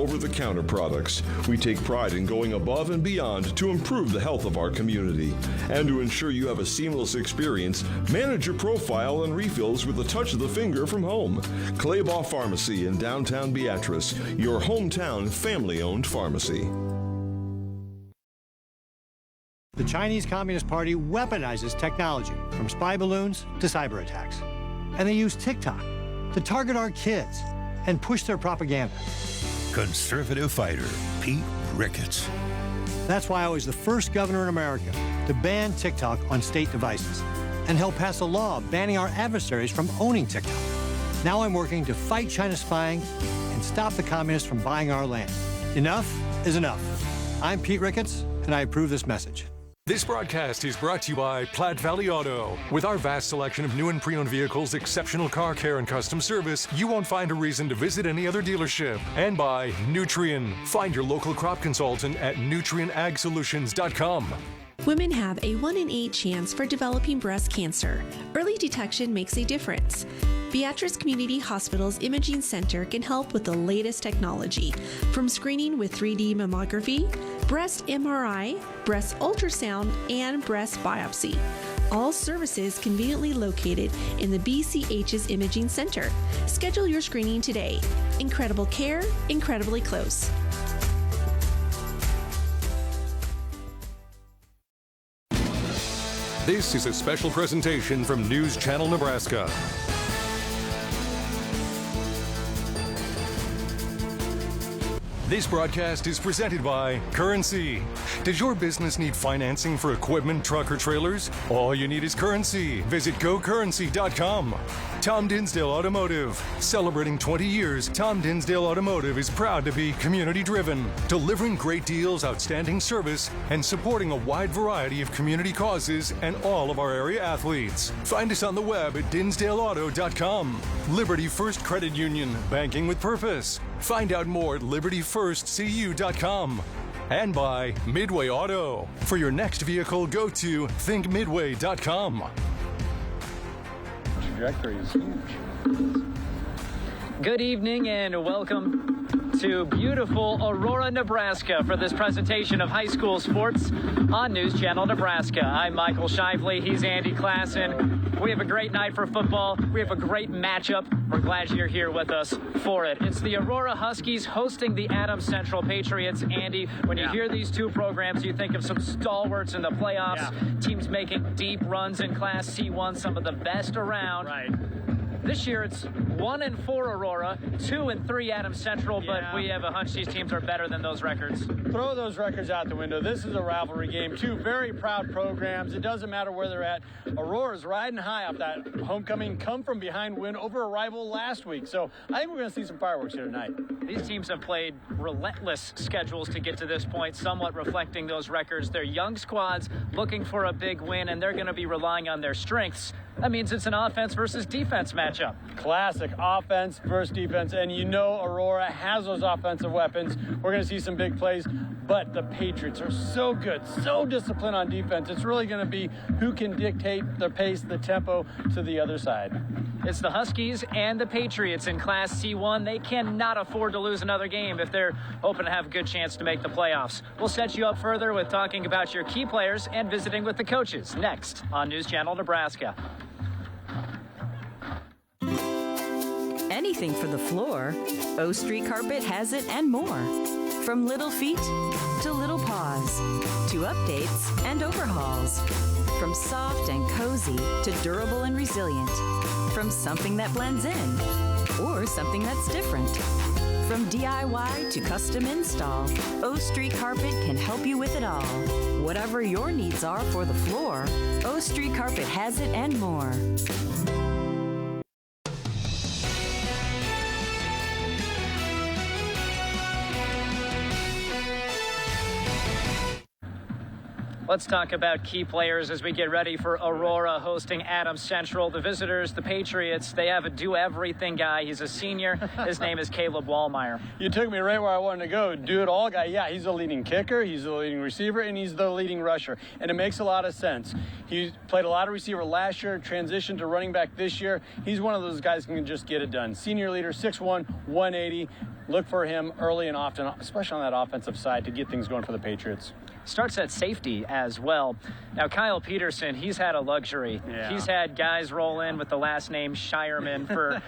over-the-counter products. We take pride in going above and beyond to improve the health of our community. And to ensure you have a seamless experience, manage your profile and refills with a touch of the finger from home. Claybaugh Pharmacy in downtown Beatrice, your hometown family-owned pharmacy. The Chinese Communist Party weaponizes technology, from spy balloons to cyber attacks. And they use TikTok to target our kids and push their propaganda. Conservative fighter Pete Ricketts. That's why I was the first governor in America to ban TikTok on state devices and help pass a law banning our adversaries from owning TikTok. Now I'm working to fight China's spying and stop the communists from buying our land. Enough is enough. I'm Pete Ricketts, and I approve this message. This broadcast is brought to you by Platte Valley Auto. With our vast selection of new and pre-owned vehicles, exceptional car care, and custom service, you won't find a reason to visit any other dealership. And by Nutrien. Find your local crop consultant at nutrienagsolutions.com. Women have a 1 in 8 chance for developing breast cancer. Early detection makes a difference. Beatrice Community Hospital's Imaging Center can help with the latest technology, from screening with 3D mammography, breast MRI, breast ultrasound, and breast biopsy. All services conveniently located in the BCH's Imaging Center. Schedule your screening today. Incredible care, incredibly close. This is a special presentation from News Channel Nebraska. This broadcast is presented by Currency. Does your business need financing for equipment, truck, or trailers? All you need is currency. Visit gocurrency.com. Tom Dinsdale Automotive. Celebrating 20 years, Tom Dinsdale Automotive is proud to be community-driven, delivering great deals, outstanding service, and supporting a wide variety of community causes and all of our area athletes. Find us on the web at dinsdaleauto.com. Liberty First Credit Union, banking with purpose. Find out more at libertyfirstcu.com. And by Midway Auto. For your next vehicle, go to thinkmidway.com. Trajectory is huge. Good evening and welcome to beautiful Aurora, Nebraska for this presentation of high school sports on News Channel Nebraska. I'm Michael Shively. He's Andy Klassen. We have a great night for football. We have a great matchup. We're glad you're here with us for it. It's the Aurora Huskies hosting the Adams Central Patriots. Andy, when you hear these two programs, you think of some stalwarts in the playoffs, teams making deep runs in Class C1, some of the best around. Right. This year it's 1-4 Aurora, 2-3 Adams Central, but we have a hunch these teams are better than those records. Throw those records out the window. This is a rivalry game. Two very proud programs. It doesn't matter where they're at. Aurora's riding high off that homecoming come-from-behind win over a rival last week. So I think we're going to see some fireworks here tonight. These teams have played relentless schedules to get to this point, somewhat reflecting those records. They're young squads looking for a big win, and they're going to be relying on their strengths. That means it's an offense versus defense matchup. Classic offense versus defense, and you know Aurora has those offensive weapons. We're going to see some big plays, but the Patriots are so good, so disciplined on defense. It's really going to be who can dictate the pace, the tempo to the other side. It's the Huskies and the Patriots in Class C1. They cannot afford to lose another game if they're hoping to have a good chance to make the playoffs. We'll set you up further with talking about your key players and visiting with the coaches next on News Channel Nebraska. Anything for the floor, O Street Carpet has it and more. From little feet to little paws, to updates and overhauls. From soft and cozy to durable and resilient. From something that blends in or something that's different. From DIY to custom install, O Street Carpet can help you with it all. Whatever your needs are for the floor, O Street Carpet has it and more. Let's talk about key players as we get ready for Aurora hosting Adams Central. The visitors, the Patriots, they have a do-everything guy. He's a senior. His name is Caleb Wallmeyer. You took me right where I wanted to go. Do-it-all guy. Yeah, he's the leading kicker, he's the leading receiver, and he's the leading rusher. And it makes a lot of sense. He played a lot of receiver last year, transitioned to running back this year. He's one of those guys who can just get it done. Senior leader, 6'1", 180. look for him early and often, especially on that offensive side, to get things going for the Patriots. Starts at safety as well. Now, Kyle Peterson, he's had a luxury. Yeah. He's had guys roll in with the last name Shireman for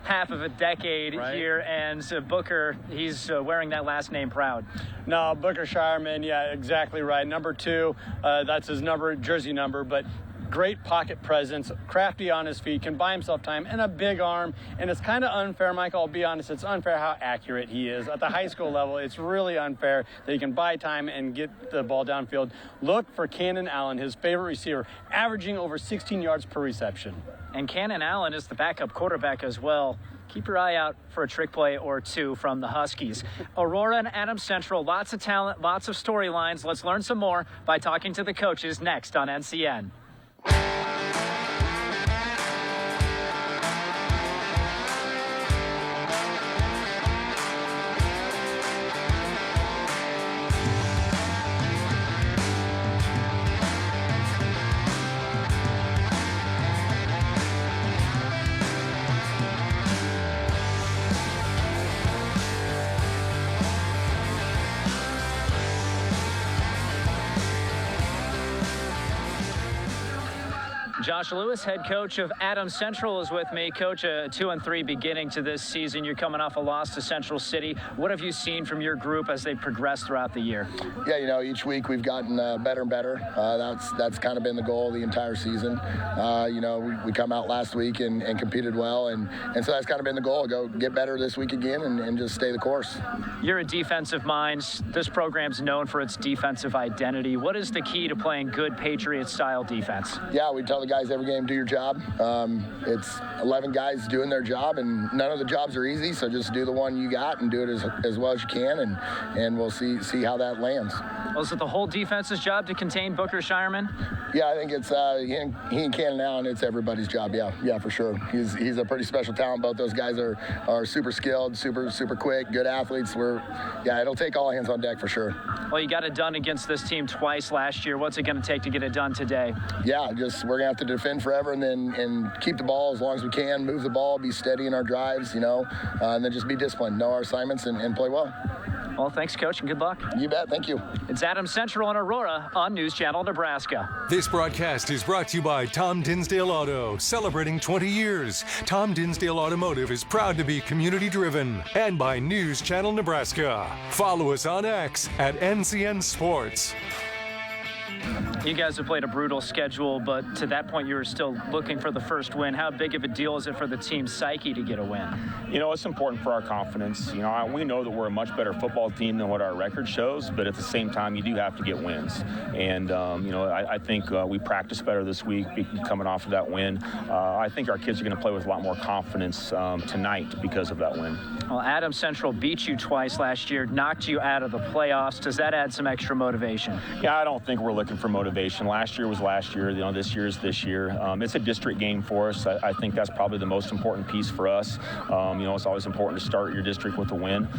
half of a decade here, and Booker, he's wearing that last name proud. No, Booker Shireman, yeah, exactly right. Number 2, that's his jersey number, but great pocket presence, crafty on his feet, can buy himself time, and a big arm. And it's kind of unfair, Michael, I'll be honest, it's unfair how accurate he is. At the high school level, it's really unfair that he can buy time and get the ball downfield. Look for Cannon Allen, his favorite receiver, averaging over 16 yards per reception. And Cannon Allen is the backup quarterback as well. Keep your eye out for a trick play or two from the Huskies. Aurora and Adams Central, lots of talent, lots of storylines. Let's learn some more by talking to the coaches next on NCN. Josh Lewis, head coach of Adams Central, is with me. Coach, a 2-3 beginning to this season. You're coming off a loss to Central City. What have you seen from your group as they progress throughout the year? Yeah, you know, each week we've gotten better and better. That's kind of been the goal the entire season. You know, we come out last week and competed well, and so that's kind of been the goal. Go get better this week again and just stay the course. You're a defensive mind. This program's known for its defensive identity. What is the key to playing good Patriot-style defense? Yeah, we tell the guys every game, do your job. It's 11 guys doing their job, and none of the jobs are easy, so just do the one you got and do it as well as you can, and we'll see how that lands. Well, is it the whole defense's job to contain Booker Shireman? Yeah, I think it's he and Cannon Allen, it's everybody's job. Yeah, for sure. He's a pretty special talent. Both those guys are super skilled, super quick, good athletes. It'll take all hands on deck for sure. Well, you got it done against this team twice last year. What's it going to take to get it done today? Yeah, we're going to have to defend forever and keep the ball as long as we can, move the ball, be steady in our drives, and then just be disciplined, know our assignments, and play well. Well, thanks, Coach, and good luck. You bet. Thank you. It's Adams Central and Aurora on News Channel Nebraska. This broadcast is brought to you by Tom Dinsdale Auto, celebrating 20 years. Tom Dinsdale Automotive is proud to be community-driven. And by News Channel Nebraska. Follow us on X at NCN Sports. You guys have played a brutal schedule, but to that point, you were still looking for the first win. How big of a deal is it for the team's psyche to get a win? You know, it's important for our confidence. You know, we know that we're a much better football team than what our record shows, but at the same time, you do have to get wins. And, I think we practiced better this week coming off of that win. I think our kids are going to play with a lot more confidence tonight because of that win. Well, Adams Central beat you twice last year, knocked you out of the playoffs. Does that add some extra motivation? Yeah, I don't think we're looking for motivation. Last year was last year. This year is this year. It's a district game for us. I think that's probably the most important piece for us. It's always important to start your district with a win.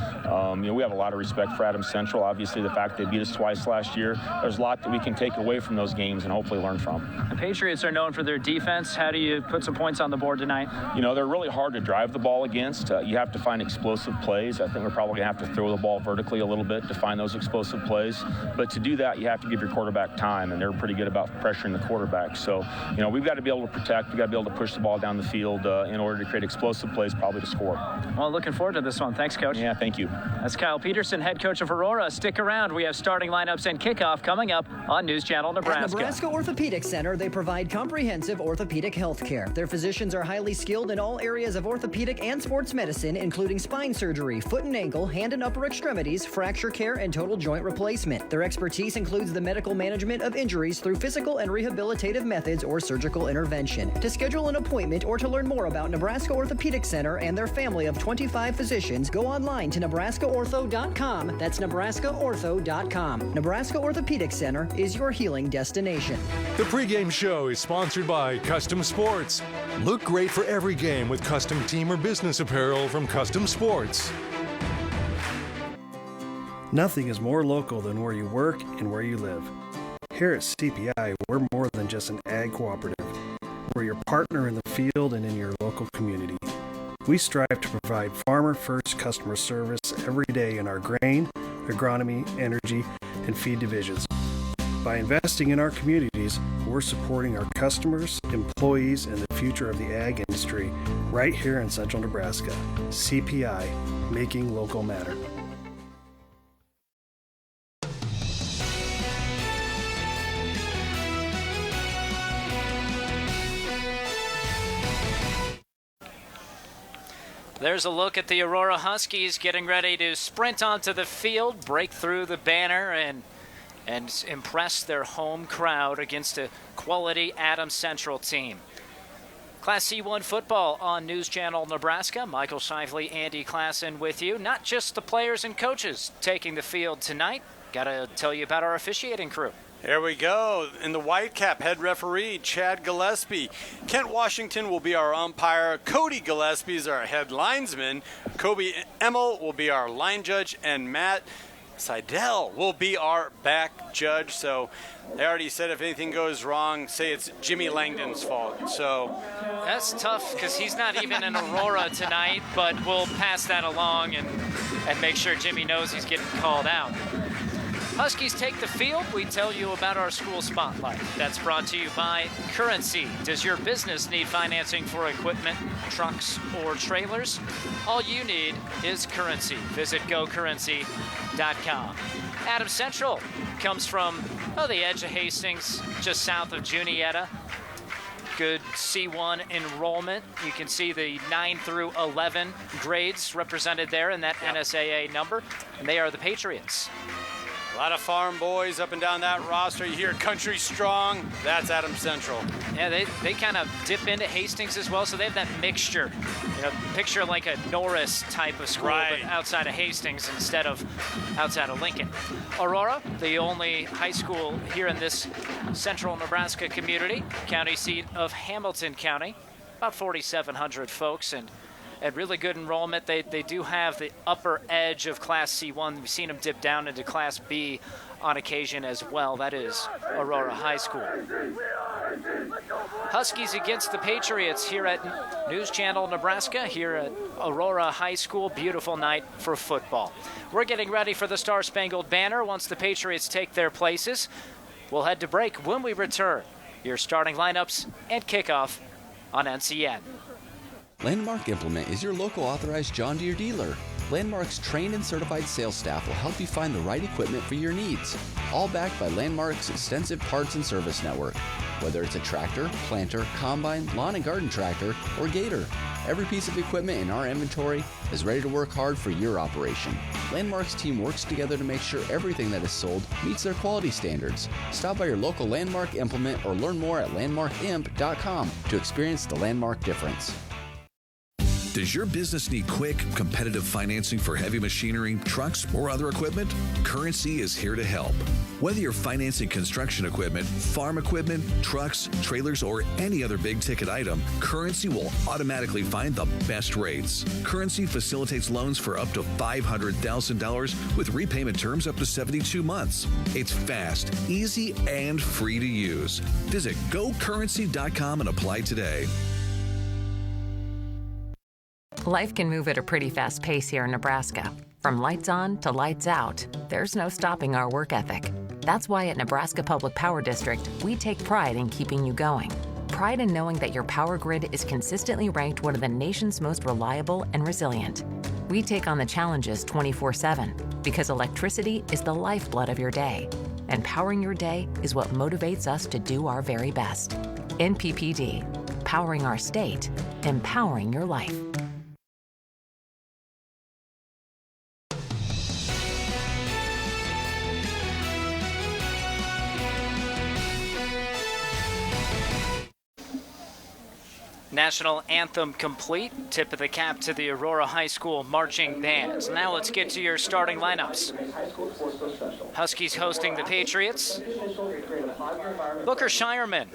We have a lot of respect for Adams Central. Obviously, the fact they beat us twice last year, there's a lot that we can take away from those games and hopefully learn from. The Patriots are known for their defense. How do you put some points on the board tonight? They're really hard to drive the ball against. You have to find explosive plays. I think we're probably going to have to throw the ball vertically a little bit to find those explosive plays. But to do that, you have to give your quarterback time, and they're pretty good about pressuring the quarterback. So, we've got to be able to protect. We've got to be able to push the ball down the field in order to create explosive plays, probably to score. Well, looking forward to this one. Thanks, Coach. Yeah, thank you. That's Kyle Peterson, head coach of Aurora. Stick around. We have starting lineups and kickoff coming up on News Channel Nebraska. At Nebraska Orthopedic Center, they provide comprehensive orthopedic health care. Their physicians are highly skilled in all areas of orthopedic and sports medicine, including spine surgery, foot and ankle, hand and upper extremities, fracture care, and total joint replacement. Their expertise includes the medical management of injuries through physical and rehabilitative methods or surgical intervention. To schedule an appointment or to learn more about Nebraska Orthopedic Center and their family of 25 physicians, go online to nebraskaortho.com. That's nebraskaortho.com. Nebraska Orthopedic Center is your healing destination. The pregame show is sponsored by Custom Sports. Look great for every game with custom team or business apparel from Custom Sports. Nothing is more local than where you work and where you live. Here at CPI, we're more than just an ag cooperative. We're your partner in the field and in your local community. We strive to provide farmer-first customer service every day in our grain, agronomy, energy, and feed divisions. By investing in our communities, we're supporting our customers, employees, and the future of the ag industry right here in Central Nebraska. CPI, making local matter. There's a look at the Aurora Huskies getting ready to sprint onto the field, break through the banner, and impress their home crowd against a quality Adams Central team. Class C1 football on News Channel Nebraska. Michael Shively, Andy Klassen with you. Not just the players and coaches taking the field tonight. Got to tell you about our officiating crew. Here we go. In the white cap, head referee Chad Gillespie. Kent Washington will be our umpire. Cody Gillespie is our head linesman. Kobe Emmel will be our line judge. And Matt Seidel will be our back judge. So they already said if anything goes wrong, say it's Jimmy Langdon's fault. So that's tough because he's not even in Aurora tonight, but we'll pass that along and make sure Jimmy knows he's getting called out. Huskies take the field. We tell you about our school spotlight. That's brought to you by Currency. Does your business need financing for equipment, trucks, or trailers? All you need is Currency. Visit gocurrency.com. Adams Central comes from the edge of Hastings, just south of Juniata. Good C1 enrollment. You can see the 9 through 11 grades represented there in that NSAA number, and they are the Patriots. A lot of farm boys up and down that roster. You hear Country Strong, that's Adams Central. Yeah, they kind of dip into Hastings as well, so they have that mixture. Picture like a Norris type of school, right, but outside of Hastings instead of outside of Lincoln. Aurora, the only high school here in this central Nebraska community, county seat of Hamilton County, about 4,700 folks, and really good enrollment. They do have the upper edge of Class C1. We've seen them dip down into Class B on occasion as well. That is Aurora High School. Huskies against the Patriots here at News Channel Nebraska, here at Aurora High School. Beautiful night for football. We're getting ready for the Star-Spangled Banner once the Patriots take their places. We'll head to break. When we return, your starting lineups and kickoff on NCN. Landmark Implement is your local authorized John Deere dealer. Landmark's trained and certified sales staff will help you find the right equipment for your needs, all backed by Landmark's extensive parts and service network. Whether it's a tractor, planter, combine, lawn and garden tractor, or gator, every piece of equipment in our inventory is ready to work hard for your operation. Landmark's team works together to make sure everything that is sold meets their quality standards. Stop by your local Landmark Implement or learn more at landmarkimp.com to experience the Landmark difference. Does your business need quick, competitive financing for heavy machinery, trucks, or other equipment? Currency is here to help. Whether you're financing construction equipment, farm equipment, trucks, trailers, or any other big-ticket item, Currency will automatically find the best rates. Currency facilitates loans for up to $500,000 with repayment terms up to 72 months. It's fast, easy, and free to use. Visit gocurrency.com and apply today. Life can move at a pretty fast pace here in Nebraska. From lights on to lights out, there's no stopping our work ethic. That's why at Nebraska Public Power District, we take pride in keeping you going. Pride in knowing that your power grid is consistently ranked one of the nation's most reliable and resilient. We take on the challenges 24/7 because electricity is the lifeblood of your day. And powering your day is what motivates us to do our very best. NPPD, powering our state, empowering your life. National anthem complete. Tip of the cap to the Aurora High School marching bands. Now let's get to your starting lineups. Huskies hosting the Patriots. Booker Shireman,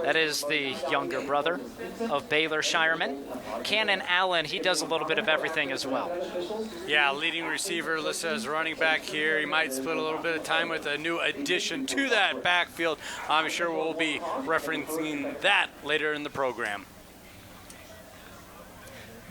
that is the younger brother of Baylor Shireman. Cannon Allen, he does a little bit of everything as well. Yeah, leading receiver, listed as running back here. He might split a little bit of time with a new addition to that backfield. I'm sure we'll be referencing that later in the program.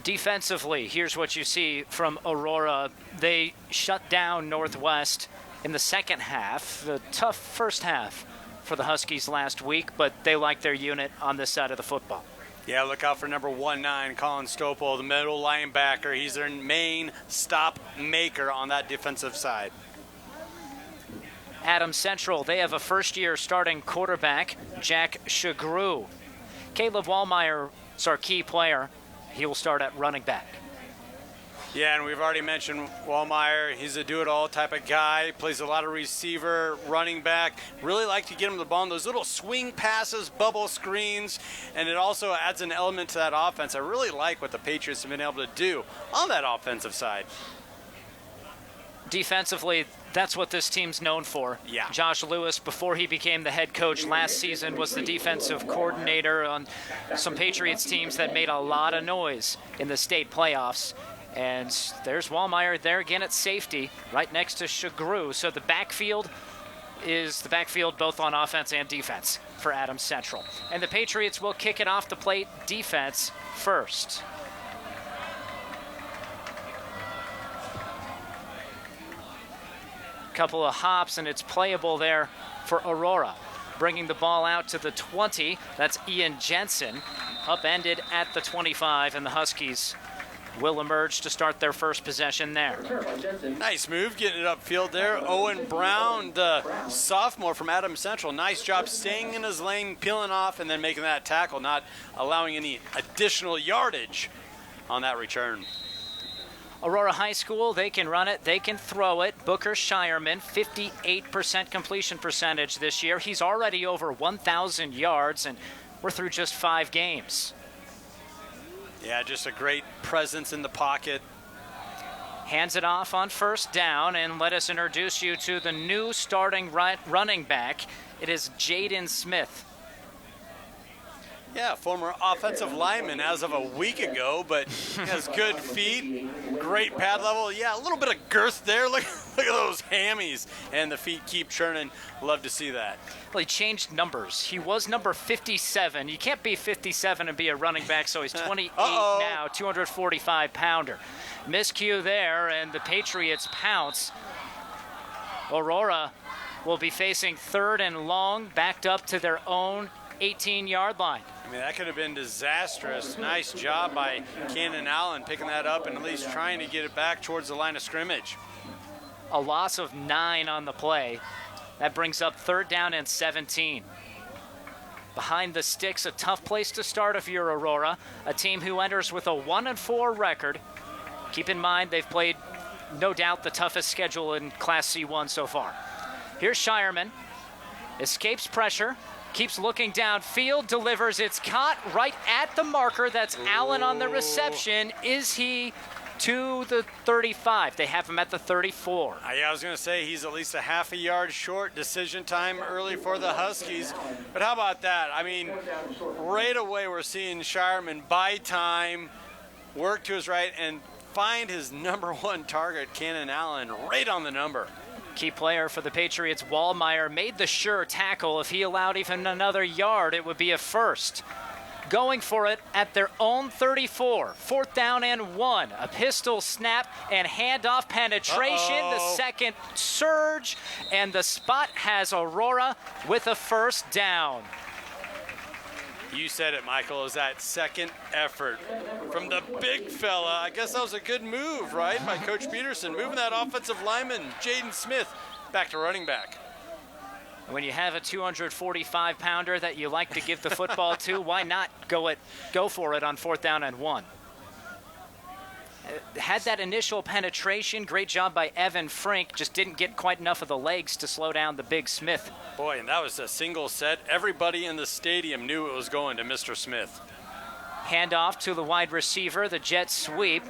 Defensively, here's what you see from Aurora. They shut down Northwest in the second half. A tough first half for the Huskies last week, but they like their unit on this side of the football. Yeah, look out for number 19, Colin Stopel, the middle linebacker. He's their main stop maker on that defensive side. Adams Central, they have a first-year starting quarterback, Jack Shagru. Caleb Wallmeyer is our key player. He will start at running back. Yeah, and we've already mentioned Wallmeyer. He's a do-it-all type of guy. Plays a lot of receiver, running back. Really like to get him the ball in those little swing passes, bubble screens, and it also adds an element to that offense. I really like what the Patriots have been able to do on that offensive side. Defensively, that's what this team's known for. Yeah. Josh Lewis, before he became the head coach last season, was the defensive coordinator on some Patriots teams that made a lot of noise in the state playoffs. And there's Wallmeyer there again at safety, right next to Shagru. So the backfield is the backfield both on offense and defense for Adams Central. And the Patriots will kick it off the plate defense first. Couple of hops, and it's playable there for Aurora. Bringing the ball out to the 20. That's Ian Jensen, upended at the 25, and the Huskies will emerge to start their first possession there. Nice move, getting it upfield there. Owen Brown, the sophomore from Adams Central. Nice job staying in his lane, peeling off, and then making that tackle, not allowing any additional yardage on that return. Aurora High School, they can run it, they can throw it. Booker Shireman, 58% completion percentage this year. He's already over 1,000 yards, and we're through just 5 games. Yeah, just a great presence in the pocket. Hands it off on first down, and let us introduce you to the new starting running back. It is Jaden Smith. Yeah, former offensive lineman as of a week ago, but has good feet, great pad level. Yeah, a little bit of girth there. Look at those hammies, and the feet keep churning. Love to see that. Well, he changed numbers. He was number 57. You can't be 57 and be a running back, so he's 28 now, 245-pounder. Miscue there, and the Patriots pounce. Aurora will be facing 3rd and long, backed up to their own 18-yard line. I mean, that could have been disastrous. Nice job by Cannon Allen picking that up and at least trying to get it back towards the line of scrimmage. A loss of 9 on the play. That brings up 3rd down and 17. Behind the sticks, a tough place to start if you're Aurora, a team who enters with a 1-4 record. Keep in mind, they've played, no doubt, the toughest schedule in Class C1 so far. Here's Shireman. Escapes pressure. Keeps looking downfield, delivers. It's caught right at the marker. That's Allen on the reception. Is he to the 35? They have him at the 34. Yeah, I was going to say he's at least a half a yard short. Decision time early for the Huskies. But how about that? I mean, right away we're seeing Shireman buy time, work to his right, and find his number 1 target, Cannon Allen, right on the number. Key player for the Patriots, Wallmeyer, made the sure tackle. If he allowed even another yard, it would be a first. Going for it at their own 34. 4th down and 1. A pistol snap and handoff penetration. The second surge, and the spot has Aurora with a first down. You said it, Michael. It was that second effort from the big fella. I guess that was a good move, right, by Coach Peterson, moving that offensive lineman, Jaden Smith, back to running back. When you have a 245-pounder that you like to give the football to, why not go for it on 4th down and 1? Had that initial penetration. Great job by Evan Frink. Just didn't get quite enough of the legs to slow down the big Smith. Boy, and that was a single set. Everybody in the stadium knew it was going to Mr. Smith. Handoff to the wide receiver, the jet sweep,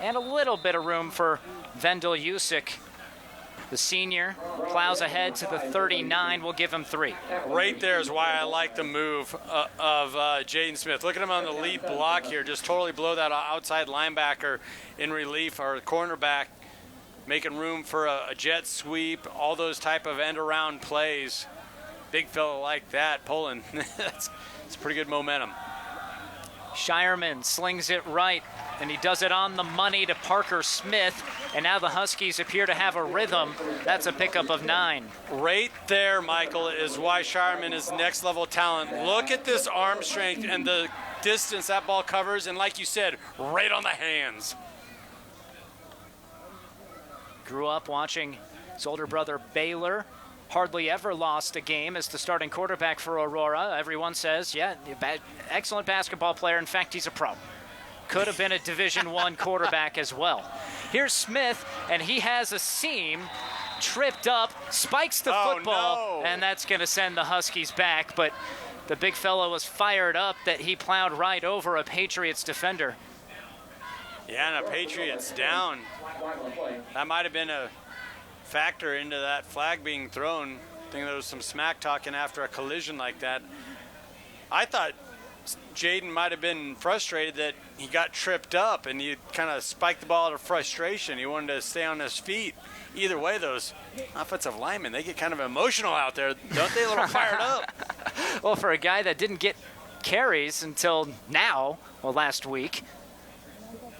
and a little bit of room for Vendel Usyk. The senior plows ahead to the 39. We'll give him 3. Right there is why I like the move of Jaden Smith. Look at him on the lead block here. Just totally blow that outside linebacker in relief, or cornerback, making room for a jet sweep, all those type of end-around plays. Big fella like that, pulling. It's pretty good momentum. Shireman slings it right, and he does it on the money to Parker Smith, and now the Huskies appear to have a rhythm. That's a pickup of 9. Right there, Michael, is why Shireman is next level talent. Look at this arm strength and the distance that ball covers, and like you said, right on the hands. Grew up watching his older brother Baylor. Hardly ever lost a game as the starting quarterback for Aurora. Everyone says, yeah, excellent basketball player. In fact, he's a pro. Could have been a Division I quarterback as well. Here's Smith, and he has a seam, tripped up, spikes the football, and that's going to send the Huskies back. But the big fellow was fired up that he plowed right over a Patriots defender. Yeah, and a Patriots down. That might have been a factor into that flag being thrown. I think there was some smack talking after a collision like that. I thought Jaden might have been frustrated that he got tripped up and he kind of spiked the ball out of frustration. He wanted to stay on his feet. Either way, those offensive linemen, they get kind of emotional out there, don't they? A little fired up. Well, for a guy that didn't get carries until now, well, last week,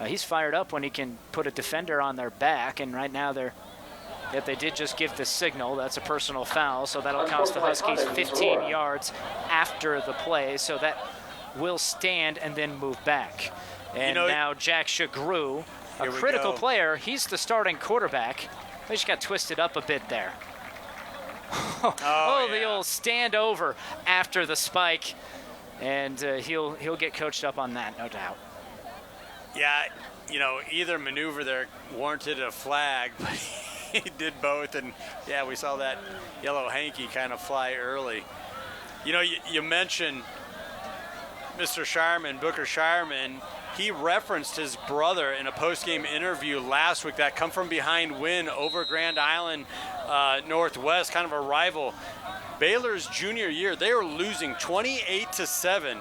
he's fired up when he can put a defender on their back, and right now if they did just give the signal, that's a personal foul, so that'll cost the Huskies 15 yards after the play, so that will stand and then move back. And now Jack Shagru, a critical player, he's the starting quarterback. They just got twisted up a bit there. The old stand over after the spike, and he'll get coached up on that, no doubt. Yeah, either maneuver there warranted a flag, but he did both, and yeah, we saw that yellow hanky kind of fly early. You mentioned Mr. Shireman, Booker Shireman. He referenced his brother in a post-game interview last week, that come-from-behind win over Grand Island Northwest, kind of a rival. Baylor's junior year, they were losing 28-7.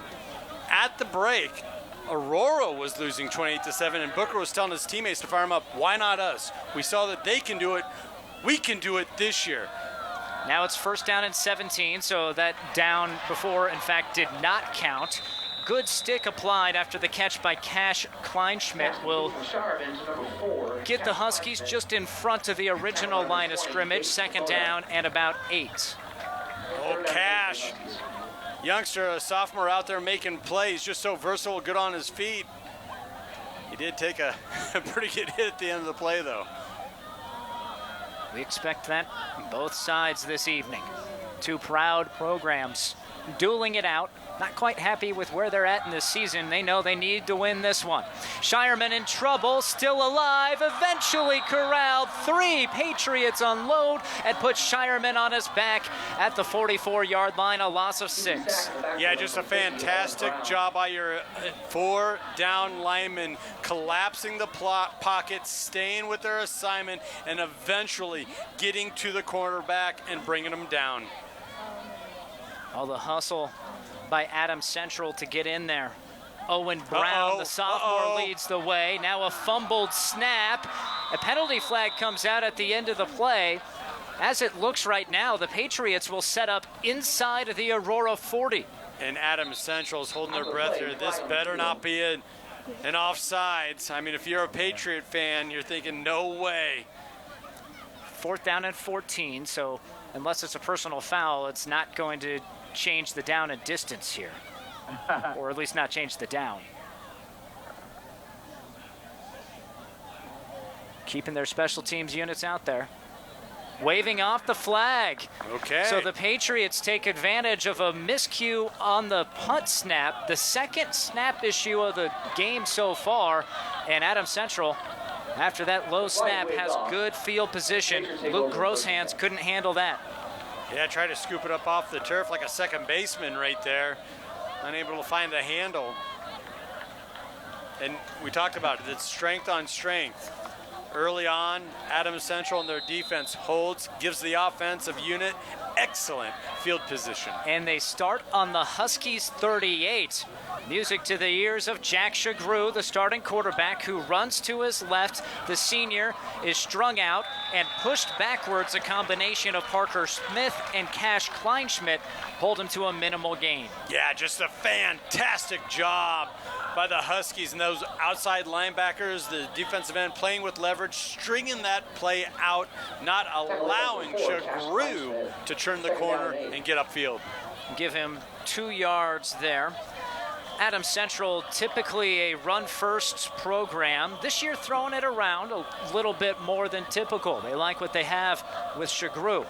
At the break, Aurora was losing 28-7, and Booker was telling his teammates to fire him up. Why not us? We saw that they can do it. We can do it this year. Now it's first down and 17, so that down before, in fact, did not count. Good stick applied after the catch by Cash Kleinschmidt will get the Huskies just in front of the original line of scrimmage. Second down and about 8. Oh, Cash. Youngster, a sophomore out there making plays, just so versatile, good on his feet. He did take a pretty good hit at the end of the play, though. We expect that on both sides this evening. Two proud programs dueling it out. Not quite happy with where they're at in this season. They know they need to win this one. Shireman in trouble, still alive, eventually corralled. 3 Patriots unload and put Shireman on his back at the 44-yard line, a loss of 6. Yeah, just a fantastic job by your 4 down linemen, collapsing the pocket, staying with their assignment, and eventually getting to the cornerback and bringing him down. All the hustle by Adams Central to get in there. Owen Brown, the sophomore, leads the way. Now a fumbled snap. A penalty flag comes out at the end of the play. As it looks right now, the Patriots will set up inside of the Aurora 40. And Adams Central's holding their breath here. This better not be an offsides. I mean, if you're a Patriot fan, you're thinking, no way. Fourth down and 14, so unless it's a personal foul, it's not going to change the down and distance here. Or at least not change the down. Keeping their special teams units out there. Waving off the flag. Okay. So the Patriots take advantage of a miscue on the punt snap, the second snap issue of the game so far, and Adams Central, after that low snap, has good field position. Luke Grosshans couldn't handle that. Yeah, try to scoop it up off the turf like a second baseman right there. Unable to find the handle. And we talked about it, it's strength on strength. Early on, Adams Central and their defense holds, gives the offensive unit excellent field position. And they start on the Huskies 38. Music to the ears of Jack Shagru, the starting quarterback, who runs to his left. The senior is strung out and pushed backwards. A combination of Parker Smith and Cash Kleinschmidt hold him to a minimal gain. Yeah, just a fantastic job by the Huskies and those outside linebackers, the defensive end playing with leverage, stringing that play out, not allowing Shagru to turn the corner and get upfield. Give him 2 yards there. Adams Central, typically a run-first program. This year throwing it around a little bit more than typical. They like what they have with Shagru.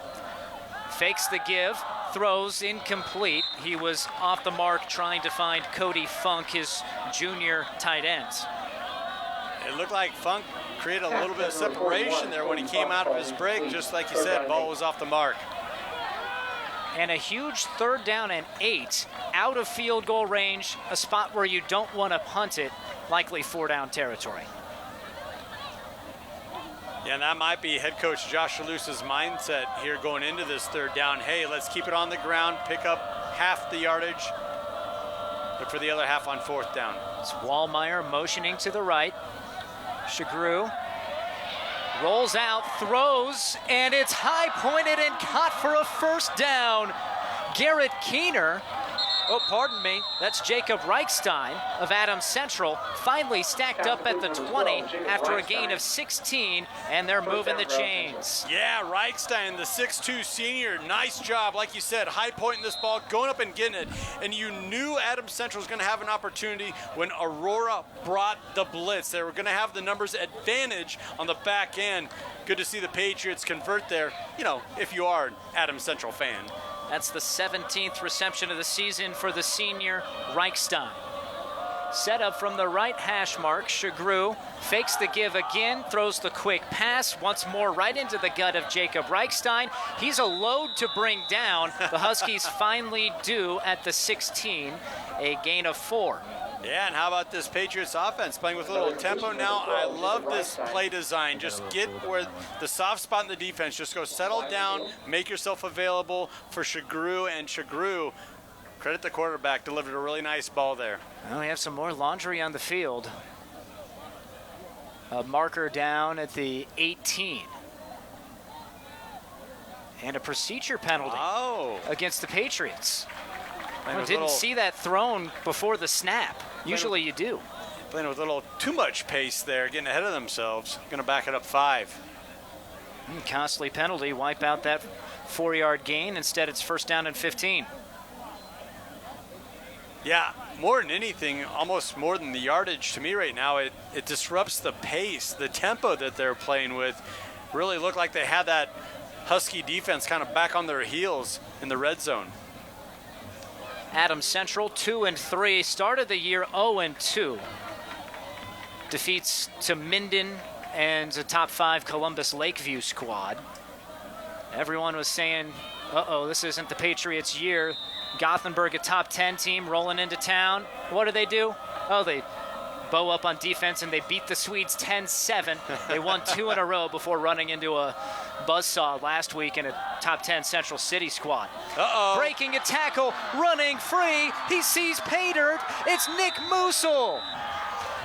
Fakes the give, throws incomplete. He was off the mark trying to find Cody Funk, his junior tight end. It looked like Funk created a little bit of separation there when he came out of his break. Just like you said, ball was off the mark. And a huge 3rd down and 8 out of field goal range, a spot where you don't want to punt it, likely 4-down territory. Yeah, and that might be head coach Josh Alusa's mindset here going into this 3rd down. Hey, let's keep it on the ground, pick up half the yardage, look for the other half on 4th down. It's Wallmeyer motioning to the right. Shagru rolls out, throws, and it's high-pointed and caught for a 1st down. Garrett Keener, that's Jacob Reichstein of Adams Central, finally stacked up at the 20 after a gain of 16, and they're moving the chains. Yeah, Reichstein, the 6'2 senior, nice job. Like you said, high pointing this ball, going up and getting it. And you knew Adams Central was going to have an opportunity when Aurora brought the blitz. They were going to have the numbers advantage on the back end. Good to see the Patriots convert there, if you are an Adams Central fan. That's the 17th reception of the season for the senior Reichstein. Set up from the right hash mark, Shagru fakes the give again, throws the quick pass, once more right into the gut of Jacob Reichstein. He's a load to bring down. The Huskies finally do at the 16, a gain of 4. Yeah, and how about this Patriots offense playing with a little tempo now? I love this play design. Just get where the soft spot in the defense. Just go settle down, make yourself available for Shagru. And Shagru, credit the quarterback, delivered a really nice ball there. Well, we have some more laundry on the field. A marker down at the 18. And a procedure penalty against the Patriots. I didn't see that thrown before the snap. Usually you do. Playing with a little too much pace there, getting ahead of themselves. Going to back it up 5. Costly penalty, wipe out that 4-yard gain. Instead, it's 1st down and 15. Yeah, more than anything, almost more than the yardage to me right now, it disrupts the pace, the tempo that they're playing with. Really looked like they had that Husky defense kind of back on their heels in the red zone. Adams Central 2-3, started the year 0-2. Defeats to Minden and a top 5 Columbus Lakeview squad. Everyone was saying, this isn't the Patriots' year. Gothenburg, a top 10 team, rolling into town. What do? They bow up on defense and they beat the Swedes 10-7. They won 2 in a row before running into a buzzsaw last week in a top 10 Central City squad. Breaking a tackle, running free. He sees pay dirt. It's Nick Musil.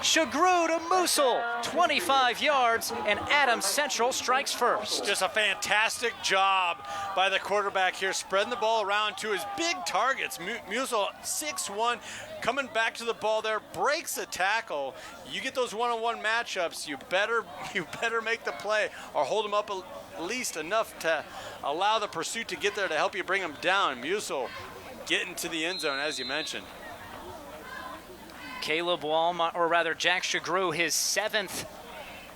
Shagru to Musil, 25 yards, and Adams Central strikes first. Just a fantastic job by the quarterback here, spreading the ball around to his big targets. Musil, 6'1", coming back to the ball there, breaks a tackle. You get those one-on-one matchups, you better make the play or hold them up at least enough to allow the pursuit to get there to help you bring them down. Musil getting to the end zone, as you mentioned. Caleb Wallmeyer, or rather Jack Shagru, his 7th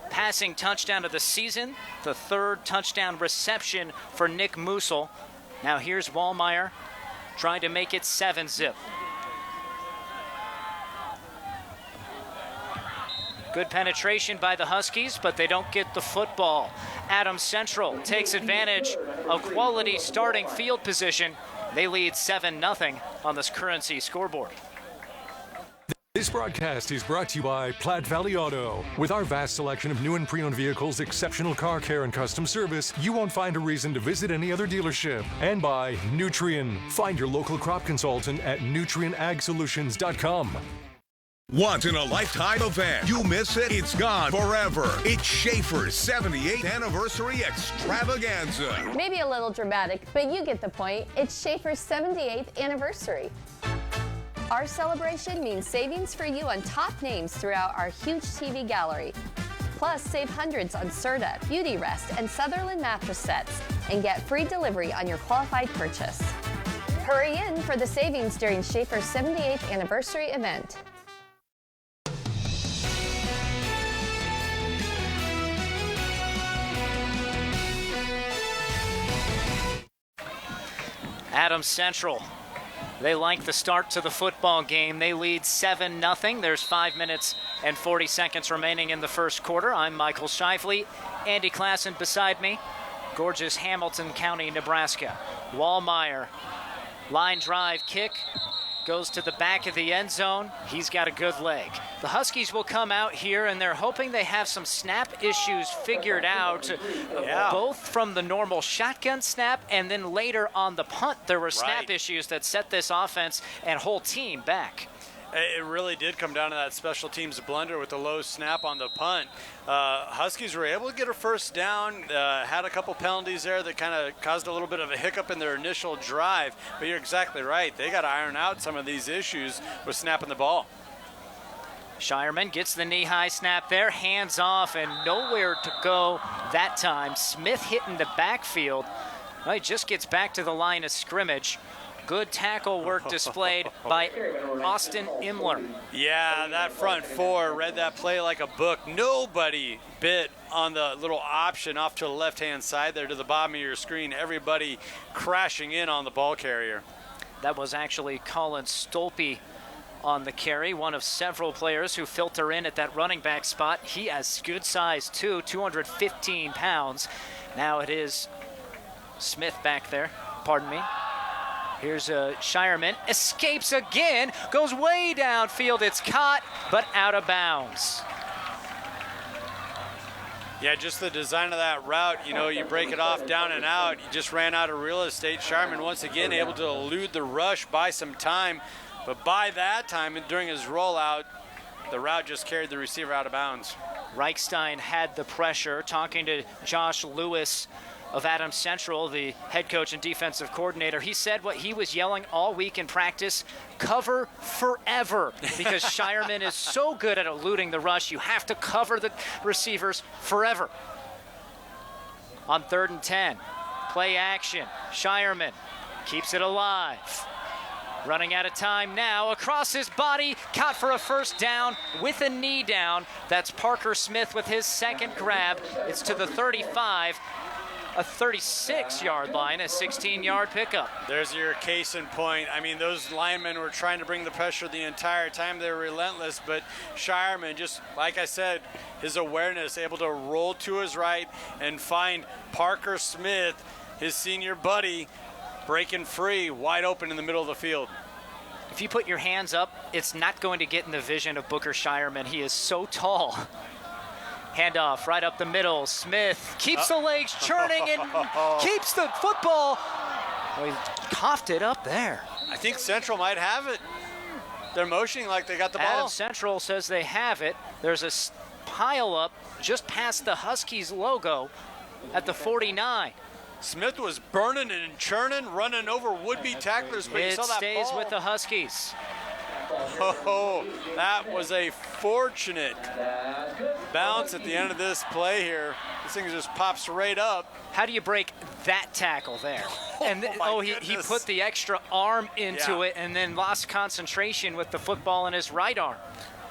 passing touchdown of the season, the 3rd touchdown reception for Nick Musil. Now here's Wallmeyer trying to make it 7-zip. Good penetration by the Huskies, but they don't get the football. Adams Central takes advantage of quality starting field position. They lead 7-0 on this Currency scoreboard. This broadcast is brought to you by Platte Valley Auto. With our vast selection of new and pre-owned vehicles, exceptional car care, and custom service, you won't find a reason to visit any other dealership. And by Nutrien. Find your local crop consultant at nutrienagsolutions.com. Once in a lifetime event. You miss it, it's gone forever. It's Schaefer's 78th anniversary extravaganza. Maybe a little dramatic, but you get the point. It's Schaefer's 78th anniversary. Our celebration means savings for you on top names throughout our huge TV gallery. Plus, save hundreds on Serta, Beauty Rest, and Sutherland mattress sets, and get free delivery on your qualified purchase. Hurry in for the savings during Schaefer's 78th anniversary event. Adams Central. They like the start to the football game. They lead 7-0. There's 5 minutes and 40 seconds remaining in the first quarter. I'm Michael Shively. Andy Klassen beside me. Gorgeous Hamilton County, Nebraska. Wallmeyer, line drive kick. Goes to the back of the end zone. He's got a good leg. The Huskies will come out here, and they're hoping they have some snap issues figured out, both from the normal shotgun snap and then later on the punt. There were snap issues that set this offense and whole team back. It really did come down to that special teams blunder with the low snap on the punt. Huskies were able to get a first down, had a couple penalties there that kind of caused a little bit of a hiccup in their initial drive. But you're exactly right. They got to iron out some of these issues with snapping the ball. Shireman gets the knee-high snap there, hands off, and nowhere to go that time. Smith hitting the backfield. Well, he just gets back to the line of scrimmage. Good tackle work displayed by Austin Imler. Yeah, that front four read that play like a book. Nobody bit on the little option off to the left-hand side there to the bottom of your screen. Everybody crashing in on the ball carrier. That was actually Colin Stolpe on the carry, one of several players who filter in at that running back spot. He has good size too, 215 pounds. Now it is Smith back there, pardon me. Here's Shireman, escapes again, goes way downfield. It's caught, but out of bounds. Yeah, just the design of that route, you know, you break it off down and out. You just ran out of real estate. Shireman once again able to elude the rush by some time, but by that time, during his rollout, the route just carried the receiver out of bounds. Reichstein had the pressure, talking to Josh Lewis of Adams Central, the head coach and defensive coordinator. He said what he was yelling all week in practice: cover forever, because Shireman is so good at eluding the rush. You have to cover the receivers forever. On 3rd and 10, play action. Shireman keeps it alive. Running out of time now, across his body, caught for a first down with a knee down. That's Parker Smith with his second grab. It's to the 35. A 36-yard line, a 16-yard pickup. There's your case in point. I mean, those linemen were trying to bring the pressure the entire time. They were relentless, but Shireman, just like I said, his awareness, able to roll to his right and find Parker Smith, his senior buddy, breaking free, wide open in the middle of the field. If you put your hands up, it's not going to get in the vision of Booker Shireman. He is so tall. Handoff right up the middle. Smith keeps the legs churning and keeps the football. Oh, he coughed it up there. I think Central might have it. They're motioning like they got the ball. Adams Central says they have it. There's a pile up just past the Huskies logo at the 49. Smith was burning and churning, running over would-be tacklers, but you saw that stays ball. With the Huskies. Oh, that was a fortunate bounce at the end of this play here. This thing just pops right up. How do you break that tackle there? And he put the extra arm into it and then lost concentration with the football in his right arm.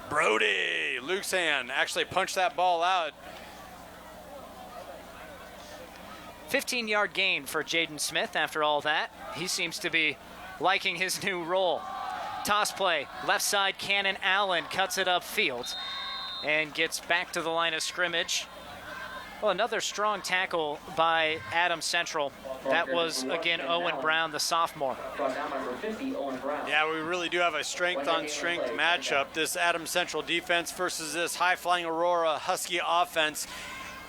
Brody, Luke's hand, actually punched that ball out. 15-yard gain for Jaden Smith after all that. He seems to be liking his new role. Toss play, left side, Cannon Allen cuts it upfield and gets back to the line of scrimmage. Well, another strong tackle by Adams Central. That was, again, Owen Brown, the sophomore. Yeah, we really do have a strength-on-strength matchup. This Adams Central defense versus this high-flying Aurora Husky offense.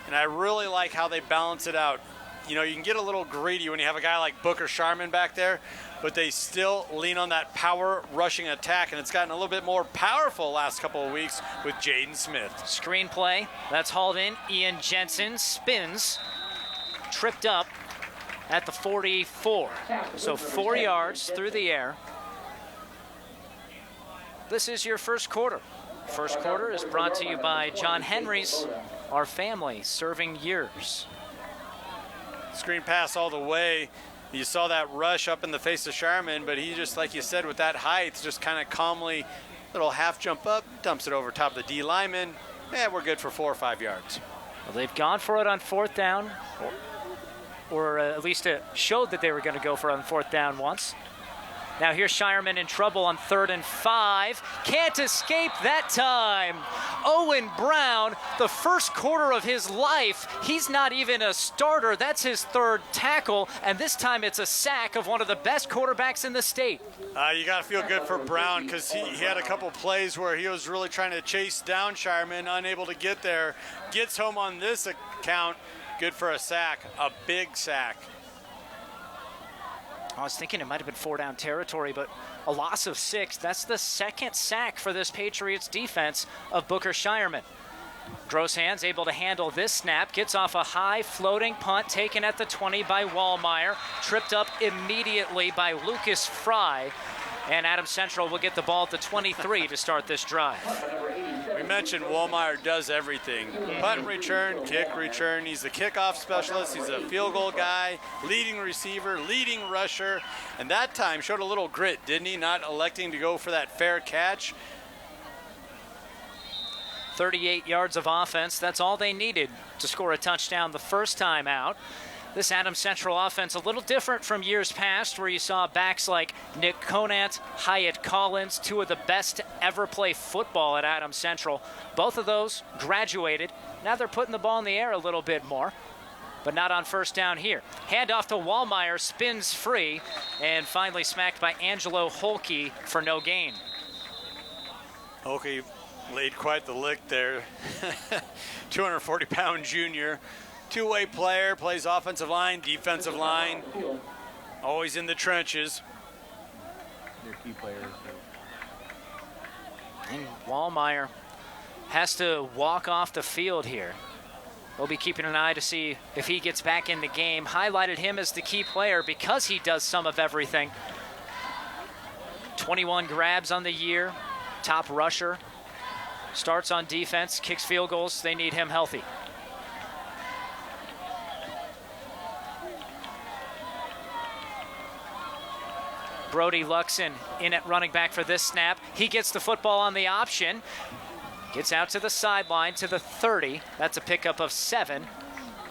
And I really like how they balance it out. You know, you can get a little greedy when you have a guy like Booker Sharman back there, but they still lean on that power rushing attack, and it's gotten a little bit more powerful last couple of weeks with Jaden Smith. Screenplay, that's hauled in. Ian Jensen spins, tripped up at the 44. So 4 yards through the air. This is your first quarter. First quarter is brought to you by John Henry's, our family serving years. Screen pass all the way. You saw that rush up in the face of Sharman, but he just, like you said, with that height, just kind of calmly, little half jump up, dumps it over top of the D lineman. Yeah, we're good for 4 or 5 yards. Well, they've gone for it on fourth down, or at least it showed that they were going to go for it on fourth down once. Now here's Shireman in trouble on 3rd and 5. Can't escape that time. Owen Brown, the first quarter of his life, he's not even a starter. That's his 3rd tackle, and this time it's a sack of one of the best quarterbacks in the state. You got to feel good for Brown because he had a couple plays where he was really trying to chase down Shireman, unable to get there. Gets home on this account. Good for a sack, a big sack. I was thinking it might have been 4-down territory, but a loss of 6. That's the 2nd sack for this Patriots defense of Booker Shireman. Grosshands able to handle this snap, gets off a high floating punt taken at the 20 by Wallmeyer, tripped up immediately by Lucas Fry, and Adams Central will get the ball at the 23 to start this drive. We mentioned Wallmeyer does everything. Punt return, kick return. He's the kickoff specialist. He's a field goal guy, leading receiver, leading rusher. And that time showed a little grit, didn't he? Not electing to go for that fair catch. 38 yards of offense. That's all they needed to score a touchdown the first time out. This Adams Central offense a little different from years past where you saw backs like Nick Conant, Hyatt Collins, 2 of the best to ever play football at Adams Central. Both of those graduated. Now they're putting the ball in the air a little bit more, but not on first down here. Handoff to Wallmeyer, spins free, and finally smacked by Angelo Holke for no gain. Holke laid quite the lick there. 240-pound junior. Two-way player, plays offensive line, defensive line, always in the trenches. Their key players. And Wallmeyer has to walk off the field here. We'll be keeping an eye to see if he gets back in the game. Highlighted him as the key player because he does some of everything. 21 grabs on the year, top rusher. Starts on defense, kicks field goals. They need him healthy. Brody Luxon in at running back for this snap. He gets the football on the option. Gets out to the sideline to the 30. That's a pickup of 7.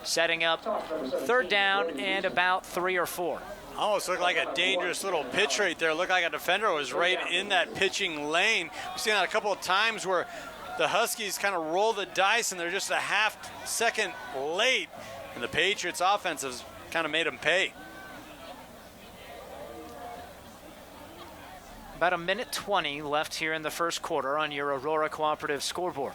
Setting up 3rd down and about 3 or 4. Almost looked like a dangerous little pitch right there. Looked like a defender was right in that pitching lane. We've seen that a couple of times where the Huskies kind of roll the dice and they're just a half second late. And the Patriots offense has kind of made them pay. About 1:20 left here in the first quarter on your Aurora Cooperative scoreboard.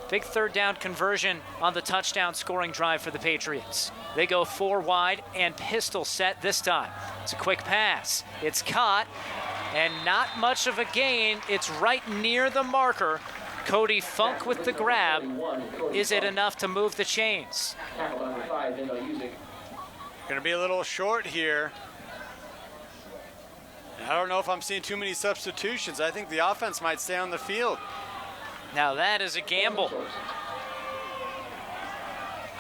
Big 3rd down conversion on the touchdown scoring drive for the Patriots. They go 4 wide and pistol set this time. It's a quick pass. It's caught and not much of a gain. It's right near the marker. Cody Funk with the grab. Is it enough to move the chains? Going to be a little short here. I don't know if I'm seeing too many substitutions. I think the offense might stay on the field. Now that is a gamble.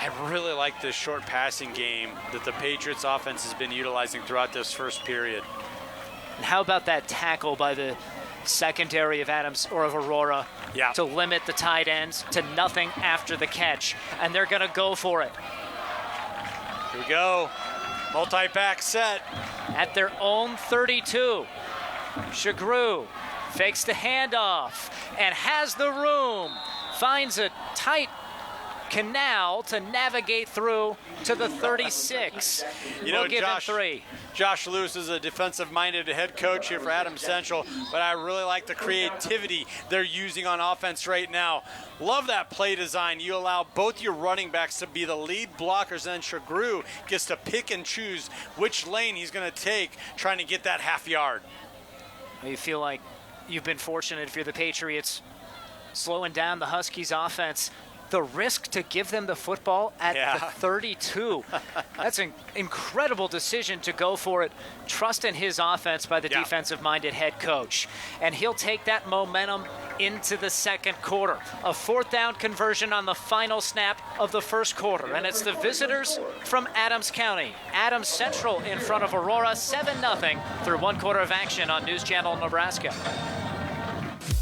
I really like this short passing game that the Patriots offense has been utilizing throughout this first period. And how about that tackle by the secondary of Adams or of Aurora to limit the tight ends to nothing after the catch? And they're going to go for it. Here we go. Multi-back set. At their own 32. Shagru fakes the handoff and has the room. Finds a tight Canal to navigate through to the 36. We'll give him 3. Josh Lewis is a defensive-minded head coach here for Adams Central, but I really like the creativity they're using on offense right now. Love that play design. You allow both your running backs to be the lead blockers, and then Shagru gets to pick and choose which lane he's going to take, trying to get that half yard. You feel like you've been fortunate if you're the Patriots, slowing down the Huskies' offense. The risk to give them the football at the 32. That's an incredible decision to go for it. Trust in his offense by the defensive-minded head coach. And he'll take that momentum into the second quarter. A 4th down conversion on the final snap of the first quarter. And it's the visitors from Adams County. Adams Central in front of Aurora, 7-0 through 1 quarter of action on News Channel Nebraska.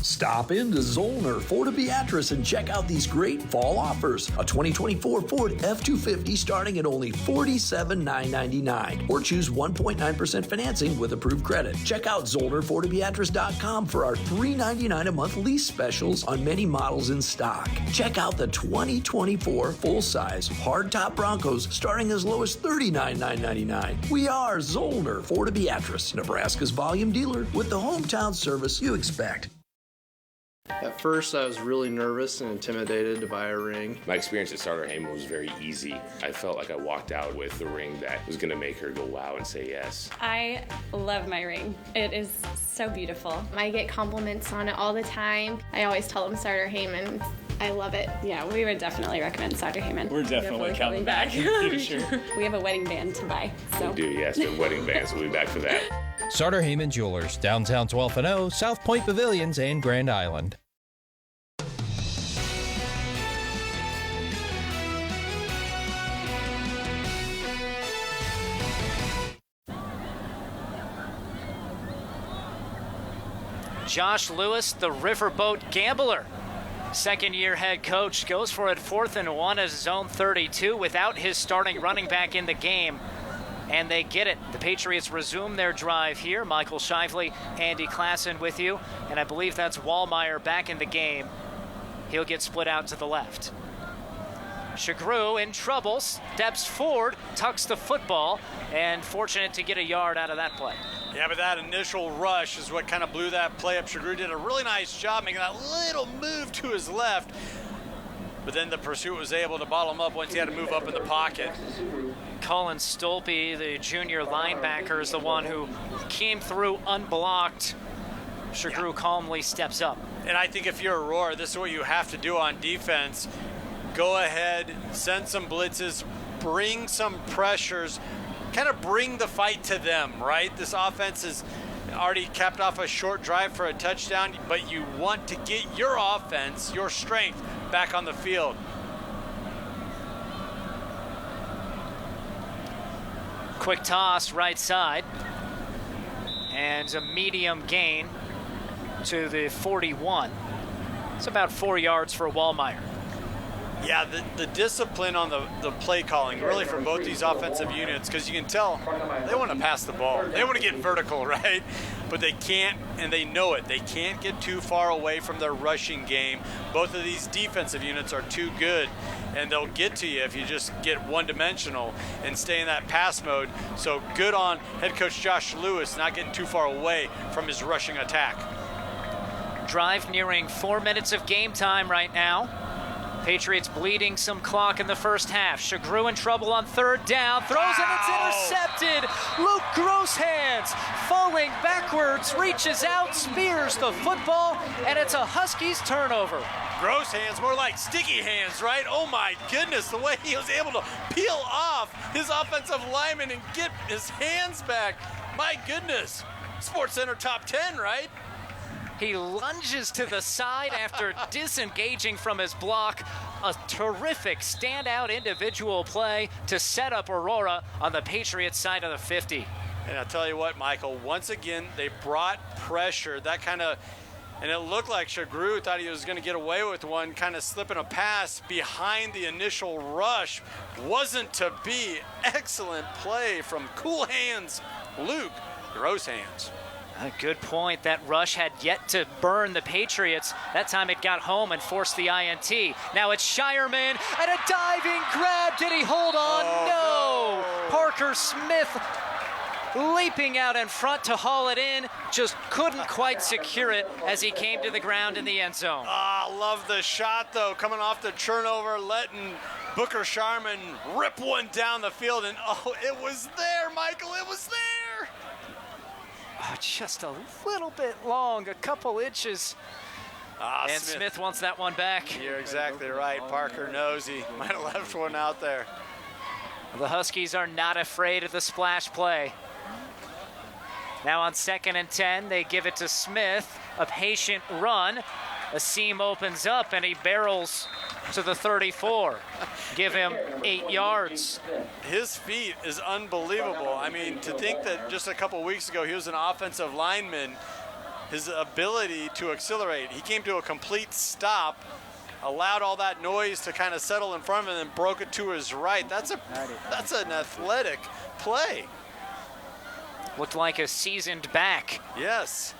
Stop into Zollner Ford Beatrice and check out these great fall offers. A 2024 Ford F-250 starting at only $47,999. Or choose 1.9% financing with approved credit. Check out ZollnerFordBeatrice.com for our $399 a month lease specials on many models in stock. Check out the 2024 full-size hardtop Broncos starting as low as $39,999. We are Zollner Ford Beatrice, Nebraska's volume dealer with the hometown service you expect. At first, I was really nervous and intimidated to buy a ring. My experience at Starter Heyman was very easy. I felt like I walked out with the ring that was going to make her go wow and say yes. I love my ring. It is so beautiful. I get compliments on it all the time. I always tell them Starter Heyman. I love it. Yeah, we would definitely recommend Starter Heyman. We're definitely coming back in the future. We have a wedding band to buy. So. We do, yes. The wedding bands. We'll be back for that. Starter Heyman Jewelers, downtown 12th and O, South Point Pavilions, and Grand Island. Josh Lewis, the Riverboat Gambler. Second-year head coach goes for it 4th and 1 as his own 32 without his starting running back in the game. And they get it. The Patriots resume their drive here. Michael Shively, Andy Klassen with you. And I believe that's Wallmeyer back in the game. He'll get split out to the left. Shagru in trouble, steps forward, tucks the football, and fortunate to get a yard out of that play. Yeah, but that initial rush is what kind of blew that play up. Shagru did a really nice job making that little move to his left, but then the pursuit was able to bottle him up once he had to move up in the pocket. Colin Stolpe, the junior linebacker, is the one who came through unblocked. Shagru calmly steps up. And I think if you're Aurora, this is what you have to do on defense. Go ahead, send some blitzes, bring some pressures, kind of bring the fight to them, right? This offense is already capped off a short drive for a touchdown, but you want to get your offense, your strength, back on the field. Quick toss right side, and a medium gain to the 41. It's about 4 yards for Wallmeyer. Yeah, the discipline on the play calling, really from both these offensive units, because you can tell they want to pass the ball. They want to get vertical, right? But they can't, and they know it. They can't get too far away from their rushing game. Both of these defensive units are too good, and they'll get to you if you just get one-dimensional and stay in that pass mode. So good on head coach Josh Lewis not getting too far away from his rushing attack. Drive nearing 4 minutes of game time right now. Patriots bleeding some clock in the first half. Shagru in trouble on 3rd down. Throws and it's intercepted. Luke Grosshands falling backwards, reaches out, spears the football, and it's a Huskies turnover. Gross hands, more like sticky hands, right? Oh my goodness, the way he was able to peel off his offensive lineman and get his hands back. My goodness. Sports Center top 10, right? He lunges to the side after disengaging from his block. A terrific standout individual play to set up Aurora on the Patriots side of the 50. And I'll tell you what, Michael, once again, they brought pressure. And it looked like Shagru thought he was going to get away with one, kind of slipping a pass behind the initial rush. Wasn't to be. Excellent play from Cool Hands Luke Grosshands. A good point. That rush had yet to burn the Patriots. That time it got home and forced the INT. Now it's Shireman and a diving grab. Did he hold on? No. Parker Smith leaping out in front to haul it in. Just couldn't quite secure it as he came to the ground in the end zone. Love the shot, though, coming off the turnover, letting Booker Sharman rip one down the field. And, it was there, Michael. It was there. Just a little bit long, a couple inches. And Smith wants that one back. You're exactly right. Parker knows he might have left one out there. The Huskies are not afraid of the splash play. Now on 2nd and 10, they give it to Smith. A patient run. A seam opens up and he barrels to the 34. Give him 8 yards. His feet is unbelievable. I mean, to think that just a couple weeks ago he was an offensive lineman, his ability to accelerate. He came to a complete stop, allowed all that noise to kind of settle in front of him, and then broke it to his right. That's an athletic play. Looked like a seasoned back. Yes.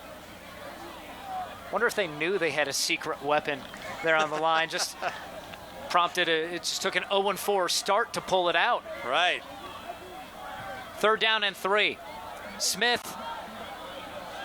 Wonder if they knew they had a secret weapon there on the line. Just prompted it just took an 0-4 start to pull it out. Right. 3rd down and 3. Smith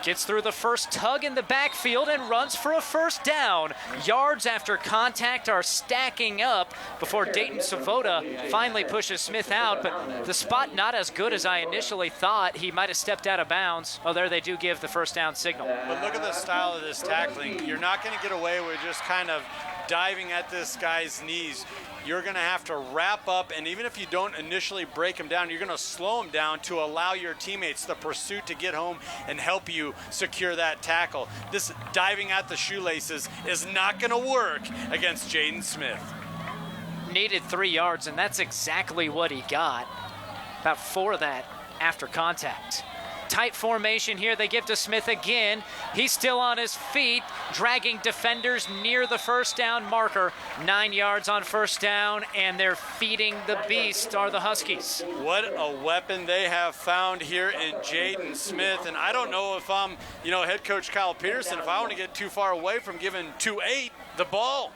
gets through the first tug in the backfield and runs for a 1st down. Yards after contact are stacking up before Dayton Savota finally pushes Smith out, but the spot not as good as I initially thought. He might have stepped out of bounds. Oh, there they do give the 1st down signal. But look at the style of this tackling. You're not going to get away with just kind of diving at this guy's knees. You're going to have to wrap up, and even if you don't initially break him down, you're going to slow him down to allow your teammates the pursuit to get home and help you secure that tackle. This diving at the shoelaces is not going to work against Jaden Smith. Needed 3 yards, and that's exactly what he got. About 4 of that after contact. Tight formation here. They give to Smith again. He's still on his feet, dragging defenders near the 1st down marker. 9 yards on 1st down, and they're feeding the beast are the Huskies. What a weapon they have found here in Jaden Smith. And I don't know if I'm, head coach Kyle Peterson, if I want to get too far away from giving 2-8 the ball.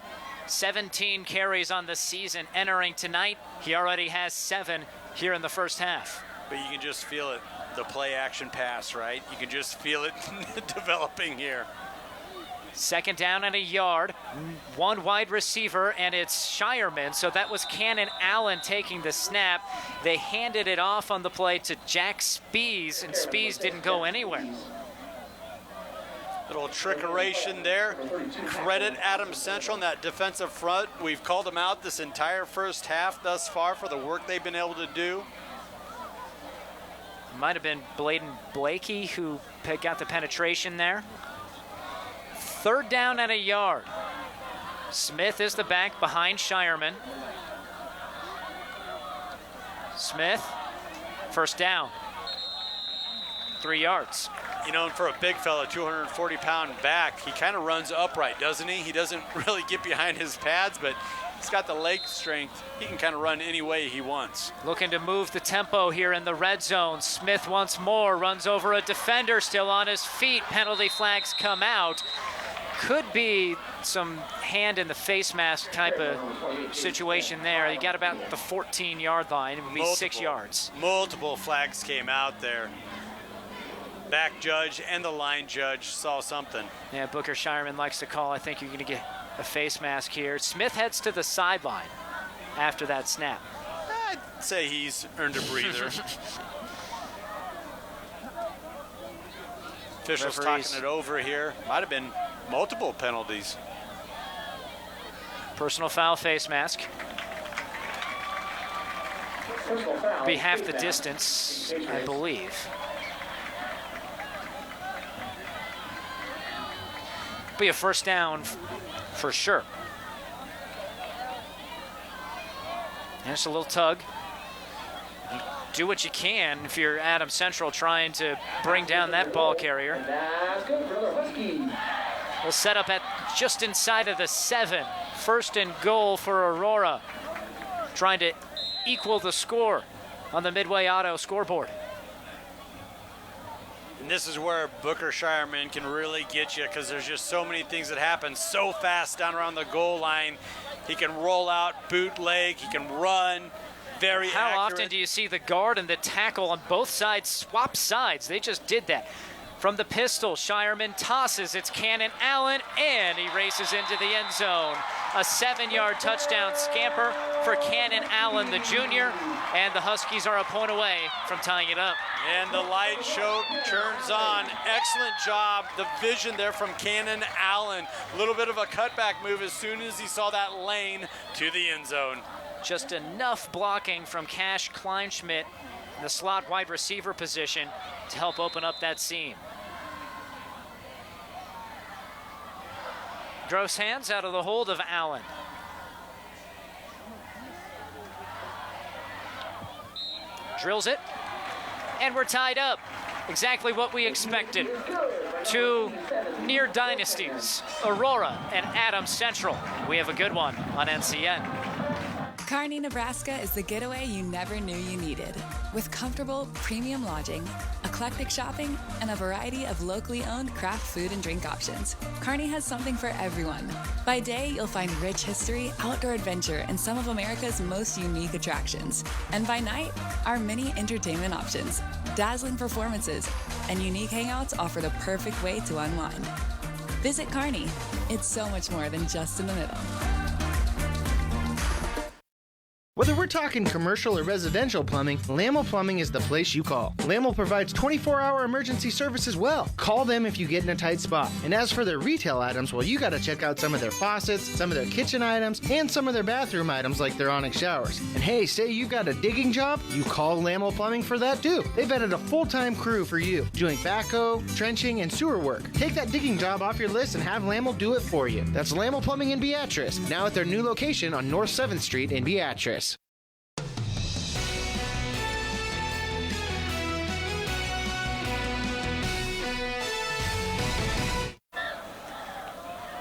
17 carries on the season entering tonight. He already has 7 here in the first half. But you can just feel it. The play action pass, right? You can just feel it developing here. 2nd down and a yard. 1 wide receiver, and it's Shireman. So that was Cannon Allen taking the snap. They handed it off on the play to Jack Spees, and Spees didn't go anywhere. Little trickeration there. Credit Adams Central in that defensive front. We've called them out this entire first half thus far for the work they've been able to do. Might have been Bladen Blakey who got the penetration there. 3rd down and a yard. Smith is the back behind Shireman. Smith, 1st down. 3 yards. And for a big fella, 240-pound back, he kind of runs upright, doesn't he? He doesn't really get behind his pads, but he's got the leg strength. He can kind of run any way he wants. Looking to move the tempo here in the red zone. Smith once more runs over a defender, still on his feet. Penalty flags come out. Could be some hand in the face mask type of situation there. He got about the 14-yard line. It would be 6 yards. Multiple flags came out there. Back judge and the line judge saw something. Yeah, Booker Shireman likes to call. I think you're going to get a face mask here. Smith heads to the sideline after that snap. I'd say he's earned a breather. Officials talking it over here. Might have been multiple penalties. Personal foul face mask. Be half the distance, I believe. Be a 1st down for sure. And just a little tug. Do what you can if you're Adams Central trying to bring down that ball carrier. We'll set up at just inside of the 7. 1st and goal for Aurora. Trying to equal the score on the Midway Auto scoreboard. And this is where Booker Shireman can really get you, because there's just so many things that happen so fast down around the goal line. He can roll out, bootleg, he can run. Very How accurate. often do you see the guard and the tackle on both sides swap sides? They just did that. From the pistol, Shireman tosses. It's Cannon Allen, and he races into the end zone. A 7-yard touchdown scamper for Cannon Allen, the junior, and the Huskies are a point away from tying it up. And the light show turns on. Excellent job. The vision there from Cannon Allen. A little bit of a cutback move as soon as he saw that lane to the end zone. Just enough blocking from Cash Kleinschmidt in the slot wide receiver position to help open up that seam. Gross hands out of the hold of Allen. Drills it, and we're tied up. Exactly what we expected. Two near dynasties, Aurora and Adams Central. We have a good one on NCN. Kearney, Nebraska is the getaway you never knew you needed. With comfortable, premium lodging, eclectic shopping, and a variety of locally owned craft food and drink options, Kearney has something for everyone. By day, you'll find rich history, outdoor adventure, and some of America's most unique attractions. And by night, our many entertainment options, dazzling performances, and unique hangouts offer the perfect way to unwind. Visit Kearney. It's so much more than just in the middle. Whether we're talking commercial or residential plumbing, Lamel Plumbing is the place you call. Lamel provides 24-hour emergency service as well. Call them if you get in a tight spot. And as for their retail items, well, you gotta check out some of their faucets, some of their kitchen items, and some of their bathroom items like their Onyx showers. And hey, say you got a digging job, you call Lamel Plumbing for that too. They've added a full-time crew for you, doing backhoe, trenching, and sewer work. Take that digging job off your list and have Lamel do it for you. That's Lamel Plumbing in Beatrice, now at their new location on North 7th Street in Beatrice.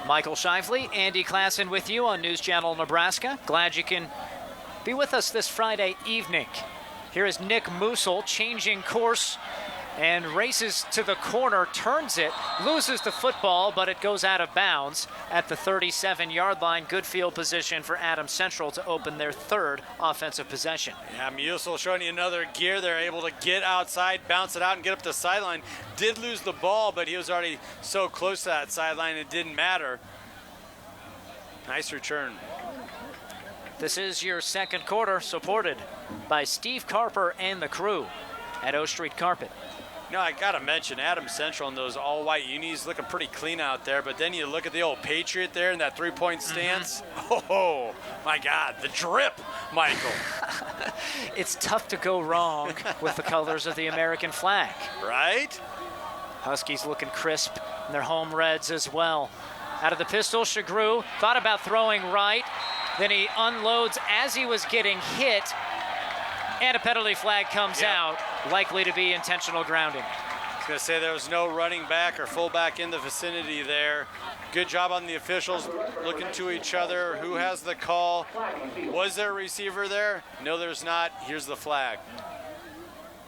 Michael Shively, Andy Klassen with you on News Channel Nebraska. Glad you can be with us this Friday evening. Here is Nick Musil changing course and races to the corner, turns it, loses the football, but it goes out of bounds at the 37-yard line. Good field position for Adams Central to open their third offensive possession. Yeah, Musil showing you another gear. They're able to get outside, bounce it out, and get up the sideline. Did lose the ball, but he was already so close to that sideline it didn't matter. Nice return. This is your second quarter, supported by Steve Carper and the crew at O Street Carpet. You know, I got to mention Adams Central in those all-white unis looking pretty clean out there, but then you look at the old Patriot there in that three-point stance. Oh, my God, the drip, Michael. It's tough to go wrong with the colors of the American flag. Right? Huskies looking crisp in their home reds as well. Out of the pistol, Shagru thought about throwing right. Then he unloads as he was getting hit. And a penalty flag comes out, likely to be intentional grounding. I was going to say there was no running back or fullback in the vicinity there. Good job on the officials looking to each other. Who has the call? Was there a receiver there? No, there's not. Here's the flag.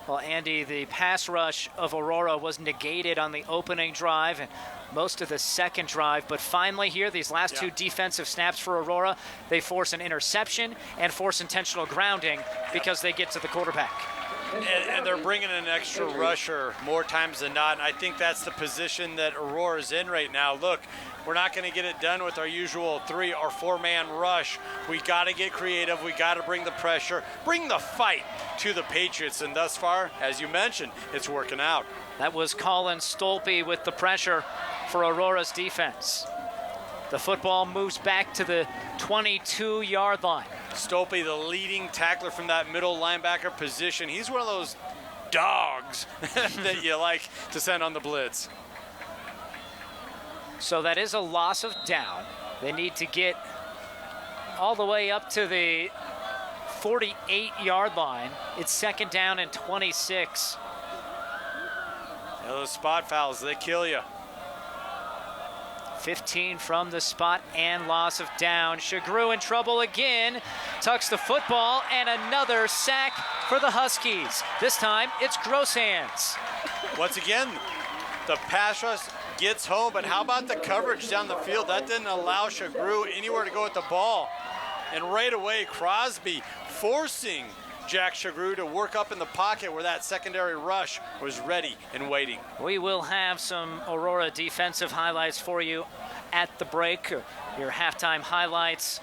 Well, Andy, the pass rush of Aurora was negated on the opening drive and most of the second drive, but finally here, these last two defensive snaps for Aurora, they force an interception and force intentional grounding because they get to the quarterback. And they're bringing an extra rusher more times than not, and I think that's the position that Aurora's in right now. Look, we're not going to get it done with our usual 3 or 4-man rush. We got to get creative. We got to bring the pressure, bring the fight to the Patriots, and thus far, as you mentioned, it's working out. That was Colin Stolpe with the pressure for Aurora's defense. The football moves back to the 22-yard line. Stolpe, the leading tackler from that middle linebacker position. He's one of those dogs that you like to send on the blitz. So that is a loss of down. They need to get all the way up to the 48-yard line. It's second down and 26. Yeah, those spot fouls, they kill you. 15 from the spot and loss of down. Shagru in trouble again. Tucks the football and another sack for the Huskies. This time it's Gross Hands. Once again, the pass rush gets home, but how about the coverage down the field? That didn't allow Shagru anywhere to go with the ball. And right away, Crosby forcing Jack Shagru to work up in the pocket where that secondary rush was ready and waiting. We will have some Aurora defensive highlights for you at the break. Your halftime highlights.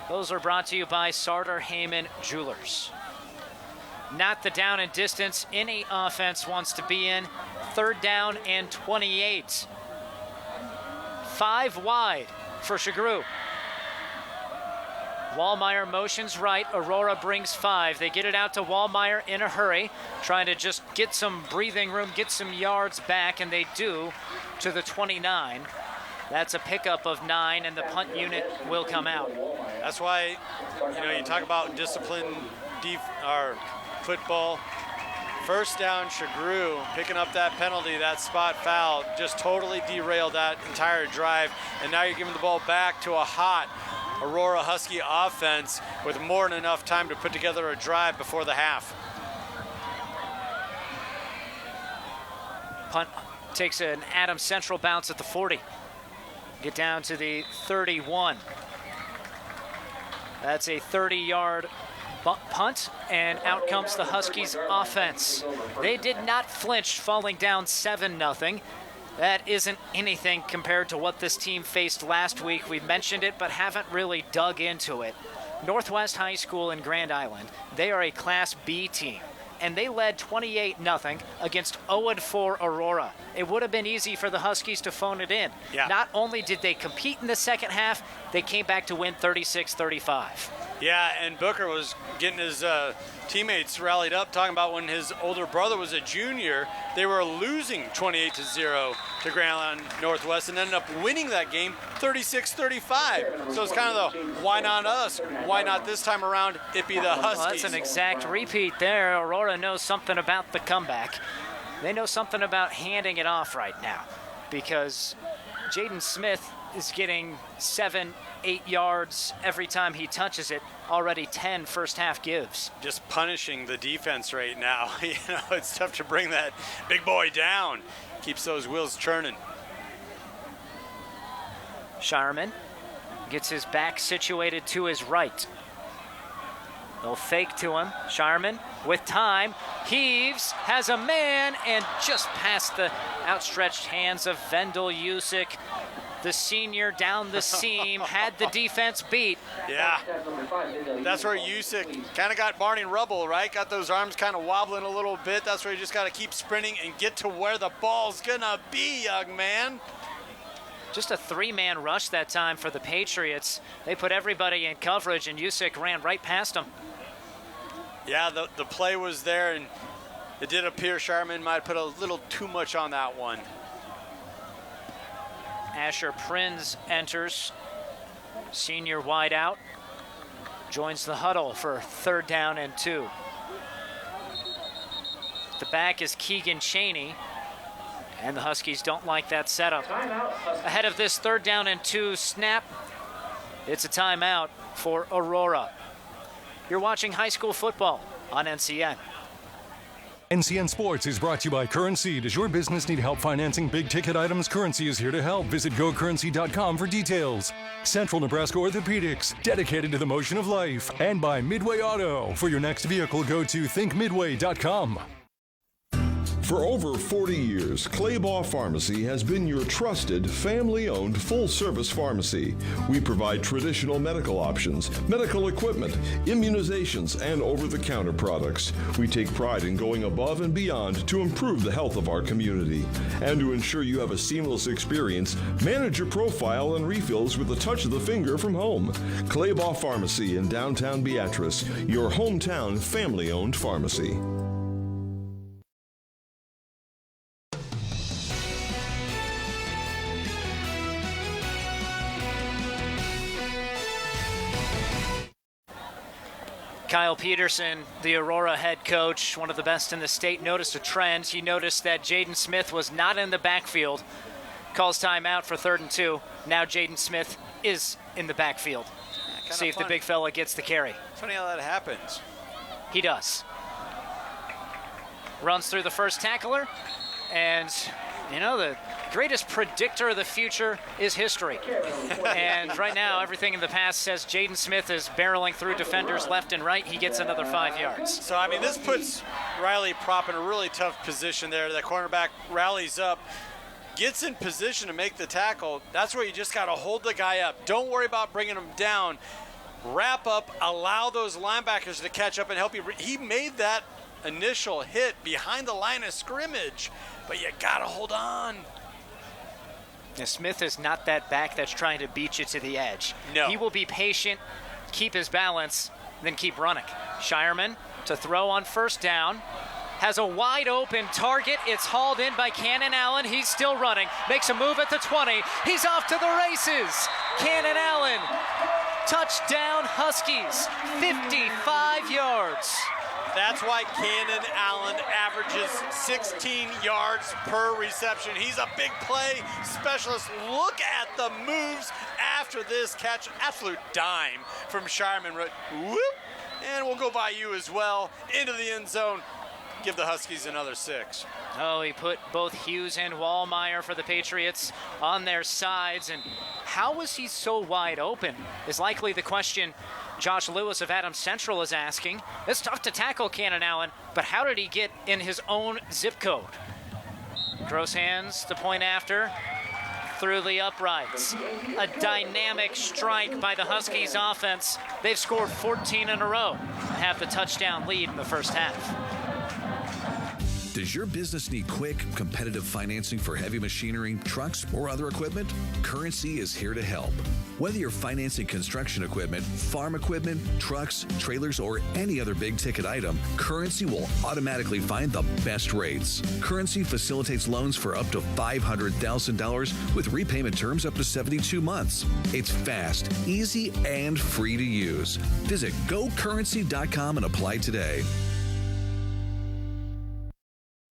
Those are brought to you by Sartor Heyman Jewelers. Not the down and distance any offense wants to be in. 3rd down and 28. 5 wide for Shagru. Wallmeyer motions right. Aurora brings 5. They get it out to Wallmeyer in a hurry, trying to just get some breathing room, get some yards back, and they do to the 29. That's a pickup of 9, and the punt unit will come out. That's why, you talk about discipline, football. 1st down, Shagru picking up that penalty, that spot foul, just totally derailed that entire drive. And now you're giving the ball back to a hot Aurora Husky offense with more than enough time to put together a drive before the half. Punt takes an Adams Central bounce at the 40. Get down to the 31. That's a 30-yard punt, and out comes the Huskies offense. They did not flinch, falling down 7-0. That isn't anything compared to what this team faced last week. We mentioned it, but haven't really dug into it. Northwest High School in Grand Island, they are a Class B team, and they led 28-0 against 0-4 Aurora. It would have been easy for the Huskies to phone it in. Yeah. Not only did they compete in the second half, they came back to win 36-35. Yeah, and Booker was getting his teammates rallied up, talking about when his older brother was a junior, they were losing 28-0 to Grand Island Northwest and ended up winning that game 36-35. So it's kind of the why not us? Why not this time around? It be the Huskies. Well, that's an exact repeat there. Aurora knows something about the comeback. They know something about handing it off right now because Jaden Smith is getting 7-8 yards every time he touches it. Already 10 first half gives. Just punishing the defense right now. It's tough to bring that big boy down. Keeps those wheels churning. Shireman gets his back situated to his right. They'll fake to him. Shireman with time, heaves, has a man, and just past the outstretched hands of Vendel Usyk. The senior down the seam, had the defense beat. Yeah, that's where Usyk kind of got Barney Rubble, right? Got those arms kind of wobbling a little bit. That's where you just got to keep sprinting and get to where the ball's gonna be, young man. Just a 3-man rush that time for the Patriots. They put everybody in coverage, and Usyk ran right past them. Yeah, the play was there, and it did appear Sharman might put a little too much on that one. Asher Prinz enters, senior wideout, joins the huddle for 3rd down and 2. The back is Keegan Cheney, and the Huskies don't like that setup. Ahead of this 3rd down and 2 snap, it's a timeout for Aurora. You're watching high school football on NCN. NCN Sports is brought to you by Currency. Does your business need help financing big-ticket items? Currency is here to help. Visit GoCurrency.com for details. Central Nebraska Orthopedics, dedicated to the motion of life. And by Midway Auto. For your next vehicle, go to thinkmidway.com. For over 40 years, Claybaugh Pharmacy has been your trusted, family-owned, full-service pharmacy. We provide traditional medical options, medical equipment, immunizations, and over-the-counter products. We take pride in going above and beyond to improve the health of our community. And to ensure you have a seamless experience, manage your profile and refills with a touch of the finger from home. Claybaugh Pharmacy in downtown Beatrice, your hometown family-owned pharmacy. Kyle Peterson, the Aurora head coach, one of the best in the state, noticed a trend. He noticed that Jaden Smith was not in the backfield calls timeout for 3rd and 2. Now Jaden Smith is in the backfield. See if the big fella gets the carry. Funny how that happens. He does. Runs through the first tackler, and you know, the greatest predictor of the future is history. And right now, everything in the past says Jaden Smith is barreling through defenders left and right. He gets another 5 yards. So, I mean, this puts Riley Prop in a really tough position there. The cornerback rallies up, gets in position to make the tackle. That's where you just got to hold the guy up. Don't worry about bringing him down. Wrap up, allow those linebackers to catch up and help you. He made that initial hit behind the line of scrimmage, but you got to hold on. Now, Smith is not that back that's trying to beat you to the edge. No. He will be patient, keep his balance, then keep running. Shireman to throw on 1st down. Has a wide open target. It's hauled in by Cannon Allen. He's still running. Makes a move at the 20. He's off to the races. Cannon Allen. Touchdown Huskies. 55 yards. That's why Cannon Allen averages 16 yards per reception. He's a big play specialist. Look at the moves after this catch. Absolute dime from Shireman. Whoop. And we'll go by you as well. Into the end zone. Give the Huskies another 6. Oh, he put both Hughes and Wallmeyer for the Patriots on their sides. And how was he so wide open is likely the question Josh Lewis of Adams Central is asking. It's tough to tackle Cannon Allen, but how did he get in his own zip code? Gross hands to point after through the uprights. A dynamic strike by the Huskies offense. They've scored 14 in a row and have the touchdown lead in the first half. Does your business need quick, competitive financing for heavy machinery, trucks, or other equipment? Currency is here to help. Whether you're financing construction equipment, farm equipment, trucks, trailers, or any other big-ticket item, Currency will automatically find the best rates. Currency facilitates loans for up to $500,000 with repayment terms up to 72 months. It's fast, easy, and free to use. Visit GoCurrency.com and apply today.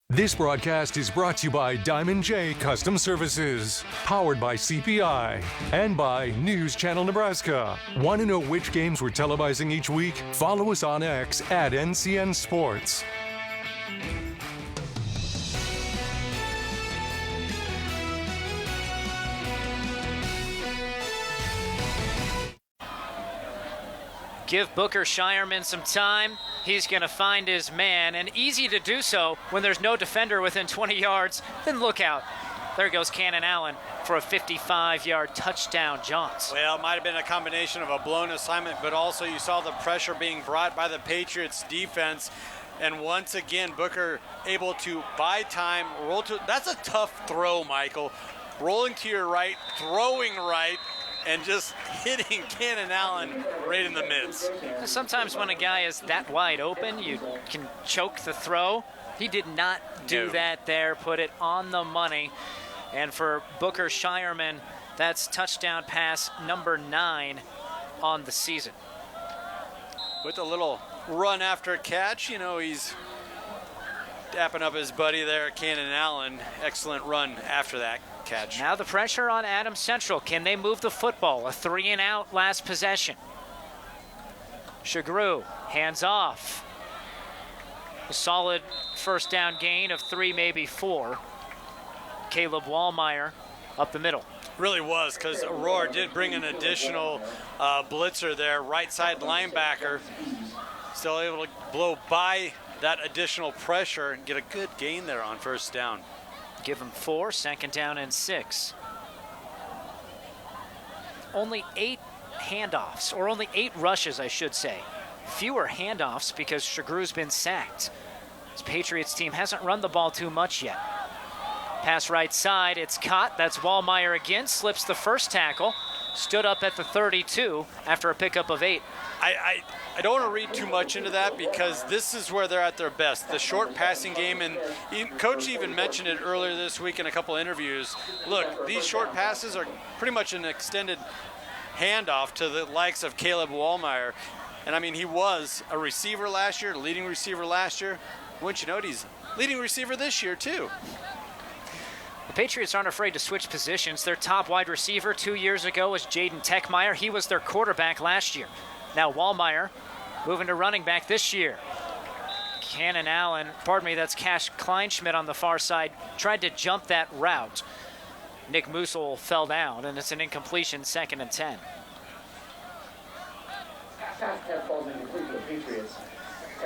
This broadcast is brought to you by Diamond J Custom Services, powered by CPI, and by News Channel Nebraska. Want to know which games we're televising each week? Follow us on X at NCN Sports. Give Booker Shireman some time. He's going to find his man, and easy to do so when there's no defender within 20 yards. Then look out. There goes Cannon Allen for a 55-yard touchdown jaunt. Well, it might have been a combination of a blown assignment, but also you saw the pressure being brought by the Patriots defense. And once again, Booker able to buy time, roll to. That's a tough throw, Michael. Rolling to your right, throwing right, and just hitting Cannon Allen right in the midst. Sometimes when a guy is that wide open, you can choke the throw. He did not do that there, put it on the money. And for Booker Shireman, that's touchdown pass number 9 on the season. With a little run after catch, you know, he's dapping up his buddy there, Cannon Allen. Excellent run after that catch. Now the pressure on Adams Central. Can they move the football? A 3-and-out last possession. Shagru, hands off. A solid first down gain of 3, maybe 4. Caleb Wallmeyer up the middle. Really was, because Aurora did bring an additional blitzer there, right side linebacker. Still able to blow by that additional pressure and get a good gain there on first down. Give him 4, 2nd down and 6. Only 8 handoffs, or only 8 rushes, I should say. Fewer handoffs because Shagru's been sacked. This Patriots team hasn't run the ball too much yet. Pass right side, it's caught. That's Wallmeyer again, slips the first tackle. Stood up at the 32 after a pickup of 8. I don't want to read too much into that because this is where they're at their best. The short passing game, and Coach even mentioned it earlier this week in a couple interviews. Look, these short passes are pretty much an extended handoff to the likes of Caleb Wallmeyer. And I mean, he was a receiver last year, leading receiver last year. Wouldn't you know it, he's leading receiver this year too. The Patriots aren't afraid to switch positions. Their top wide receiver 2 years ago was Jaden Techmeyer. He was their quarterback last year. Now Wallmeyer moving to running back this year. Cannon Allen, that's Cash Kleinschmidt on the far side, tried to jump that route. Nick Musil fell down, and it's an incompletion, 2nd and 10.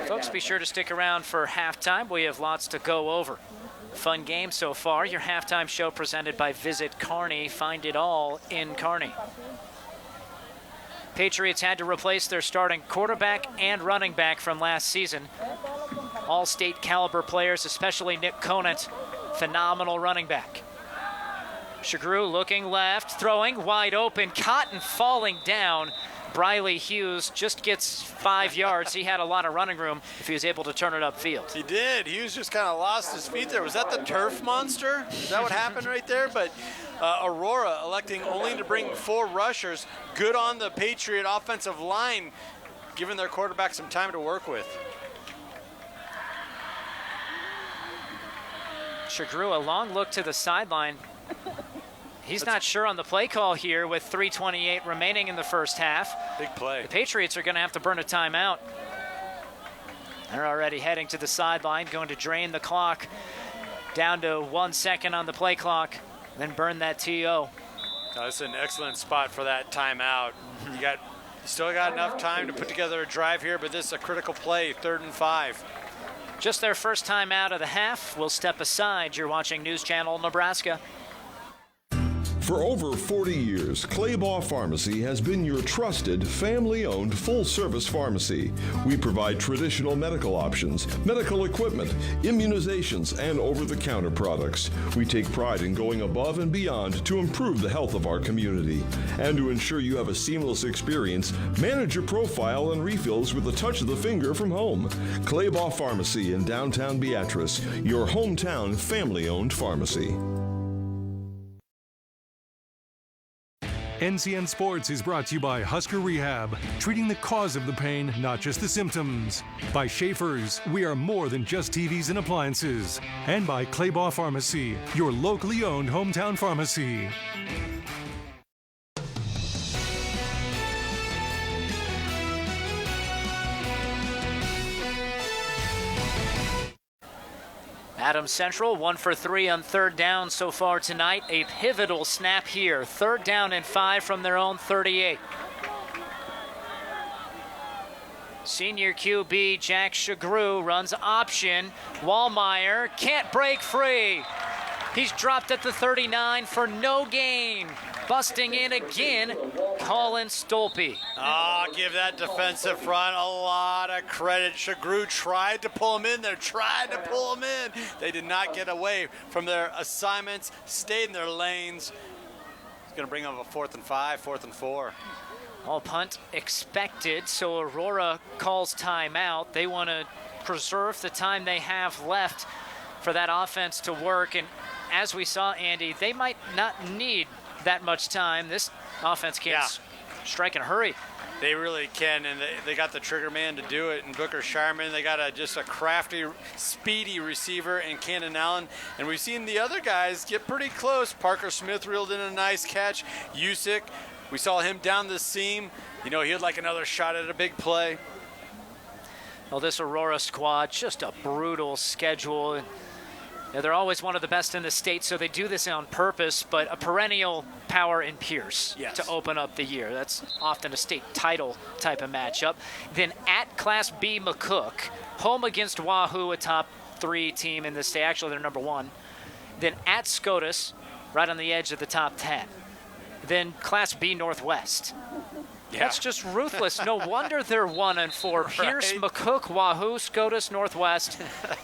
Folks, be sure to stick around for halftime. We have lots to go over. Fun game so far. Your halftime show presented by Visit Kearney. Find it all in Kearney. Patriots had to replace their starting quarterback and running back from last season. All-state caliber players, especially Nick Conant, phenomenal running back. Shagru looking left, throwing wide open, Cotton falling down. Briley Hughes just gets 5 yards. He had a lot of running room if he was able to turn it upfield. He did. Hughes just kind of lost his feet there. Was that the turf monster? Is that what happened right there? But Aurora electing only to bring 4 rushers. Good on the Patriot offensive line, giving their quarterback some time to work with. Shagru, a long look to the sideline. He's not sure on the play call here with 3:28 remaining in the first half. Big play. The Patriots are going to have to burn a timeout. They're already heading to the sideline, going to drain the clock down to 1 second on the play clock, then burn that TO. That's an excellent spot for that timeout. You still got enough time to put together a drive here, but this is a critical play, 3rd and 5. Just their first time out of the half. We'll step aside. You're watching News Channel Nebraska. For over 40 years, Claybaugh Pharmacy has been your trusted, family-owned, full-service pharmacy. We provide traditional medical options, medical equipment, immunizations, and over-the-counter products. We take pride in going above and beyond to improve the health of our community. And to ensure you have a seamless experience, manage your profile and refills with a touch of the finger from home. Claybaugh Pharmacy in downtown Beatrice, your hometown family-owned pharmacy. NCN Sports is brought to you by Husker Rehab, treating the cause of the pain, not just the symptoms. By Schaefer's, we are more than just TVs and appliances. And by Claybaugh Pharmacy, your locally owned hometown pharmacy. Adams Central 1 for 3 on 3rd down so far tonight. A pivotal snap here. 3rd down and 5 from their own 38. Senior QB Jack Shagru runs option. Wallmeyer can't break free. He's dropped at the 39 for no gain. Busting in again, Colin Stolpe. Give that defensive front a lot of credit. Shagru tried to pull him in there, They did not get away from their assignments, stayed in their lanes. It's going to bring them a 4th and 5, 4th and 4. All punt expected, so Aurora calls timeout. They want to preserve the time they have left for that offense to work. And as we saw, Andy, they might not need that much time. This offense can't strike in a hurry. They really can, and they got the trigger man to do it. And Booker Sharman, they got just a crafty, speedy receiver in Cannon Allen. And we've seen the other guys get pretty close. Parker Smith reeled in a nice catch. Usyk, we saw him down the seam. He had like another shot at a big play. Well, this Aurora squad, just a brutal schedule. They're always one of the best in the state, so they do this on purpose, but a perennial power in Pierce to open up the year. That's often a state title type of matchup. Then at Class B McCook, home against Wahoo, a top 3 team in the state. Actually, they're number 1. Then at Scotus, right on the edge of the top 10. Then Class B Northwest. That's just ruthless. No wonder they're 1 and 4. Pierce, McCook, Wahoo, Scotus, Northwest,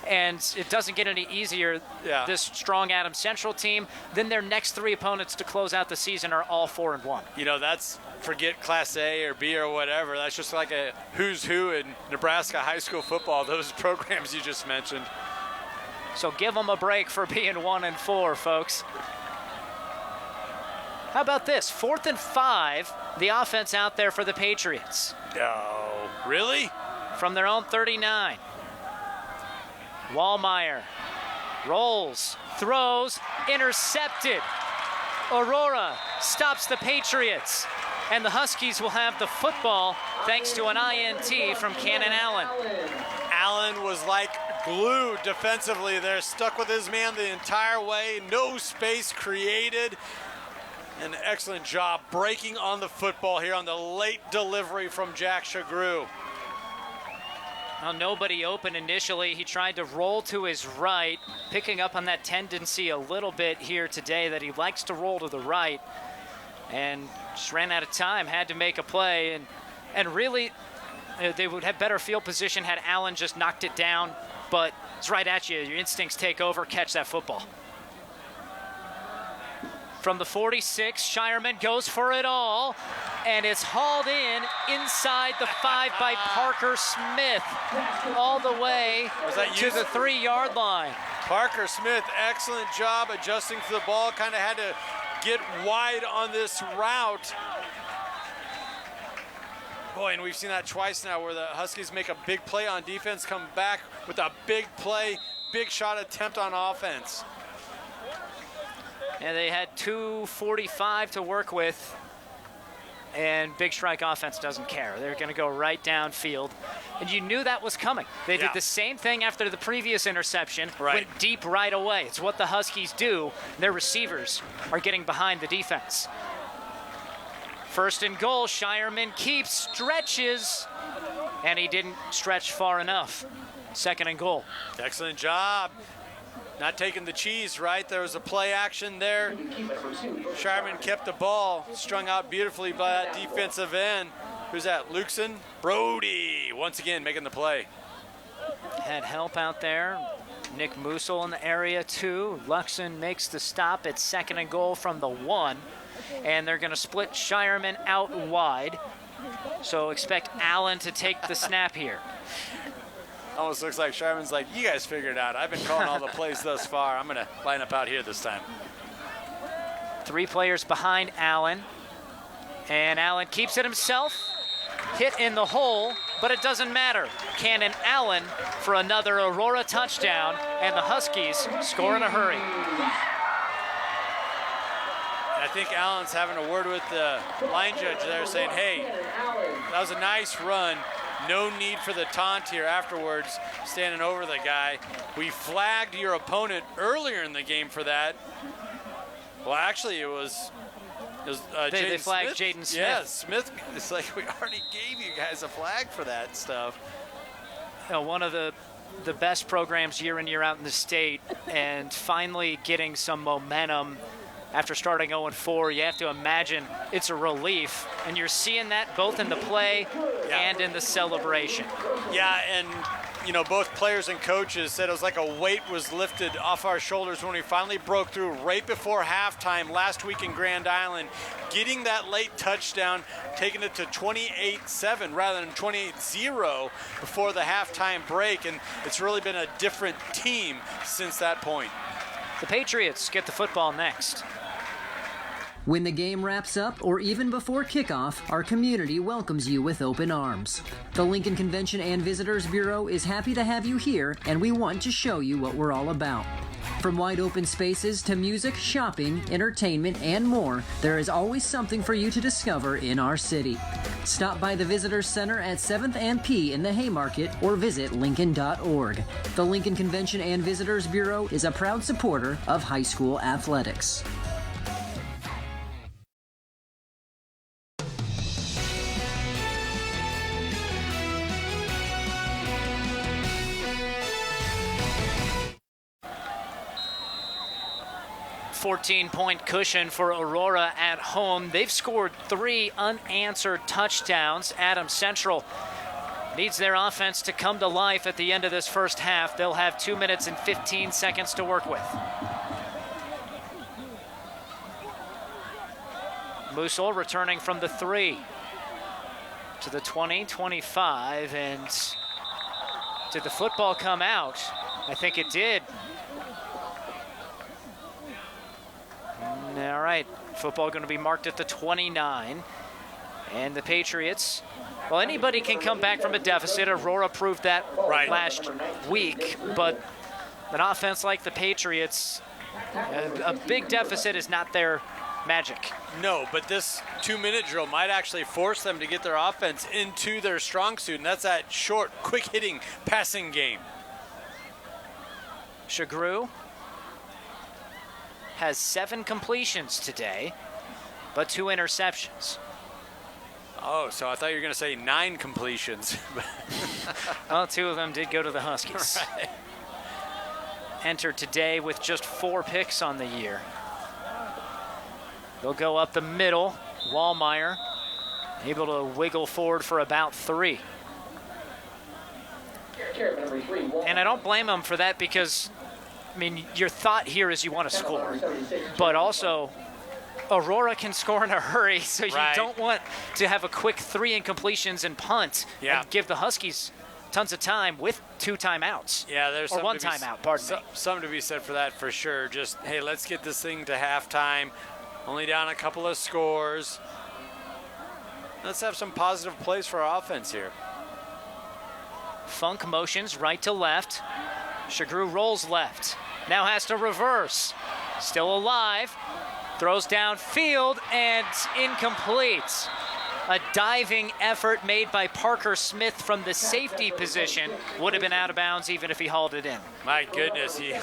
and it doesn't get any easier. This strong Adams Central team. Then their next 3 opponents to close out the season are all 4 and 1. That's forget Class A or B or whatever. That's just like a who's who in Nebraska high school football. Those programs you just mentioned. So give them a break for being 1 and 4, folks. How about this? 4th and 5, the offense out there for the Patriots. No. Really? From their own 39. Wallmeyer Rolls, throws, intercepted. Aurora stops the Patriots, and the Huskies will have the football thanks to an INT from Cannon Allen. Allen was like glue defensively there, stuck with his man the entire way, no space created. An excellent job breaking on the football here on the late delivery from Jack Shagru. Well, nobody open initially. He tried to roll to his right, picking up on that tendency a little bit here today that he likes to roll to the right, and just ran out of time, had to make a play, and really they would have better field position had Allen just knocked it down, but it's right at you. Your instincts take over, catch that football. From the 46, Shireman goes for it all, and it's hauled in inside the 5 by Parker Smith, all the way to the 3-yard line. Parker Smith, excellent job adjusting to the ball, kind of had to get wide on this route. Boy, and we've seen that twice now where the Huskies make a big play on defense, come back with a big play, big shot attempt on offense. And they had 2:45 to work with, and Big Strike offense doesn't care. They're going to go right downfield, and you knew that was coming. They did the same thing after the previous interception, went deep right away. It's what the Huskies do. Their receivers are getting behind the defense. First and goal, Shireman keeps, stretches, and he didn't stretch far enough. Second and goal. Excellent job. Not taking the cheese, right? There was a play action there. Shireman kept the ball, strung out beautifully by that defensive end. Who's that, Lukeson? Brody, once again, making the play. Had help out there. Nick Musil in the area, too. Luxon makes the stop at second and goal from the 1. And they're going to split Shireman out wide. So expect Allen to take the snap here. Almost looks like Shireman's like, you guys figure it out. I've been calling all the plays thus far. I'm going to line up out here this time. 3 players behind Allen. And Allen keeps it himself. Hit in the hole, but it doesn't matter. Cannon Allen for another Aurora touchdown, and the Huskies score in a hurry. I think Allen's having a word with the line judge there saying, hey, that was a nice run. No need for the taunt here afterwards, standing over the guy. We flagged your opponent earlier in the game for that. Well, actually, it was they flagged Jaden Smith. Yeah, Smith. It's like we already gave you guys a flag for that stuff. You know, one of the best programs year in, year out in the state, and finally getting some momentum after starting 0-4. You have to imagine it's a relief, and you're seeing that both in the play and in the celebration. Yeah, and you know, both players and coaches said it was like a weight was lifted off our shoulders when we finally broke through right before halftime last week in Grand Island, getting that late touchdown, taking it to 28-7 rather than 28-0 before the halftime break, and it's really been a different team since that point. The Patriots get the football next. When the game wraps up, or even before kickoff, our community welcomes you with open arms. The Lincoln Convention and Visitors Bureau is happy to have you here, and we want to show you what we're all about. From wide open spaces to music, shopping, entertainment, and more, there is always something for you to discover in our city. Stop by the Visitors Center at 7th and P in the Haymarket or visit Lincoln.org. The Lincoln Convention and Visitors Bureau is a proud supporter of high school athletics. .4 cushion for Aurora at home. They've scored 3 unanswered touchdowns. Adams Central needs their offense to come to life at the end of this first half. They'll have 2 minutes and 15 seconds to work with. Musil returning from the 3 to the 20, 25, and did the football come out? I think it did. All right, football going to be marked at the 29. And the Patriots, well, anybody can come back from a deficit. Aurora proved that last week, but an offense like the Patriots, a big deficit is not their magic. No, but this 2-minute drill might actually force them to get their offense into their strong suit, and that's that short, quick-hitting passing game. Shagru has 7 completions today, but 2 interceptions. Oh, so I thought you were going to say 9 completions. Well, 2 of them did go to the Huskies. Right. Entered today with just 4 picks on the year. They'll go up the middle. Wallmeyer able to wiggle forward for about 3. And I don't blame him for that because, I mean, your thought here is you want to score. But also, Aurora can score in a hurry, so you don't want to have a quick 3 incompletions and punt and give the Huskies tons of time with 2 timeouts. Yeah, there's or 1 timeout, pardon me. Something to be said for that for sure. Just, hey, let's get this thing to halftime. Only down a couple of scores. Let's have some positive plays for our offense here. Funk motions right to left. Shagru rolls left. Now has to reverse. Still alive. Throws downfield and incomplete. A diving effort made by Parker Smith from the safety position would have been out of bounds even if he hauled it in. My goodness, he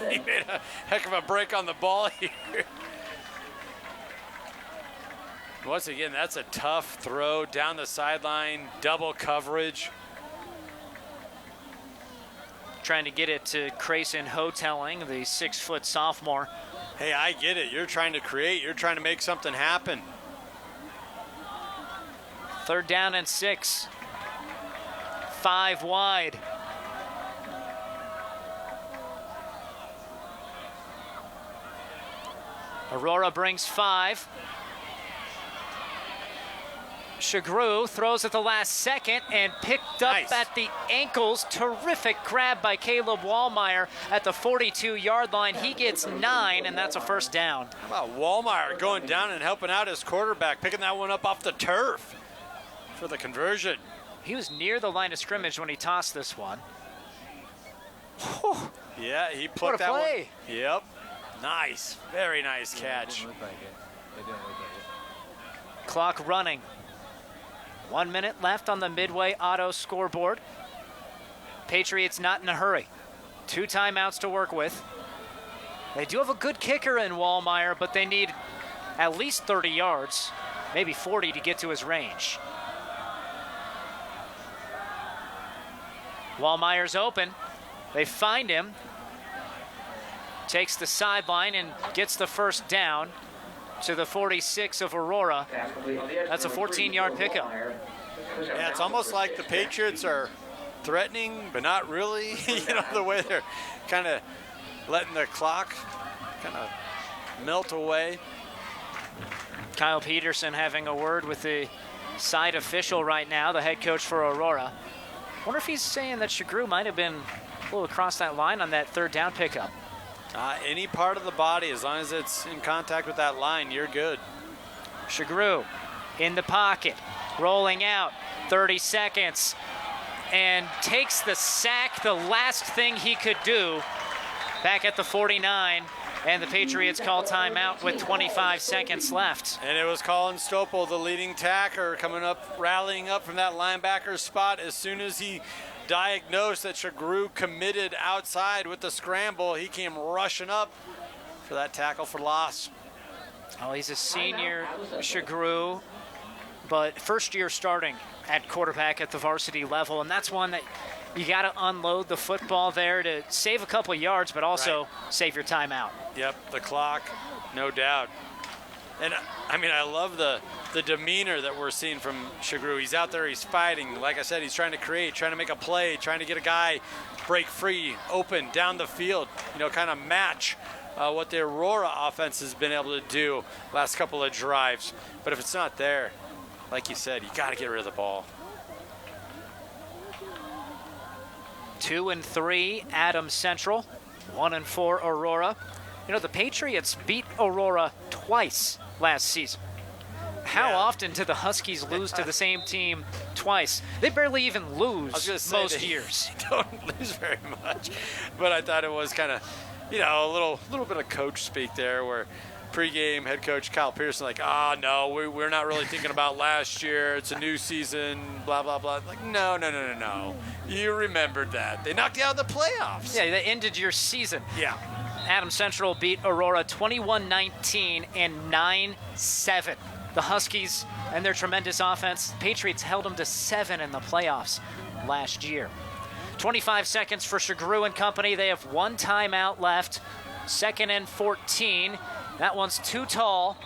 made a heck of a break on the ball here. Once again, that's a tough throw down the sideline, double coverage. Trying to get it to Crayson Hoteling, the 6-foot sophomore. Hey, I get it. You're trying to create. You're trying to make something happen. 3rd down and 6. 5 wide. Aurora brings 5. Shagru throws at the last second and picked up at the ankles. Terrific grab by Caleb Wallmeyer at the 42-yard line. He gets 9, and that's a 1st down. How about Wallmeyer going down and helping out his quarterback, picking that one up off the turf for the conversion. He was near the line of scrimmage when he tossed this one. Whew. Yeah, he plucked that play. one. Yep. Nice. Very nice catch. Clock running. 1 minute left on the Midway Auto scoreboard. Patriots not in a hurry. 2 timeouts to work with. They do have a good kicker in Wallmeyer, but they need at least 30 yards, maybe 40 to get to his range. Wallmeyer's open. They find him. Takes the sideline and gets the 1st down to the 46 of Aurora. That's a 14-yard pickup. Yeah, it's almost like the Patriots are threatening, but not really. You know, the way they're kind of letting the clock kind of melt away. Kyle Peterson having a word with the side official right now, the head coach for Aurora. Wonder if he's saying that Shagru might have been a little across that line on that 3rd down pickup. Any part of the body, as long as it's in contact with that line, you're good. Shagru in the pocket, rolling out, 30 seconds, and takes the sack, the last thing he could do, back at the 49, and the Patriots call timeout with 25 seconds left. And it was Colin Stopel, the leading tackler, coming up, rallying up from that linebacker spot. As soon as he diagnosed that Shagru committed outside with the scramble, he came rushing up for that tackle for loss. Oh, he's a senior, Shagru, but 1st year starting at quarterback at the varsity level, and that's one that you got to unload the football there to save a couple of yards, but also save your timeout. Yep, the clock, no doubt. And I mean, I love the demeanor that we're seeing from Shagru. He's out there, he's fighting. Like I said, he's trying to create, trying to make a play, trying to get a guy break free, open, down the field, you know, kind of match what the Aurora offense has been able to do last couple of drives. But if it's not there, like you said, you got to get rid of the ball. 2-3, Adams Central. 1-4, Aurora. You know, the Patriots beat Aurora twice last season. How often do the Huskies lose to the same team twice. They barely even lose I was gonna say most they years. Don't lose very much. But I thought it was kind of, a little bit of coach speak there where pregame head coach Kyle Pearson no, we're not really thinking about last year. It's a new season, blah, blah, blah. Like, no. You remembered that. They knocked you out of the playoffs. Yeah, they ended your season. Yeah. Adams Central beat Aurora 21-19 and 9-7. The Huskies and their tremendous offense, Patriots held them to 7 in the playoffs last year. 25 seconds for Shagru and company. They have one timeout left. 2nd and 14. That one's too tall.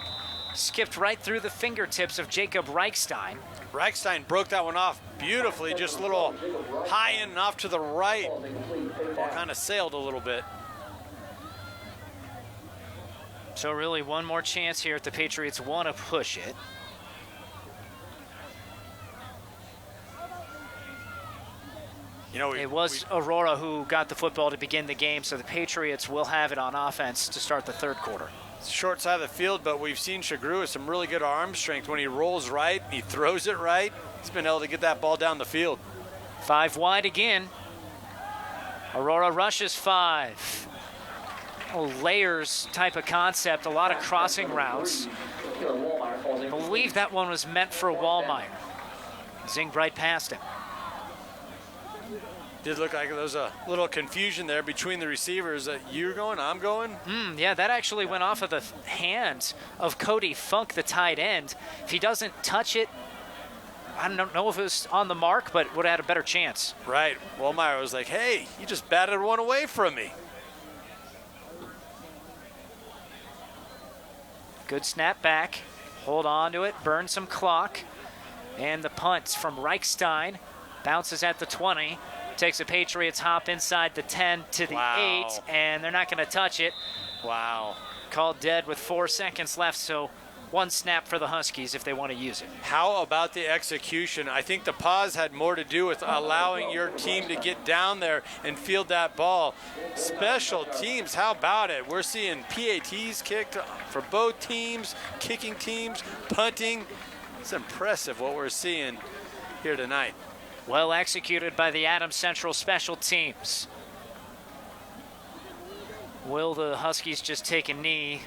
Skipped right through the fingertips of Jacob Reichstein. Reichstein broke that one off beautifully, just a little high in and off to the right. Ball kind of sailed a little bit. So really one more chance here if the Patriots want to push it. It was Aurora who got the football to begin the game, so the Patriots will have it on offense to start the third quarter. Short side of the field, but we've seen Shagru with some really good arm strength. When he rolls right, he throws it right. He's been able to get that ball down the field. 5 wide again. Aurora rushes 5. Layers type of concept, a lot of crossing routes. I believe that one was meant for Wallmeyer. Zinged right past him. Did look like there was a little confusion there between the receivers. You're going, I'm going? Yeah, that actually went off of the hand of Cody Funk, the tight end. If he doesn't touch it, I don't know if it was on the mark, but would have had a better chance. Right. Wallmeyer was like, hey, you just batted one away from me. Good snap back. Hold on to it, burn some clock. And the punt from Reichstein bounces at the 20. Takes a Patriots hop inside the 10 to the 8, and they're not going to touch it. Wow. Called dead with 4 seconds left, so one snap for the Huskies if they want to use it. How about the execution? I think the pause had more to do with allowing your team to get down there and field that ball. Special teams, how about it? We're seeing PATs kicked for both teams, kicking teams, punting. It's impressive what we're seeing here tonight. Well executed by the Adams Central special teams. Will the Huskies just take a knee,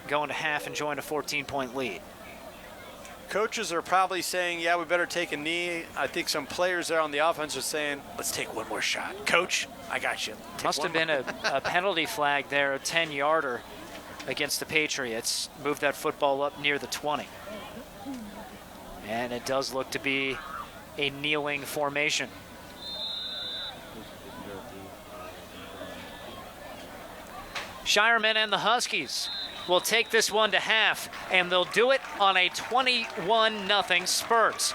go into half and join a 14-point lead? Coaches are probably saying, yeah, we better take a knee. I think some players there on the offense are saying, let's take one more shot. Coach, I got you. Must have been a penalty flag there, a 10-yarder against the Patriots. Moved that football up near the 20. And it does look to be a kneeling formation. Shiremen and the Huskies will take this one to half, and they'll do it on a 21-0 spurt.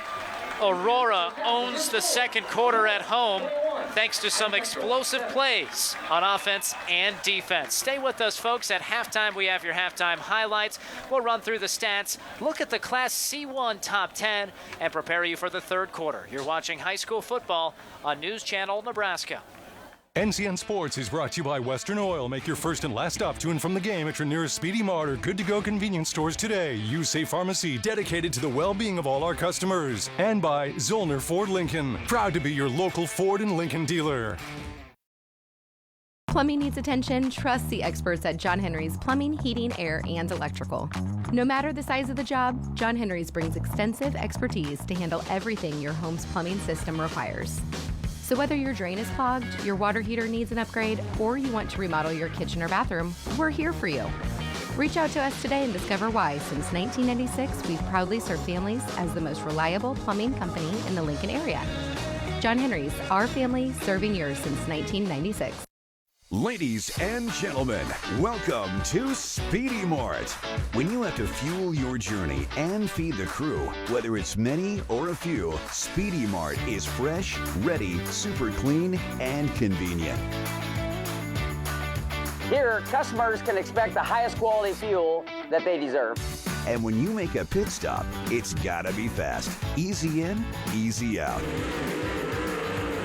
Aurora owns the second quarter at home thanks to some explosive plays on offense and defense. Stay with us, folks. At halftime, we have your halftime highlights. We'll run through the stats, look at the Class C1 top 10, and prepare you for the third quarter. You're watching high school football on News Channel Nebraska. NCN Sports is brought to you by Western Oil. Make your first and last stop to and from the game at your nearest Speedy Mart or good-to-go convenience stores today. Use Safe Pharmacy, dedicated to the well-being of all our customers. And by Zollner Ford Lincoln, proud to be your local Ford and Lincoln dealer. Plumbing needs attention? Trust the experts at John Henry's Plumbing, Heating, Air, and Electrical. No matter the size of the job, John Henry's brings extensive expertise to handle everything your home's plumbing system requires. So whether your drain is clogged, your water heater needs an upgrade, or you want to remodel your kitchen or bathroom, we're here for you. Reach out to us today and discover why, since 1996, we've proudly served families as the most reliable plumbing company in the Lincoln area. John Henry's, our family serving yours since 1996. Ladies and gentlemen, welcome to Speedy Mart. When you have to fuel your journey and feed the crew, whether it's many or a few, Speedy Mart is fresh, ready, super clean, and convenient. Here, customers can expect the highest quality fuel that they deserve. And when you make a pit stop, it's gotta be fast. Easy in, easy out.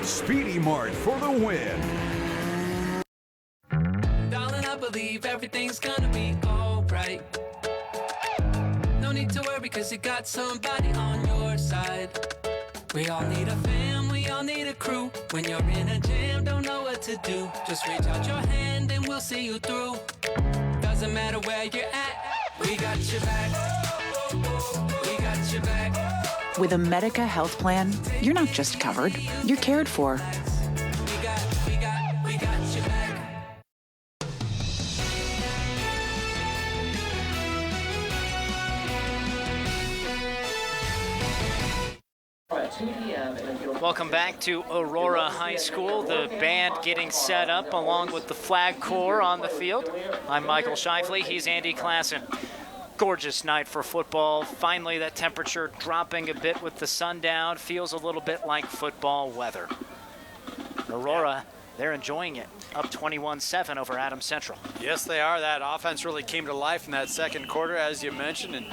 Speedy Mart for the win. Darling, I believe everything's gonna be alright. No need to worry, cause you got somebody on your side. We all need a fam, we all need a crew. When you're in a jam, don't know what to do. Just reach out your hand and we'll see you through. Doesn't matter where you're at, we got your back. We got your back. With a Medica health plan, you're not just covered, you're cared for. We got your back. Welcome back to Aurora High School. The band getting set up along with the flag corps on the field. I'm Michael Shifley. He's Andy Klassen. Gorgeous night for football. Finally, that temperature dropping a bit with the sun down. Feels a little bit like football weather. Aurora, they're enjoying it. Up 21-7 over Adams Central. Yes, they are. That offense really came to life in that second quarter, as you mentioned. And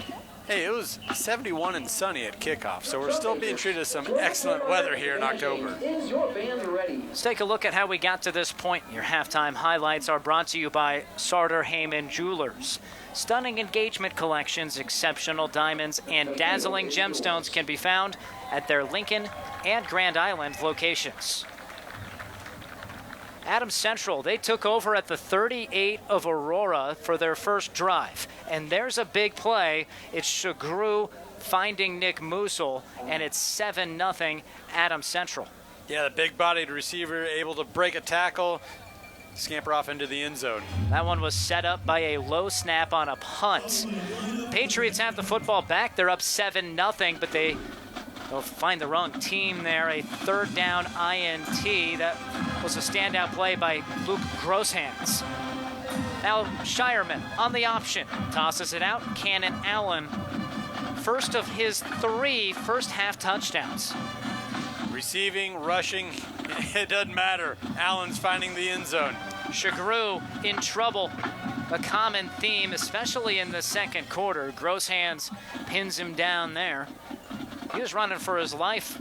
hey, it was 71 and sunny at kickoff, so we're still being treated to some excellent weather here in October. Let's take a look at how we got to this point. Your halftime highlights are brought to you by Sartor Heyman Jewelers. Stunning engagement collections, exceptional diamonds, and dazzling gemstones can be found at their Lincoln and Grand Island locations. Adams Central, they took over at the 38 of Aurora for their first drive. And there's a big play. It's Shagru finding Nick Musil, and it's 7-0 Adams Central. Yeah, the big-bodied receiver able to break a tackle, scamper off into the end zone. That one was set up by a low snap on a punt. Patriots have the football back. They're up 7-0, but they'll find the wrong team there. A third down INT. That was a standout play by Luke Grosshands. Now Shireman on the option. Tosses it out. Cannon Allen. First of his 3 first-half touchdowns. Receiving, rushing, it doesn't matter. Allen's finding the end zone. Shagru in trouble. A common theme, especially in the second quarter. Grosshands pins him down there. He was running for his life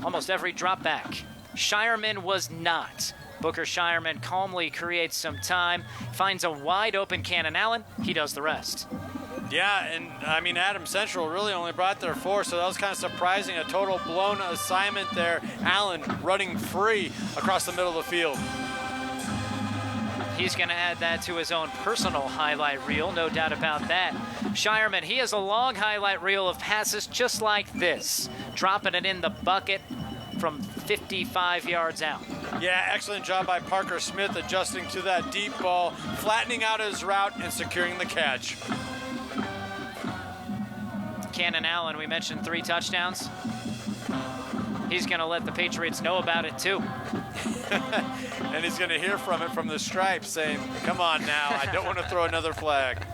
almost every drop back. Shireman was not. Booker Shireman calmly creates some time, finds a wide open Cannon Allen. He does the rest. Yeah, and I mean, Adams Central really only brought their 4, so that was kind of surprising. A total blown assignment there. Allen running free across the middle of the field. He's going to add that to his own personal highlight reel, no doubt about that. Shireman, he has a long highlight reel of passes just like this, dropping it in the bucket from 55 yards out. Yeah, excellent job by Parker Smith adjusting to that deep ball, flattening out his route and securing the catch. Cannon Allen, we mentioned 3 touchdowns. He's going to let the Patriots know about it too. And he's going to hear from it from the stripes saying, come on now, I don't want to throw another flag.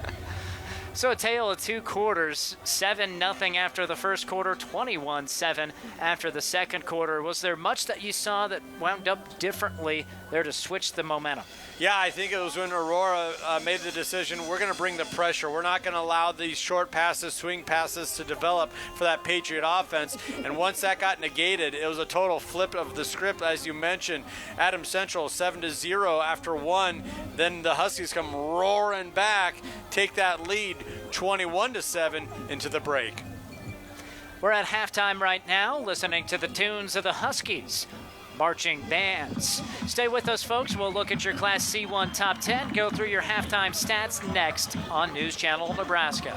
So a tale of 2 quarters, 7-0 after the first quarter, 21-7 after the second quarter. Was there much that you saw that wound up differently there to switch the momentum? Yeah, I think it was when Aurora made the decision, we're going to bring the pressure. We're not going to allow these short passes, swing passes to develop for that Patriot offense. And once that got negated, it was a total flip of the script, as you mentioned. Adams Central 7-0 after 1. Then the Huskies come roaring back, take that lead 21-7 into the break. We're at halftime right now, listening to the tunes of the Huskies. Marching bands. Stay with us, folks. We'll look at your Class C1 Top 10, go through your halftime stats next on News Channel Nebraska.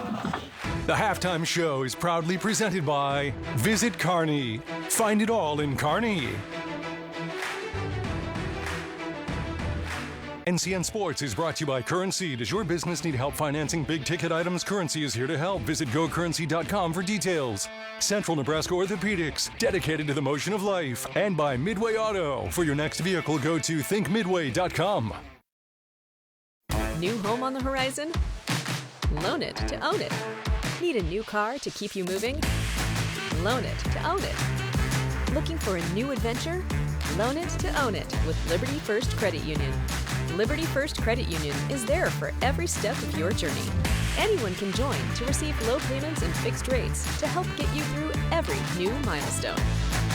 The halftime show is proudly presented by Visit Kearney. Find it all in Kearney. NCN Sports is brought to you by Currency. Does your business need help financing big-ticket items? Currency is here to help. Visit gocurrency.com for details. Central Nebraska Orthopedics, dedicated to the motion of life. And by Midway Auto. For your next vehicle, go to thinkmidway.com. New home on the horizon? Loan it to own it. Need a new car to keep you moving? Loan it to own it. Looking for a new adventure? Loan it to own it with Liberty First Credit Union. Liberty First Credit Union is there for every step of your journey. Anyone can join to receive low payments and fixed rates to help get you through every new milestone.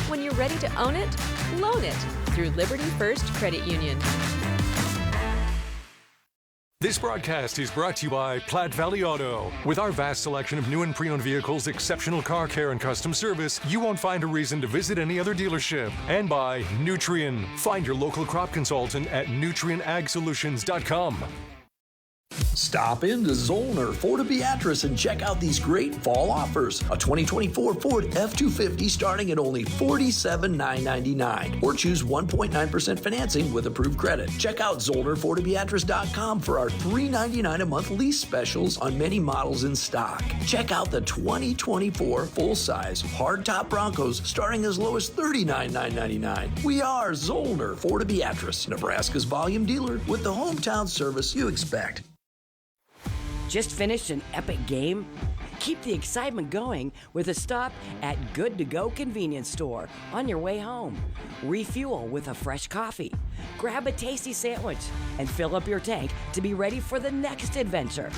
When you're ready to own it, loan it through Liberty First Credit Union. This broadcast is brought to you by Platte Valley Auto. With our vast selection of new and pre-owned vehicles, exceptional car care, and custom service, you won't find a reason to visit any other dealership. And by Nutrien. Find your local crop consultant at nutrienagsolutions.com. Stop into Zollner Ford of Beatrice and check out these great fall offers. A 2024 Ford F-250 starting at only $47,999. Or choose 1.9% financing with approved credit. Check out ZollnerFordofBeatrice.com for our $399 a month lease specials on many models in stock. Check out the 2024 full-size hardtop Broncos starting as low as $39,999. We are Zollner Ford of Beatrice, Nebraska's volume dealer with the hometown service you expect. Just finished an epic game? Keep the excitement going with a stop at Good To Go convenience store on your way home. Refuel with a fresh coffee, grab a tasty sandwich, and fill up your tank to be ready for the next adventure.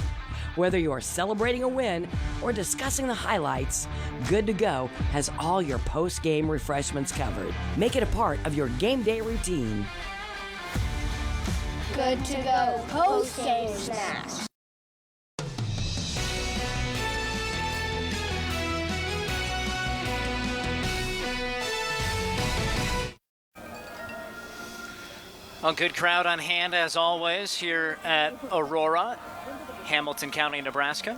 Whether you're celebrating a win or discussing the highlights, Good To Go has all your post-game refreshments covered. Make it a part of your game day routine. Good To Go post-game snacks. A good crowd on hand, as always, here at Aurora, Hamilton County, Nebraska.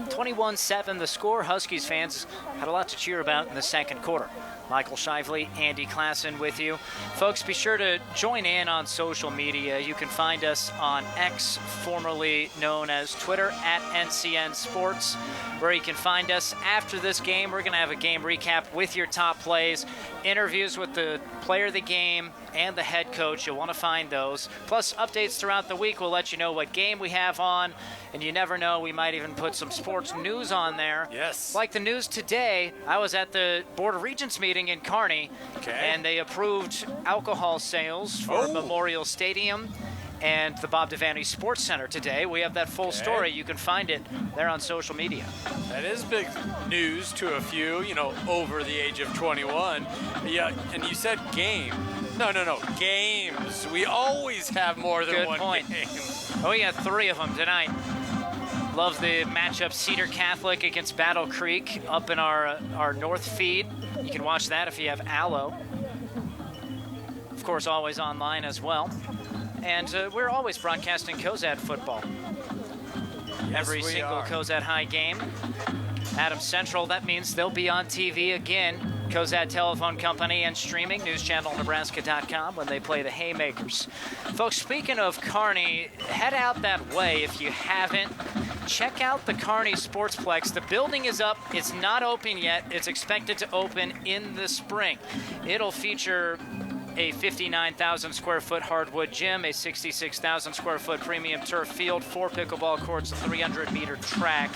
21-7 the score. Huskies fans had a lot to cheer about in the second quarter. Michael Shively, Andy Klassen with you. Folks, be sure to join in on social media. You can find us on X, formerly known as Twitter, at NCN Sports, where you can find us after this game. We're going to have a game recap with your top plays, interviews with the player of the game and the head coach. You'll want to find those. Plus, updates throughout the week. We'll let you know what game we have on, and you never know, we might even put some sports news on there. Yes. Like the news today, I was at the Board of Regents meeting in Kearney, and they approved alcohol sales for Memorial Stadium and the Bob Devaney Sports Center today. We have that full story. You can find it there on social media. That is big news to a few, over the age of 21. Yeah, and you said game. No, games. We always have more than one game. Oh, yeah, 3 of them tonight. Love the matchup Cedar Catholic against Battle Creek up in our north feed. You can watch that if you have Allo. Of course, always online as well. And we're always broadcasting Cozad football. Every single Cozad High game. Adams Central, that means they'll be on TV again. Cozad Telephone Company and streaming, newschannelnebraska.com when they play the Haymakers. Folks, speaking of Kearney, head out that way if you haven't. Check out the Kearney Sportsplex. The building is up. It's not open yet. It's expected to open in the spring. It'll feature a 59,000 square foot hardwood gym, a 66,000 square foot premium turf field, 4 pickleball courts, a 300-meter track,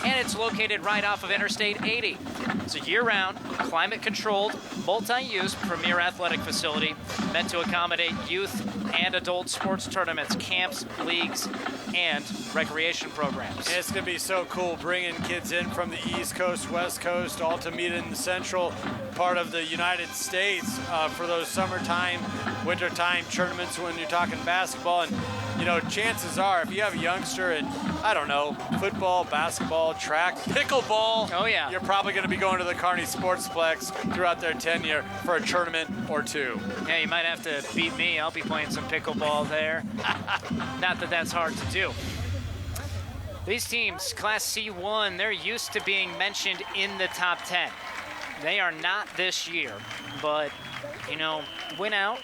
and it's located right off of Interstate 80. It's a year-round, climate-controlled, multi-use premier athletic facility meant to accommodate youth and adult sports tournaments, camps, leagues, and recreation programs. It's going to be so cool bringing kids in from the East Coast, West Coast, all to meet in the central part of the United States for those summertime, wintertime tournaments when you're talking basketball. And, chances are if you have a youngster in, football, basketball, track, pickleball, you're probably going to be going to the Kearney Sportsplex throughout their tenure for a tournament or two. Yeah, you might have to beat me. I'll be playing some pickleball there. Not that that's hard to do. These teams, Class C1, they're used to being mentioned in the top 10. They are not this year, but, win out,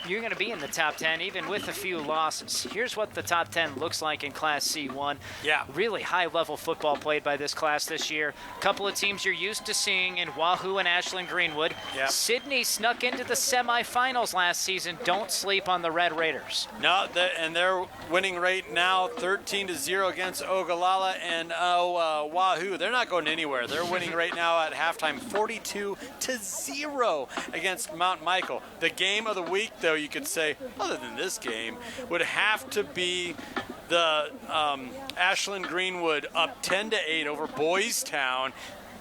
you're going to be in the top 10, even with a few losses. Here's what the top 10 looks like in Class C1. Yeah. Really high-level football played by this class this year. A couple of teams you're used to seeing in Wahoo and Ashland Greenwood. Yeah. Sydney snuck into the semifinals last season. Don't sleep on the Red Raiders. No, and they're winning right now 13-0 against Ogallala and Wahoo. They're not going anywhere. They're winning right now at halftime 42-0 against Mount Michael. The game of the week, though, you could say, other than this game, would have to be the Ashland Greenwood up 10-8 over Boys Town.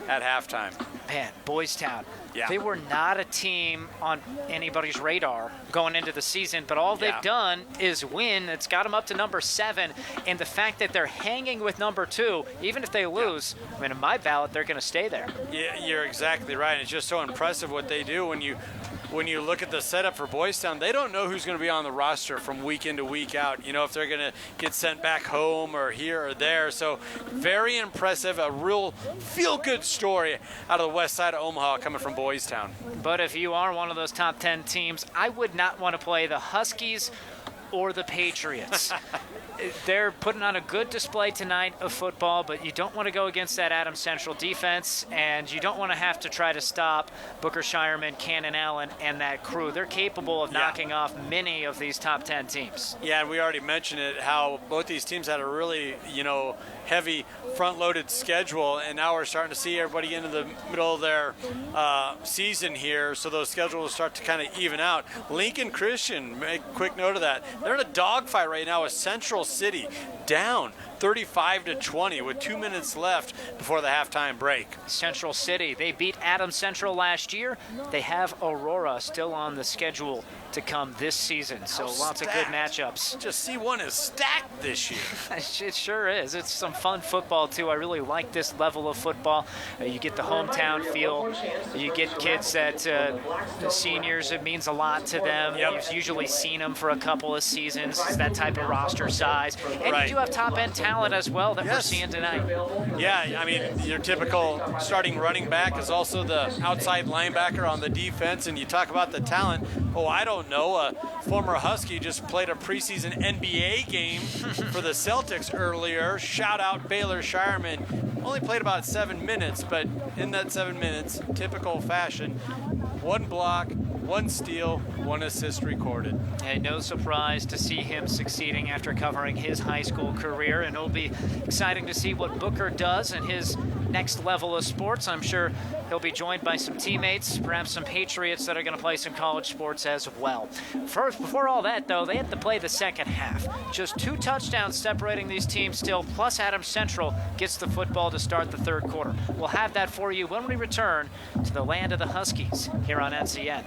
at halftime. Man, Boys Town. Yeah. They were not a team on anybody's radar going into the season, but all they've done is win. It's got them up to number 7, and the fact that they're hanging with number 2, even if they lose, I mean, in my ballot, they're going to stay there. Yeah, you're exactly right. It's just so impressive what they do when you look at the setup for Boys Town. They don't know who's going to be on the roster from week in to week out, if they're going to get sent back home or here or there. So very impressive, a real feel-good story out of the west side of Omaha coming from Boys Town. But if you are one of those top 10 teams, I would not want to play the Huskies or the Patriots. They're putting on a good display tonight of football, but you don't want to go against that Adams Central defense, and you don't want to have to try to stop Booker Shireman, Cannon Allen, and that crew. They're capable of knocking off many of these top 10 teams. Yeah, and we already mentioned it, how both these teams had a really, heavy front-loaded schedule, and now we're starting to see everybody into the middle of their season here, so those schedules will start to kind of even out. Lincoln Christian, make a quick note of that. They're in a dogfight right now with Central City, down 35-20 with 2 minutes left before the halftime break. Central City, they beat Adams Central last year. They have Aurora still on the schedule to come this season, so lots of good matchups. Just C1 is stacked this year. It sure is. It's some fun football, too. I really like this level of football. You get the hometown feel. You get kids that the seniors, it means a lot to them. You've usually seen them for a couple of seasons. It's that type of roster size. And you do have top-end talent as well that we're seeing tonight. Yeah, I mean, your typical starting running back is also the outside linebacker on the defense, and you talk about the talent. Oh, I don't know. A former Husky just played a preseason NBA game for the Celtics earlier. Shout out Baylor Shireman. Only played about 7 minutes, but in that 7 minutes, typical fashion, 1 block, 1 steal, 1 assist recorded. And no surprise to see him succeeding after covering his high school career, and it'll be exciting to see what Booker does in his next level of sports. I'm sure he'll be joined by some teammates, perhaps some Patriots that are going to play some college sports as well. First, before all that, though, they have to play the second half. Just 2 touchdowns separating these teams still, plus Adams Central gets the football to start the third quarter. We'll have that for you when we return to the land of the Huskies here on NCN.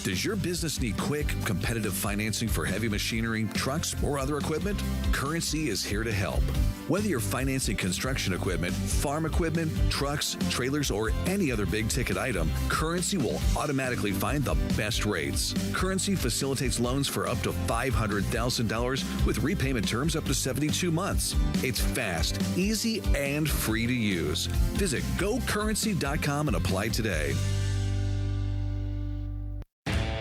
Does your business need quick, competitive financing for heavy machinery, trucks, or other equipment? Currency is here to help. Whether you're financing construction equipment, farm equipment, trucks, trailers, or any other big-ticket item, Currency will automatically find the best rates. Currency facilitates loans for up to $500,000 with repayment terms up to 72 months. It's fast, easy, and free to use. Visit gocurrency.com and apply today.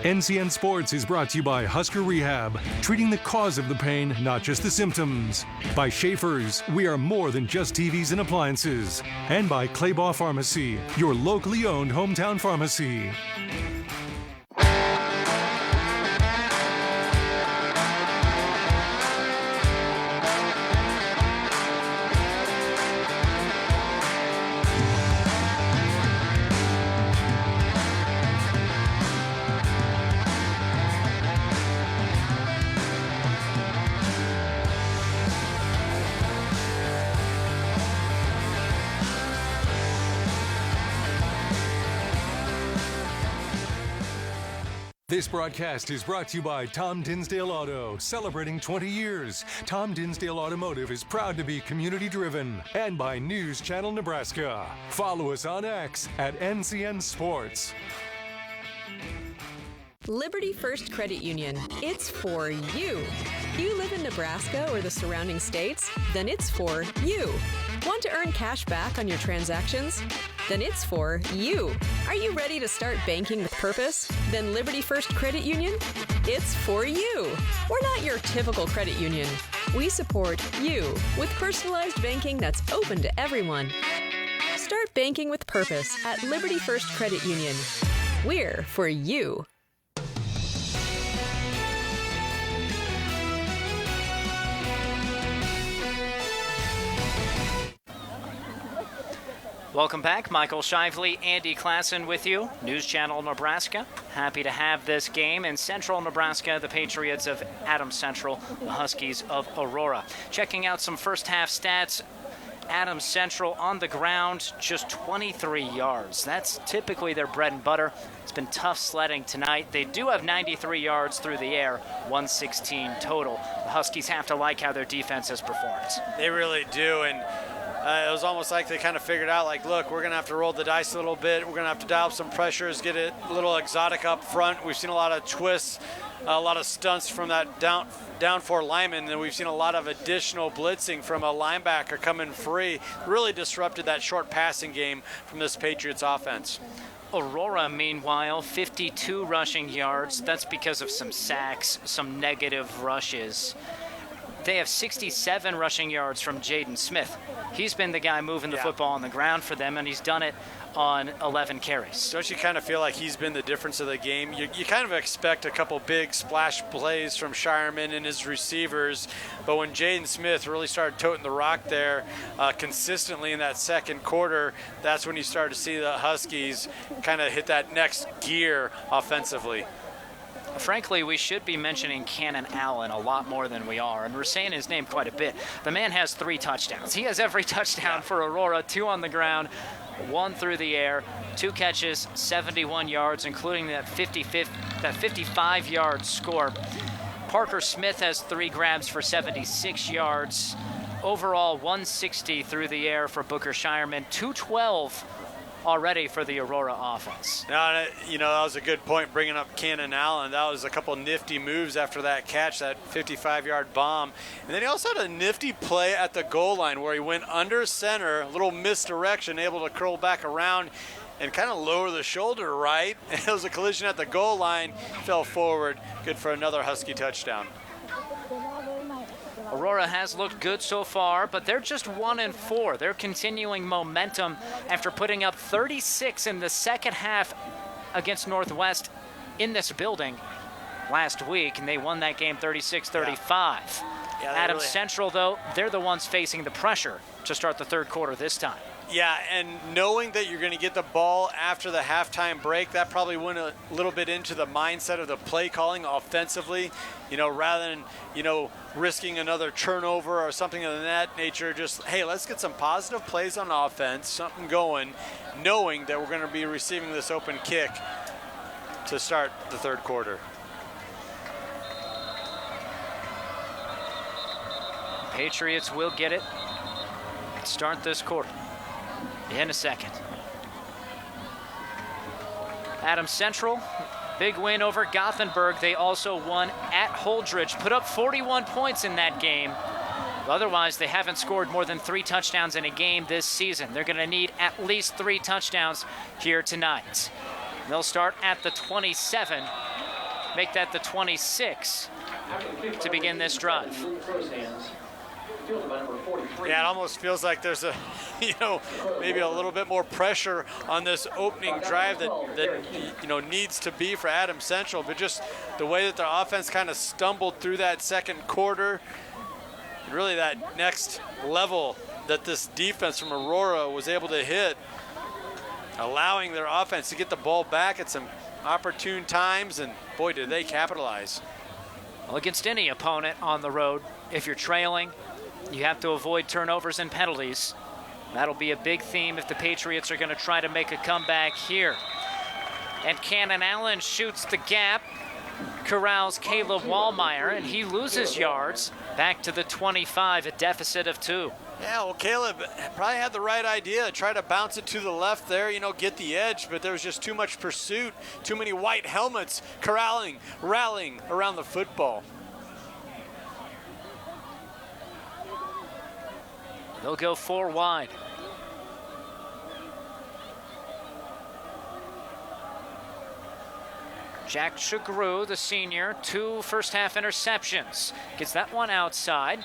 NCN Sports is brought to you by Husker Rehab, treating the cause of the pain, not just the symptoms. By Schaefer's, we are more than just TVs and appliances. And by Claybaugh Pharmacy, your locally owned hometown pharmacy. This broadcast is brought to you by Tom Dinsdale Auto, celebrating 20 years. Tom Dinsdale Automotive is proud to be community-driven. And by News Channel Nebraska. Follow us on X at NCN Sports. Liberty First Credit Union. It's for you. You live in Nebraska or the surrounding states? Then it's for you. Want to earn cash back on your transactions? Then it's for you. Are you ready to start banking with purpose? Then Liberty First Credit Union? It's for you. We're not your typical credit union. We support you with personalized banking that's open to everyone. Start banking with purpose at Liberty First Credit Union. We're for you. Welcome back. Michael Shively, Andy Klassen with you. News Channel Nebraska. Happy to have this game in Central Nebraska. The Patriots of Adams Central, the Huskies of Aurora. Checking out some first half stats. Adams Central on the ground, just 23 yards. That's typically their bread and butter. It's been tough sledding tonight. They do have 93 yards through the air, 116 total. The Huskies have to like how their defense has performed. They really do, and it was almost like they kind of figured out, like, look, we're going to have to roll the dice a little bit. We're going to have to dial up some pressures, get it a little exotic up front. We've seen a lot of twists, a lot of stunts from that down four lineman, and we've seen a lot of additional blitzing from a linebacker coming free. Really disrupted that short passing game from this Patriots offense. Aurora, meanwhile, 52 rushing yards. That's because of some sacks, some negative rushes. They have 67 rushing yards from Jaden Smith. He's been the guy moving the football on the ground for them, and he's done it on 11 carries. Don't you kind of feel like he's been the difference of the game? You kind of expect a couple big splash plays from Shireman and his receivers, but when Jaden Smith really started toting the rock there consistently in that second quarter, that's when you start to see the Huskies kind of hit that next gear offensively. Frankly, we should be mentioning Cannon Allen a lot more than we are, and we're saying his name quite a bit. The man has 3 touchdowns. He has every touchdown for Aurora, 2 on the ground, 1 through the air, 2 catches, 71 yards, including that 55-yard score. Parker Smith has 3 grabs for 76 yards. Overall, 160 through the air for Booker Shireman, 212 already for the Aurora offense. Now, you know, that was a good point bringing up Cannon Allen. That was a couple nifty moves after that catch, that 55-yard bomb. And then he also had a nifty play at the goal line where he went under center, a little misdirection, able to curl back around and kind of lower the shoulder right. And it was a collision at the goal line, fell forward. Good for another Husky touchdown. Aurora has looked good so far, but they're just 1-4. They're continuing momentum after putting up 36 in the second half against Northwest in this building last week, and they won that game 36-35. Yeah, Adams really Central, though, they're the ones facing the pressure to start the third quarter this time. Yeah, and knowing that you're going to get the ball after the halftime break, that probably went a little bit into the mindset of the play calling offensively. You know, rather than, you know, risking another turnover or something of that nature, just, hey, let's get some positive plays on offense, something going, knowing that we're going to be receiving this open kick to start the third quarter. Patriots will get it. Start this quarter in a second. Adams Central, big win over Gothenburg. They also won at Holdridge, put up 41 points in that game. Otherwise, they haven't scored more than 3 touchdowns in a game this season. They're going to need at least 3 touchdowns here tonight. They'll start at the 27, make that the 26 to begin this drive. Yeah, it almost feels like there's a, you know, maybe a little bit more pressure on this opening drive that you know, needs to be for Adams Central, but just the way that the offense kind of stumbled through that second quarter, really that next level that this defense from Aurora was able to hit, allowing their offense to get the ball back at some opportune times, and boy, did they capitalize. Well, against any opponent on the road, if you're trailing, you have to avoid turnovers and penalties. That'll be a big theme if the Patriots are going to try to make a comeback here. And Cannon Allen shoots the gap, corrals Caleb Wallmeyer, and he loses yards back to the 25, a deficit of 2. Yeah, well, Caleb probably had the right idea. Try to bounce it to the left there, you know, get the edge, but there was just too much pursuit, too many white helmets rallying around the football. They'll go 4 wide. Jack Chagru, the senior, 2 first-half interceptions. Gets that one outside,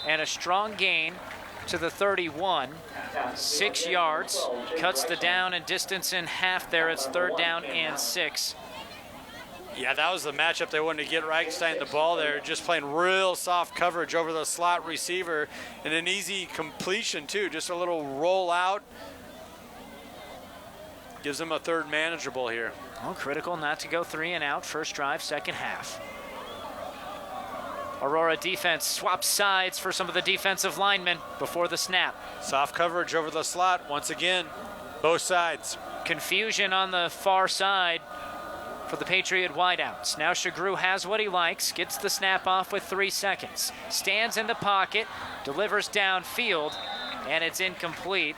and a strong gain to the 31. 6 yards, cuts the down and distance in half there. It's 3rd down and 6. Yeah, that was the matchup they wanted to get Reichstein the ball there, just playing real soft coverage over the slot receiver, and an easy completion too, just a little roll out. Gives them a 3rd manageable here. Well, critical not to go 3 and out. First drive, second half. Aurora defense swaps sides for some of the defensive linemen before the snap. Soft coverage over the slot once again, both sides. Confusion on the far side for the Patriot wideouts. Now Shagru has what he likes, gets the snap off with 3 seconds. Stands in the pocket, delivers downfield, and it's incomplete.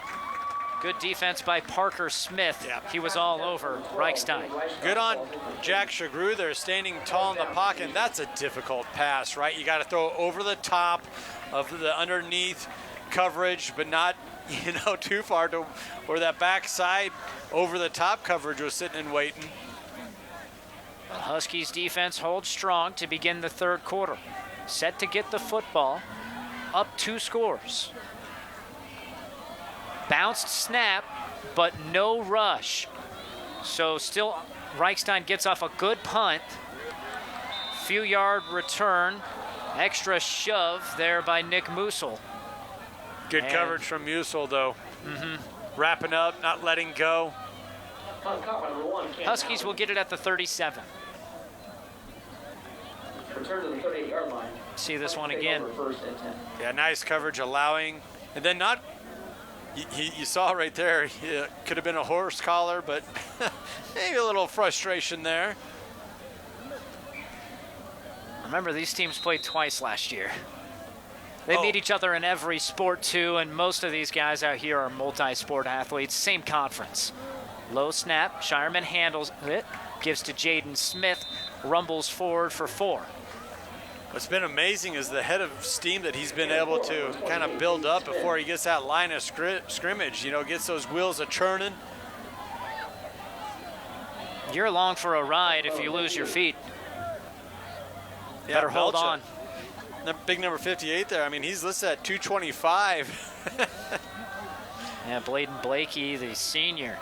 Good defense by Parker Smith. Yeah. He was all over Reichstein. Good on Jack Shagru there, standing tall in the pocket. And that's a difficult pass, right? You got to throw over the top of the underneath coverage, but not, too far to where that backside over the top coverage was sitting and waiting. The Huskies defense holds strong to begin the third quarter. Set to get the football, up 2 scores. Bounced snap, but no rush. So still, Reichstein gets off a good punt. Few yard return. Extra shove there by Nick Musil. Good coverage from Musil, though. Wrapping up, not letting go. Huskies will get it at the 37. Return to the 38-yard line. See this one again. Yeah, nice coverage, allowing. And then not, you saw right there, it could have been a horse collar, but maybe a little frustration there. Remember, these teams played twice last year. They meet each other in every sport, too, and most of these guys out here are multi-sport athletes. Same conference. Low snap. Shireman handles it. Gives to Jaden Smith. Rumbles forward for 4. What's been amazing is the head of steam that he's been able to kind of build up before he gets that line of scrimmage. Gets those wheels a-churning. You're along for a ride if you lose your feet. Yeah, better hold Belcha. on. The big number 58 there. I mean, he's listed at 225. Yeah, Bladen Blakey, the senior,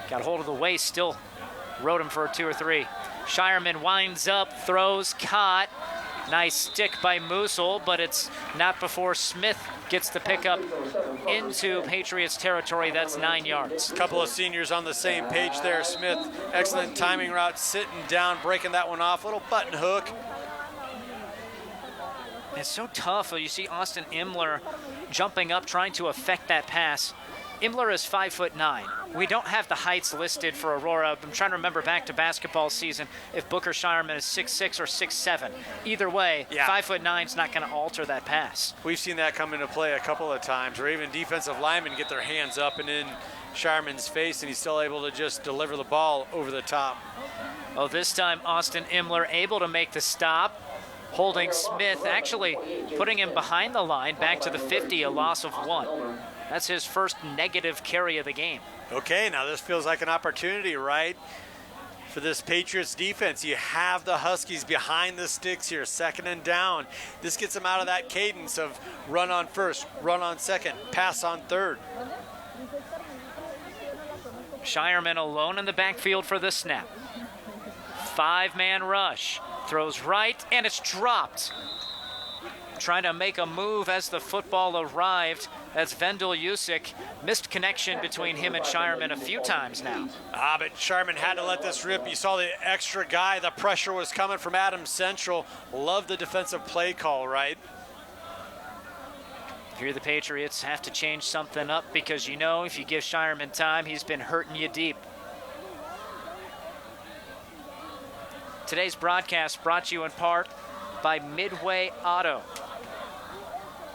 got hold of the waist, still rode him for a 2 or 3. Shireman winds up, throws, caught. Nice stick by Musil, but it's not before Smith gets the pickup into Patriots territory. That's 9 yards. A couple of seniors on the same page there. Smith, excellent timing route, sitting down, breaking that one off. Little button hook. It's so tough. You see Austin Imler jumping up, trying to affect that pass. Imler is 5'9". We don't have the heights listed for Aurora. I'm trying to remember back to basketball season if Booker Shireman is 6'6" or 6'7". Either way, 5'9" is not going to alter that pass. We've seen that come into play a couple of times, where even defensive linemen get their hands up and in Shireman's face, and he's still able to just deliver the ball over the top. Oh, this time Austin Imler able to make the stop, holding Smith, actually putting him behind the line, back to the 50, a loss of 1. That's his first negative carry of the game. Okay, now this feels like an opportunity, right? For this Patriots defense, you have the Huskies behind the sticks here, 2nd and down. This gets them out of that cadence of run on first, run on second, pass on third. Shireman alone in the backfield for the snap. 5-man rush, throws right, and it's dropped. Trying to make a move as the football arrived. That's Vendel Usyk. Missed connection between him and Shireman a few times now. But Shireman had to let this rip. You saw the extra guy. The pressure was coming from Adams Central. Love the defensive play call, right? Here the Patriots have to change something up because, if you give Shireman time, he's been hurting you deep. Today's broadcast brought to you in part by Midway Auto.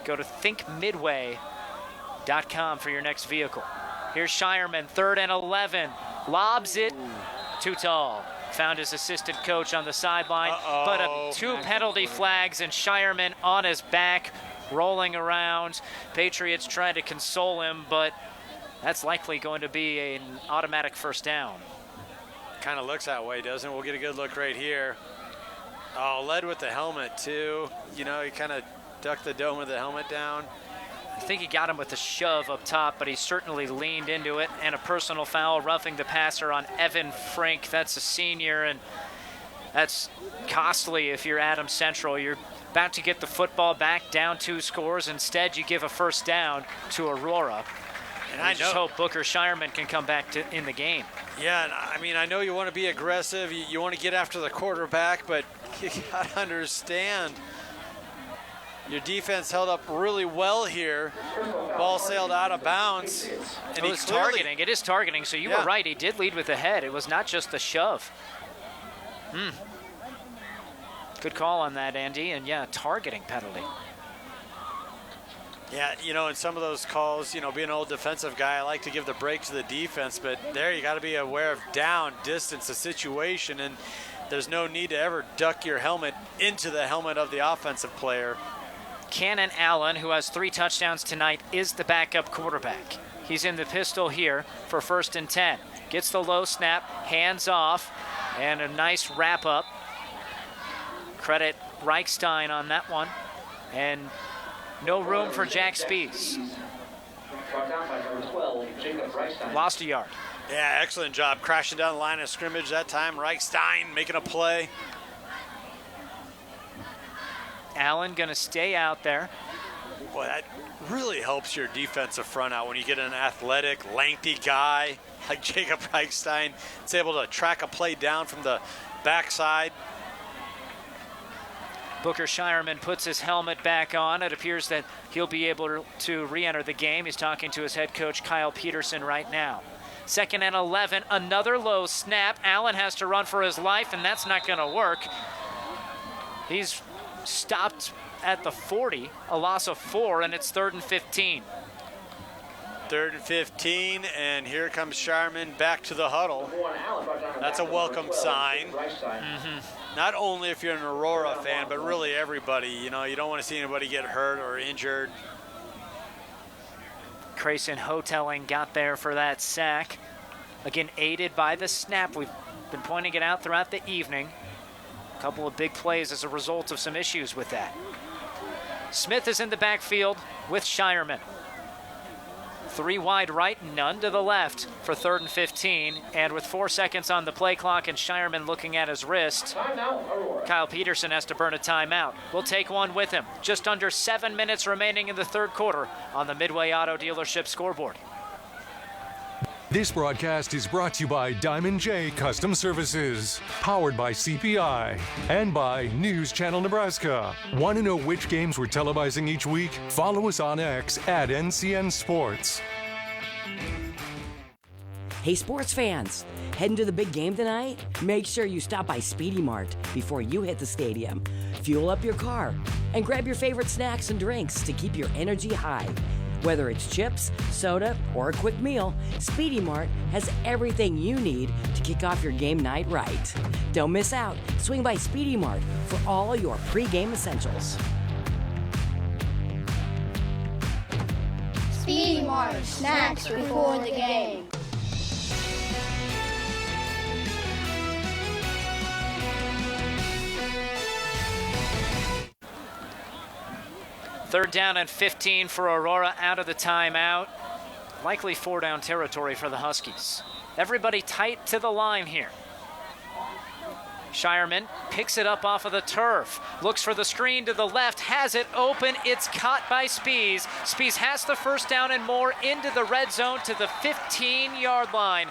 Go to thinkmidway.com for your next vehicle. Here's Shireman, 3rd and 11. Lobs it, too tall. Found his assistant coach on the sideline. But 2 penalty flags and Shireman on his back, rolling around. Patriots trying to console him, but that's likely going to be an automatic first down. Kind of looks that way, doesn't it? We'll get a good look right here. Led with the helmet, too. He kind of ducked the dome of the helmet down. I think he got him with a shove up top, but he certainly leaned into it. And a personal foul, roughing the passer on Evan Frank. That's a senior, and that's costly if you're Adams Central. You're about to get the football back, down 2 scores. Instead, you give a first down to Aurora. And I just hope Booker Shireman can come back in the game. Yeah, and I know you want to be aggressive. You want to get after the quarterback, but you got to understand Your defense held up really well here. Ball sailed out of bounds. And it was targeting. It is targeting, so you were right. He did lead with the head. It was not just the shove. Good call on that, Andy. And, yeah, targeting penalty. Yeah, you know, in some of those calls, you know, being an old defensive guy, I like to give the break to the defense, but there you got to be aware of down, distance, the situation, and there's no need to ever duck your helmet into the helmet of the offensive player. Cannon Allen, who has 3 touchdowns tonight, is the backup quarterback. He's in the pistol here for 1st and 10. Gets the low snap, hands off, and a nice wrap up. Credit Reichstein on that one. And no room for Jack Spees. Lost a yard. Yeah, excellent job crashing down the line of scrimmage that time. Reichstein making a play. Allen going to stay out there. Boy, that really helps your defensive front out when you get an athletic, lengthy guy like Jacob Reichstein. It's able to track a play down from the backside. Booker Shireman puts his helmet back on. It appears that he'll be able to re-enter the game. He's talking to his head coach, Kyle Peterson, right now. 2nd and 11, another low snap. Allen has to run for his life, and that's not going to work. He's stopped at the 40, a loss of 4, and it's 3rd and 15. 3rd and 15, and here comes Shireman back to the huddle. That's a welcome sign. Not only if you're an Aurora fan, but really everybody. You know, you don't want to see anybody get hurt or injured. Grayson Hoteling got there for that sack. Again, aided by the snap. We've been pointing it out throughout the evening. A couple of big plays as a result of some issues with that. Smith is in the backfield with Shireman. 3 wide right, none to the left for 3rd and 15. And with 4 seconds on the play clock and Shireman looking at his wrist, Kyle Peterson has to burn a timeout. We'll take one with him. Just under 7 minutes remaining in the 3rd quarter on the Midway Auto Dealership scoreboard. This broadcast is brought to you by Diamond J Custom Services, powered by CPI, and by News Channel Nebraska. Want to know which games we're televising each week? Follow us on X at NCN Sports. Hey, sports fans, heading to the big game tonight? Make sure you stop by Speedy Mart before you hit the stadium. Fuel up your car and grab your favorite snacks and drinks to keep your energy high. Whether it's chips, soda, or a quick meal, Speedy Mart has everything you need to kick off your game night right. Don't miss out. Swing by Speedy Mart for all your pre-game essentials. Speedy Mart, snacks before the game. Third down and 15 for Aurora out of the timeout. Likely 4-down territory for the Huskies. Everybody tight to the line here. Shireman picks it up off of the turf. Looks for the screen to the left. Has it open. It's caught by Spees. Spees has the 1st down and more into the red zone to the 15-yard line.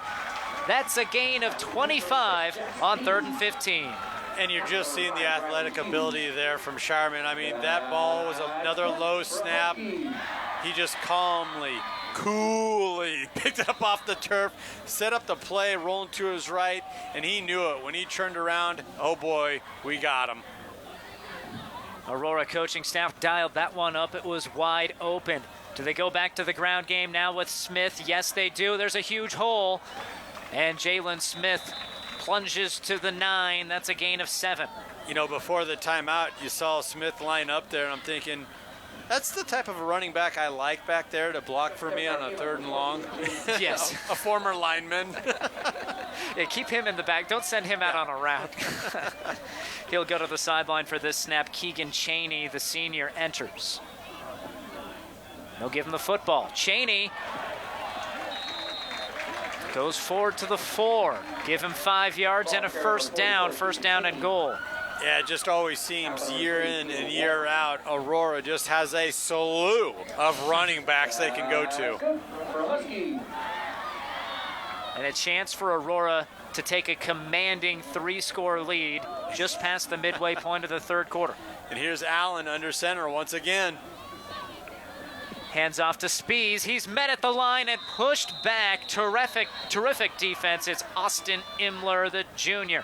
That's a gain of 25 on 3rd and 15. And you're just seeing the athletic ability there from Shireman. I mean, that ball was another low snap. He just calmly, coolly picked it up off the turf, set up the play, rolling to his right, and he knew it. When he turned around, oh boy, we got him. Aurora coaching staff dialed that one up. It was wide open. Do they go back to the ground game now with Smith? Yes, they do. There's a huge hole. And Jalen Smith plunges to the 9. That's a gain of 7. You know, before the timeout, you saw Smith line up there, and I'm thinking, that's the type of a running back I like back there to block for me on a 3rd and long. Yes. A former lineman. Yeah, keep him in the back. Don't send him out on a route. He'll go to the sideline for this snap. Keegan Chaney, the senior, enters. They'll give him the football. Chaney goes forward to the 4. Give him 5 yards and a 1st down. 1st down and goal. Yeah, it just always seems year in and year out, Aurora just has a slew of running backs they can go to. And a chance for Aurora to take a commanding 3-score lead just past the midway point of the 3rd quarter. And here's Allen under center once again. Hands off to Spees. He's met at the line and pushed back. Terrific defense. It's Austin Imler, the junior.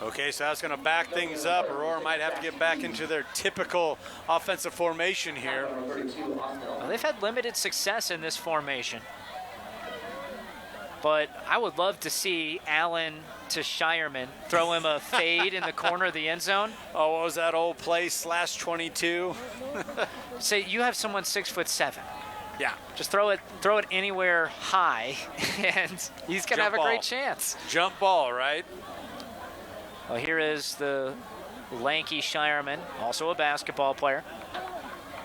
Okay, so that's going to back things up. Aurora might have to get back into their typical offensive formation here. Well, they've had limited success in this formation. But I would love to see Allen to Shireman throw him a fade in the corner of the end zone. Oh, what was that old play, /22? Say you have someone 6'7". Yeah. Just throw it anywhere high, and he's going to have a great chance. Jump ball, right? Well, here is the lanky Shireman, also a basketball player.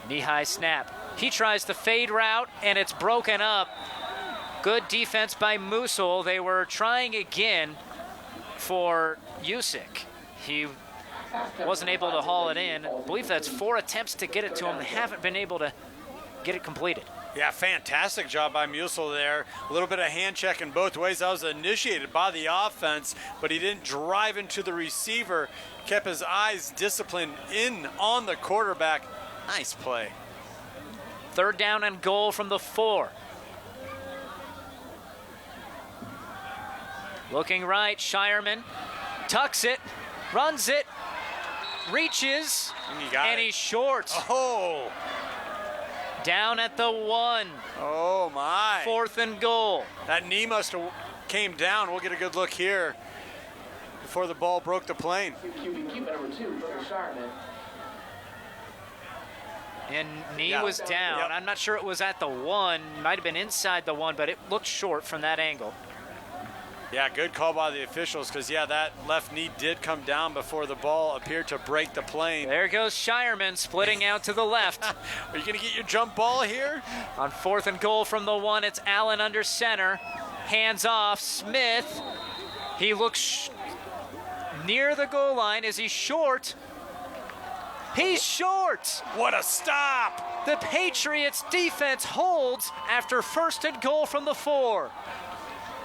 Knee-high snap. He tries the fade route, and it's broken up. Good defense by Musil. They were trying again for Usyk. He wasn't able to haul it in. I believe that's 4 attempts to get it to him. They haven't been able to get it completed. Yeah, fantastic job by Musil there. A little bit of hand checking both ways. That was initiated by the offense, but he didn't drive into the receiver. Kept his eyes disciplined in on the quarterback. Nice play. 3rd down and goal from the 4. Looking right, Shireman tucks it, runs it, reaches, and he's short. Oh! Down at the 1. Oh, my. 4th and goal. That knee must have came down. We'll get a good look here before the ball broke the plane. And knee was down. Yep. I'm not sure it was at the 1. Might have been inside the 1, but it looked short from that angle. Yeah, good call by the officials because, yeah, that left knee did come down before the ball appeared to break the plane. There goes Shireman splitting out to the left. Are you going to get your jump ball here? On 4th and goal from the 1, it's Allen under center. Hands off, Smith. He looks near the goal line. Is he short? He's short. What a stop. The Patriots defense holds after 1st and goal from the 4.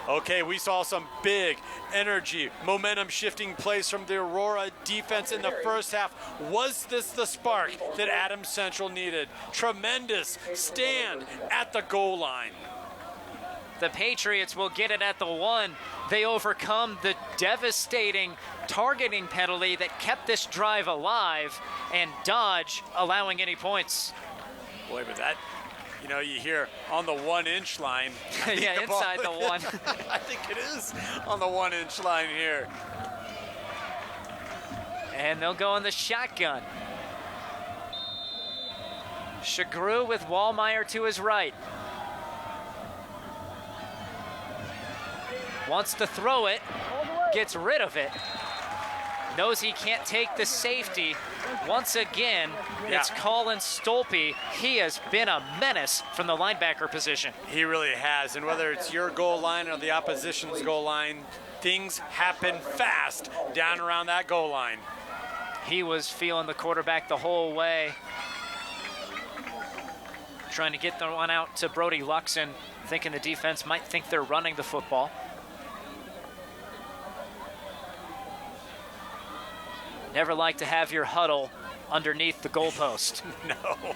Okay, we saw some big energy, momentum-shifting plays from the Aurora defense in the first half. Was this the spark that Adams Central needed? Tremendous stand at the goal line. The Patriots will get it at the 1. They overcome the devastating targeting penalty that kept this drive alive and dodge allowing any points. Boy, but that... You know, you hear on the 1-inch line. Yeah, inside the 1. I think it is on the 1-inch line here. And they'll go in the shotgun. Shagru with Wallmeyer to his right. Wants to throw it, gets rid of it. Knows he can't take the safety. Once again, it's Colin Stolpe. He has been a menace from the linebacker position. He really has, and whether it's your goal line or the opposition's goal line, things happen fast down around that goal line. He was feeling the quarterback the whole way. Trying to get the one out to Brody Luxon, thinking the defense might think they're running the football. Never like to have your huddle underneath the goalpost. No.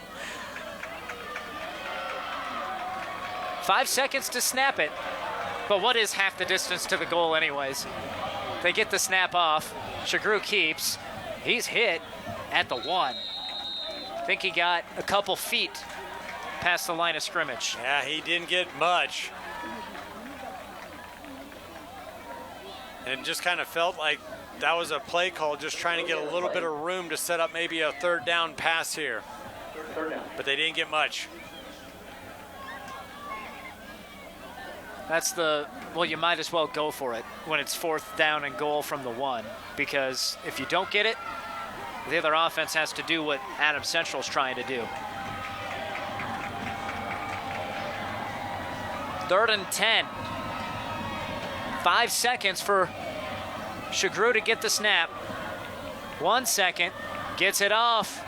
5 seconds to snap it. But what is half the distance to the goal anyways? They get the snap off. Shagru keeps. He's hit at the 1. I think he got a couple feet past the line of scrimmage. Yeah, he didn't get much. And just kind of felt like that was a play call, just trying to get a little bit of room to set up maybe a 3rd down pass here. But they didn't get much. That's well, you might as well go for it when it's 4th down and goal from the 1, because if you don't get it, the other offense has to do what Adams Central's trying to do. 3rd and 10. 5 seconds for Shagru to get the snap. 1 second, gets it off.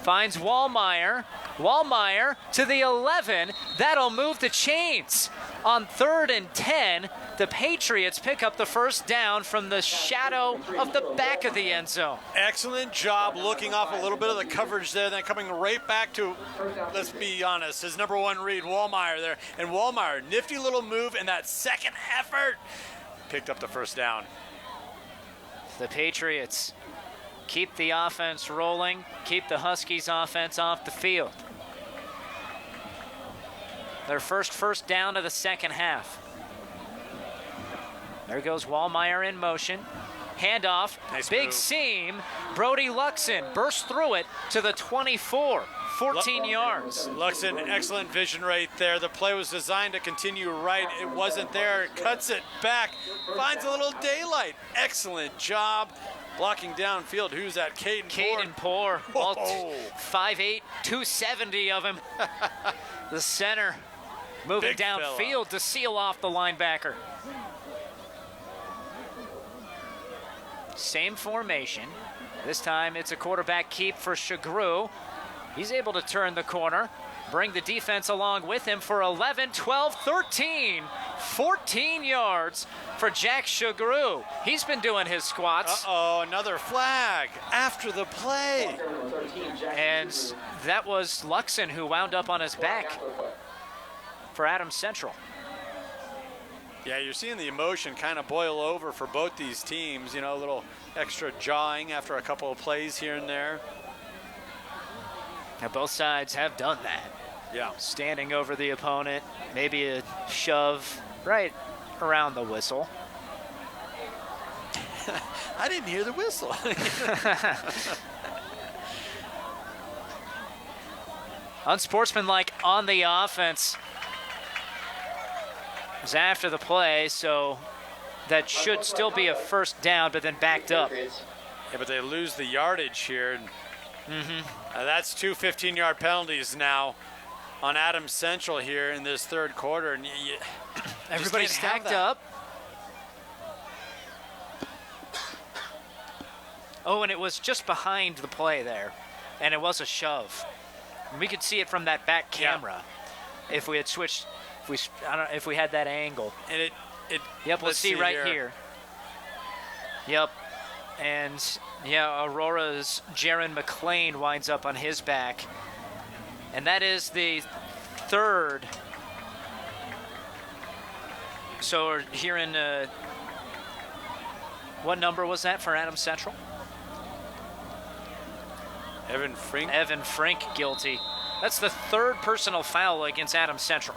Finds Wallmeyer. Wallmeyer to the 11. That'll move the chains. On 3rd and 10, the Patriots pick up the first down from the shadow of the back of the end zone. Excellent job looking off a little bit of the coverage there, then coming right back to, let's be honest, his number one read, Wallmeyer there. And Wallmeyer, nifty little move, and that second effort picked up the first down. The Patriots keep the offense rolling, keep the Huskies offense off the field. Their first down of the second half. There goes Wallmeyer in motion. Handoff, nice big move. seam. Brody Luxon burst through it to the 24, 14 yards. Luxon, excellent vision right there. The play was designed to continue right. It wasn't there. Cuts it back, finds a little daylight. Excellent job blocking downfield. Who's that? Caden Poor. 5'8", 270 of him. The center moving Big downfield fella. to seal off the linebacker. Same formation. This time it's a quarterback keep for Shagru. He's able to turn the corner, bring the defense along with him for 11, 12, 13, 14 yards for Jack Shagru. He's been doing his squats. Uh-oh, another flag after the play. And that was Luxon who wound up on his back for Adams Central. Yeah, you're seeing the emotion kind of boil over for both these teams. You know, a little extra jawing after a couple of plays here and there. Now both sides have done that. Yeah. Standing over the opponent, maybe a shove right around the whistle. I didn't hear the whistle. Unsportsmanlike on the offense. It was after the play, so that should still be a first down, but then backed up. Yeah, but they lose the yardage here. That's two 15-yard penalties now on Adams Central here in this third quarter. And everybody stacked up. Oh, and it was just behind the play there, and it was a shove. We could see it from that back camera if we had switched. I don't know if we had that angle. And it yep, we'll see right here. Yep. And yeah, Aurora's Jaron McLean winds up on his back. And that is the third. So we're hearing, what number was that for Adams Central? Evan Frink. Evan Frink guilty. That's the third personal foul against Adams Central.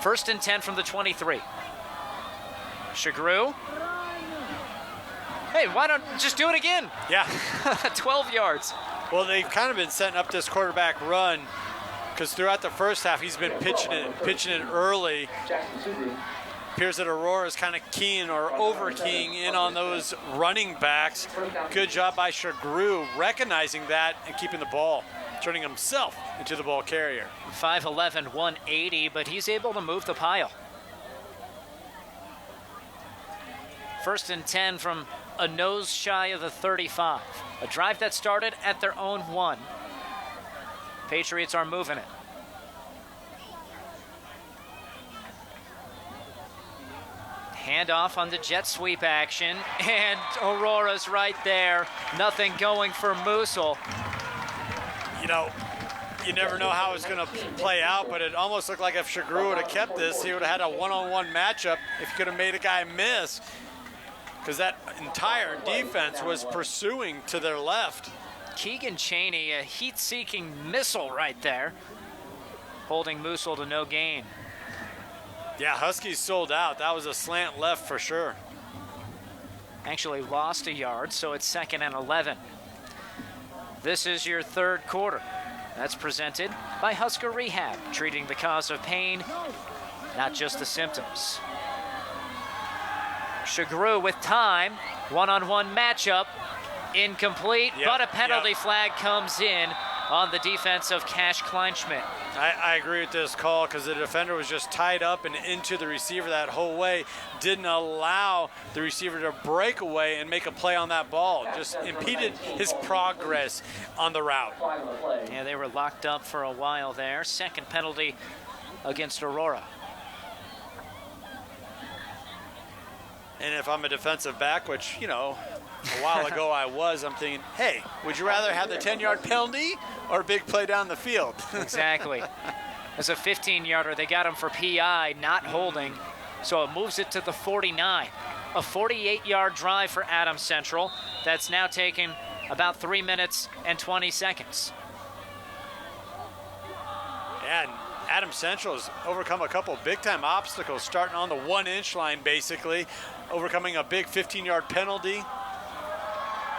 1st and 10 from the 23. Shagru. Hey, why don't just do it again? Yeah. 12 yards. Well, they've kind of been setting up this quarterback run because throughout the first half, he's been pitching it early. Appears that Aurora is kind of keying or over-keying in on those running backs. Good job by Shagru recognizing that and keeping the ball, turning himself into the ball carrier. 5'11", 180, but he's able to move the pile. 1st and 10 from a nose shy of the 35. A drive that started at their own 1. Patriots are moving it. Handoff on the jet sweep action, and Aurora's right there. Nothing going for Musil. You know, you never know how it's going to play out, but it almost looked like if Shagru would have kept this, he would have had a one-on-one matchup if he could have made a guy miss, because that entire defense was pursuing to their left. Keegan Chaney, a heat-seeking missile right there, holding Musil to no gain. Yeah, Huskies sold out. That was a slant left for sure. Actually lost a yard, so it's 2nd and 11. This is your third quarter. That's presented by Husker Rehab, treating the cause of pain, not just the symptoms. Shagru with time, one-on-one matchup, incomplete, but a penalty flag comes in on the defense of Cash Kleinschmidt. I agree with this call because the defender was just tied up and into the receiver that whole way. Didn't allow the receiver to break away and make a play on that ball. Just impeded his progress on the route. Yeah, they were locked up for a while there. Second penalty against Aurora. And if I'm a defensive back, which, you know, a while ago I was, I'm thinking, hey, would you rather have the 10-yard penalty or a big play down the field? Exactly. As a 15-yarder, they got him for PI, not holding, so it moves it to the 49. A 48-yard drive for Adams Central. That's now taking about 3 minutes and 20 seconds. And Adams Central has overcome a couple big-time obstacles, starting on the 1-inch line, basically, overcoming a big 15-yard penalty.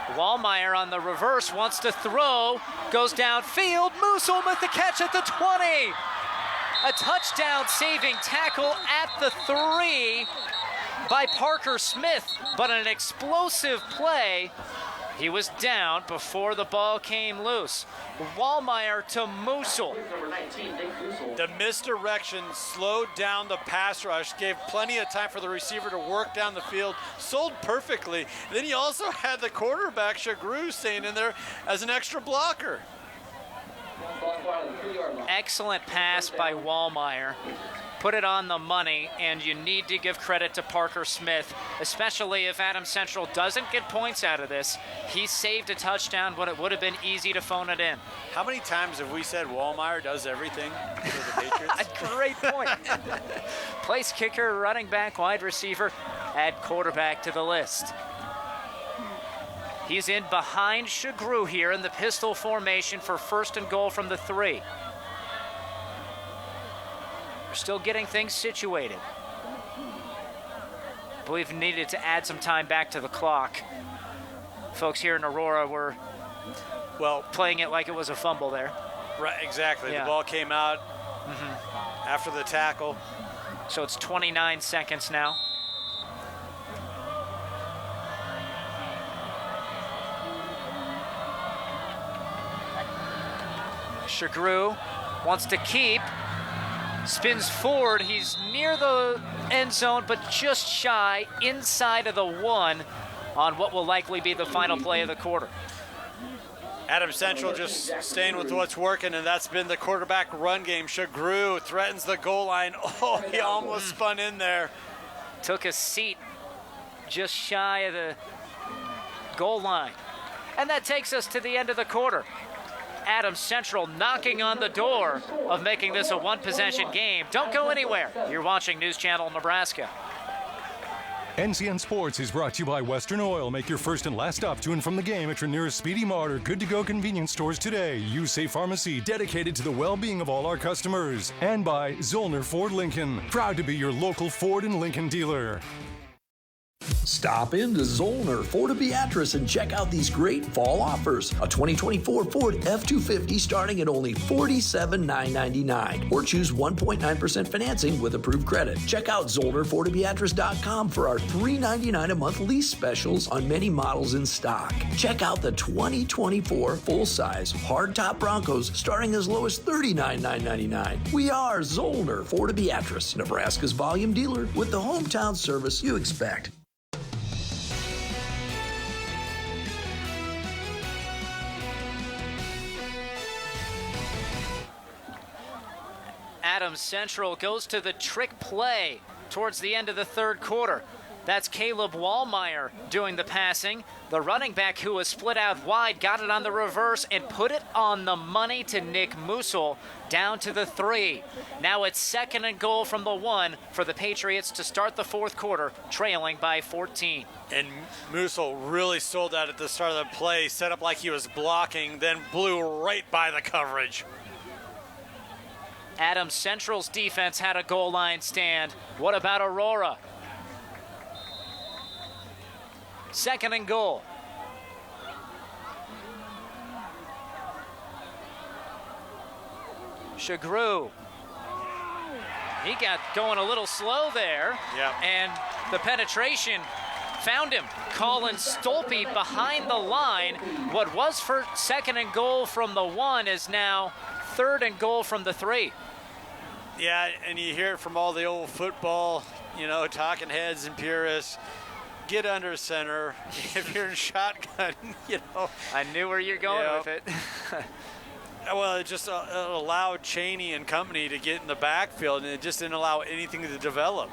Wallmeyer on the reverse wants to throw, goes downfield. Musil with the catch at the 20. A touchdown-saving tackle at the 3 by Parker Smith, but an explosive play. He was down before the ball came loose. Wallmeyer to Musil. The misdirection slowed down the pass rush, gave plenty of time for the receiver to work down the field, sold perfectly. Then he also had the quarterback, Shagru, staying in there as an extra blocker. Excellent pass by Wallmeyer. Put it on the money, and you need to give credit to Parker Smith, especially if Adams Central doesn't get points out of this. He saved a touchdown, but it would have been easy to phone it in. How many times have we said Wallmeyer does everything for the Patriots? A great point. Place kicker, running back, wide receiver, add quarterback to the list. He's in behind Shagru here in the pistol formation for 1st and goal from the 3. We're still getting things situated. I believe needed to add some time back to the clock. Folks here in Aurora were, well, playing it like it was a fumble there. Right, exactly. Yeah. The ball came out after the tackle. So it's 29 seconds now. Shagru wants to keep, spins forward. He's near the end zone, but just shy inside of the 1 on what will likely be the final play of the quarter. Adams Central just staying with what's working, and that's been the quarterback run game. Shagru threatens the goal line. Oh, he almost spun in there. Took a seat just shy of the goal line. And that takes us to the end of the quarter. Adams Central knocking on the door of making this a one-possession game. Don't go anywhere. You're watching News Channel Nebraska. NCN Sports is brought to you by Western Oil. Make your first and last stop to and from the game at your nearest Speedy Mart or Good to Go convenience stores today. Use Safe Pharmacy, dedicated to the well-being of all our customers. And by Zollner Ford Lincoln, proud to be your local Ford and Lincoln dealer. Stop into Zollner Ford Beatrice and check out these great fall offers. A 2024 Ford F-250 starting at only $47,999. Or choose 1.9% financing with approved credit. Check out ZollnerFordBeatrice.com for our $399 a month lease specials on many models in stock. Check out the 2024 full-size hardtop Broncos starting as low as $39,999. We are Zollner Ford Beatrice, Nebraska's volume dealer with the hometown service you expect. Adams Central goes to the trick play towards the end of the 3rd quarter. That's Caleb Wallmeyer doing the passing. The running back who was split out wide got it on the reverse and put it on the money to Nick Musil down to the 3. Now it's 2nd and goal from the 1 for the Patriots to start the 4th quarter, trailing by 14. And Musil really sold out at the start of the play, set up like he was blocking, then blew right by the coverage. Adams Central's defense had a goal line stand. What about Aurora? 2nd and goal. Shagru. He got going a little slow there. Yeah. And the penetration found him. Colin Stolpe behind the line. What was for 2nd and goal from the 1 is now 3rd and goal from the 3. Yeah, and you hear it from all the old football, talking heads and purists. Get under center. If you're in shotgun, I knew where you're going with it. Well, it just allowed Cheney and company to get in the backfield, and it just didn't allow anything to develop.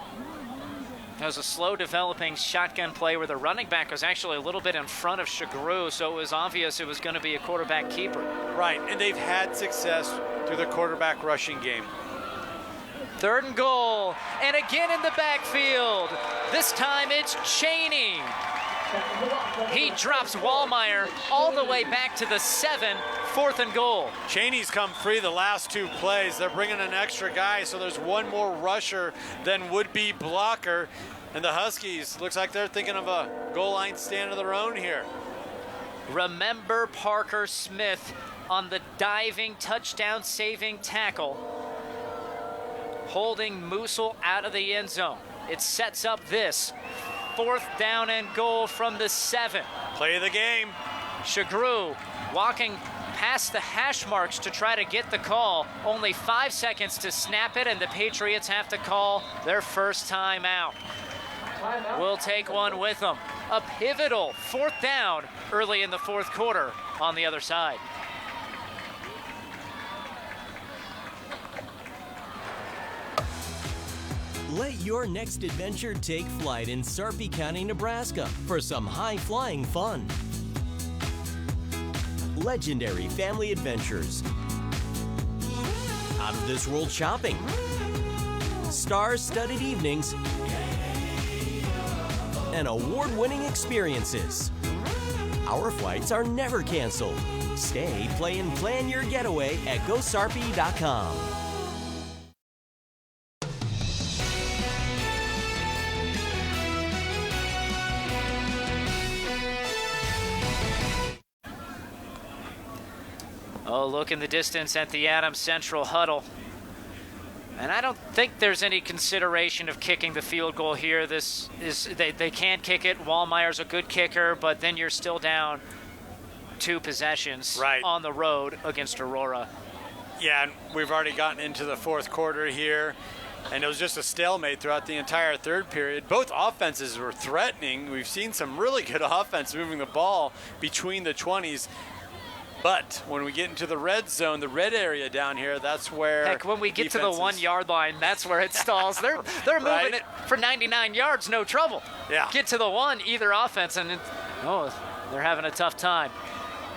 It was a slow developing shotgun play where the running back was actually a little bit in front of Shagru, so it was obvious it was going to be a quarterback keeper. Right, and they've had success through the quarterback rushing game. 3rd and goal, and again in the backfield. This time it's Cheney. He drops Wallmeyer all the way back to the 7, 4th and goal. Cheney's come free the last 2 plays. They're bringing an extra guy, so there's one more rusher than would-be blocker. And the Huskies, looks like they're thinking of a goal line stand of their own here. Remember Parker Smith on the diving touchdown-saving tackle, holding Musil out of the end zone. It sets up this 4th down and goal from the 7. Play of the game. Shagru walking past the hash marks to try to get the call. Only 5 seconds to snap it, and the Patriots have to call their first time out. We'll take one with them. A pivotal 4th down early in the 4th quarter on the other side. Let your next adventure take flight in Sarpy County, Nebraska for some high-flying fun. Legendary family adventures. Out-of-this-world shopping. Star-studded evenings. And award-winning experiences. Our flights are never canceled. Stay, play, and plan your getaway at GoSarpy.com. Oh, look in the distance at the Adams Central huddle. And I don't think there's any consideration of kicking the field goal here. They can't kick it. Wallmeyer's a good kicker, but then you're still down 2 possessions on the road against Aurora. Yeah, and we've already gotten into the 4th quarter here, and it was just a stalemate throughout the entire 3rd period. Both offenses were threatening. We've seen some really good offense moving the ball between the 20s. But when we get into the red zone, the red area down here, that's where Heck, when we get to the 1-yard line, that's where it stalls. They're moving it for 99 yards, no trouble. Yeah. Get to the 1, either offense, and they're having a tough time.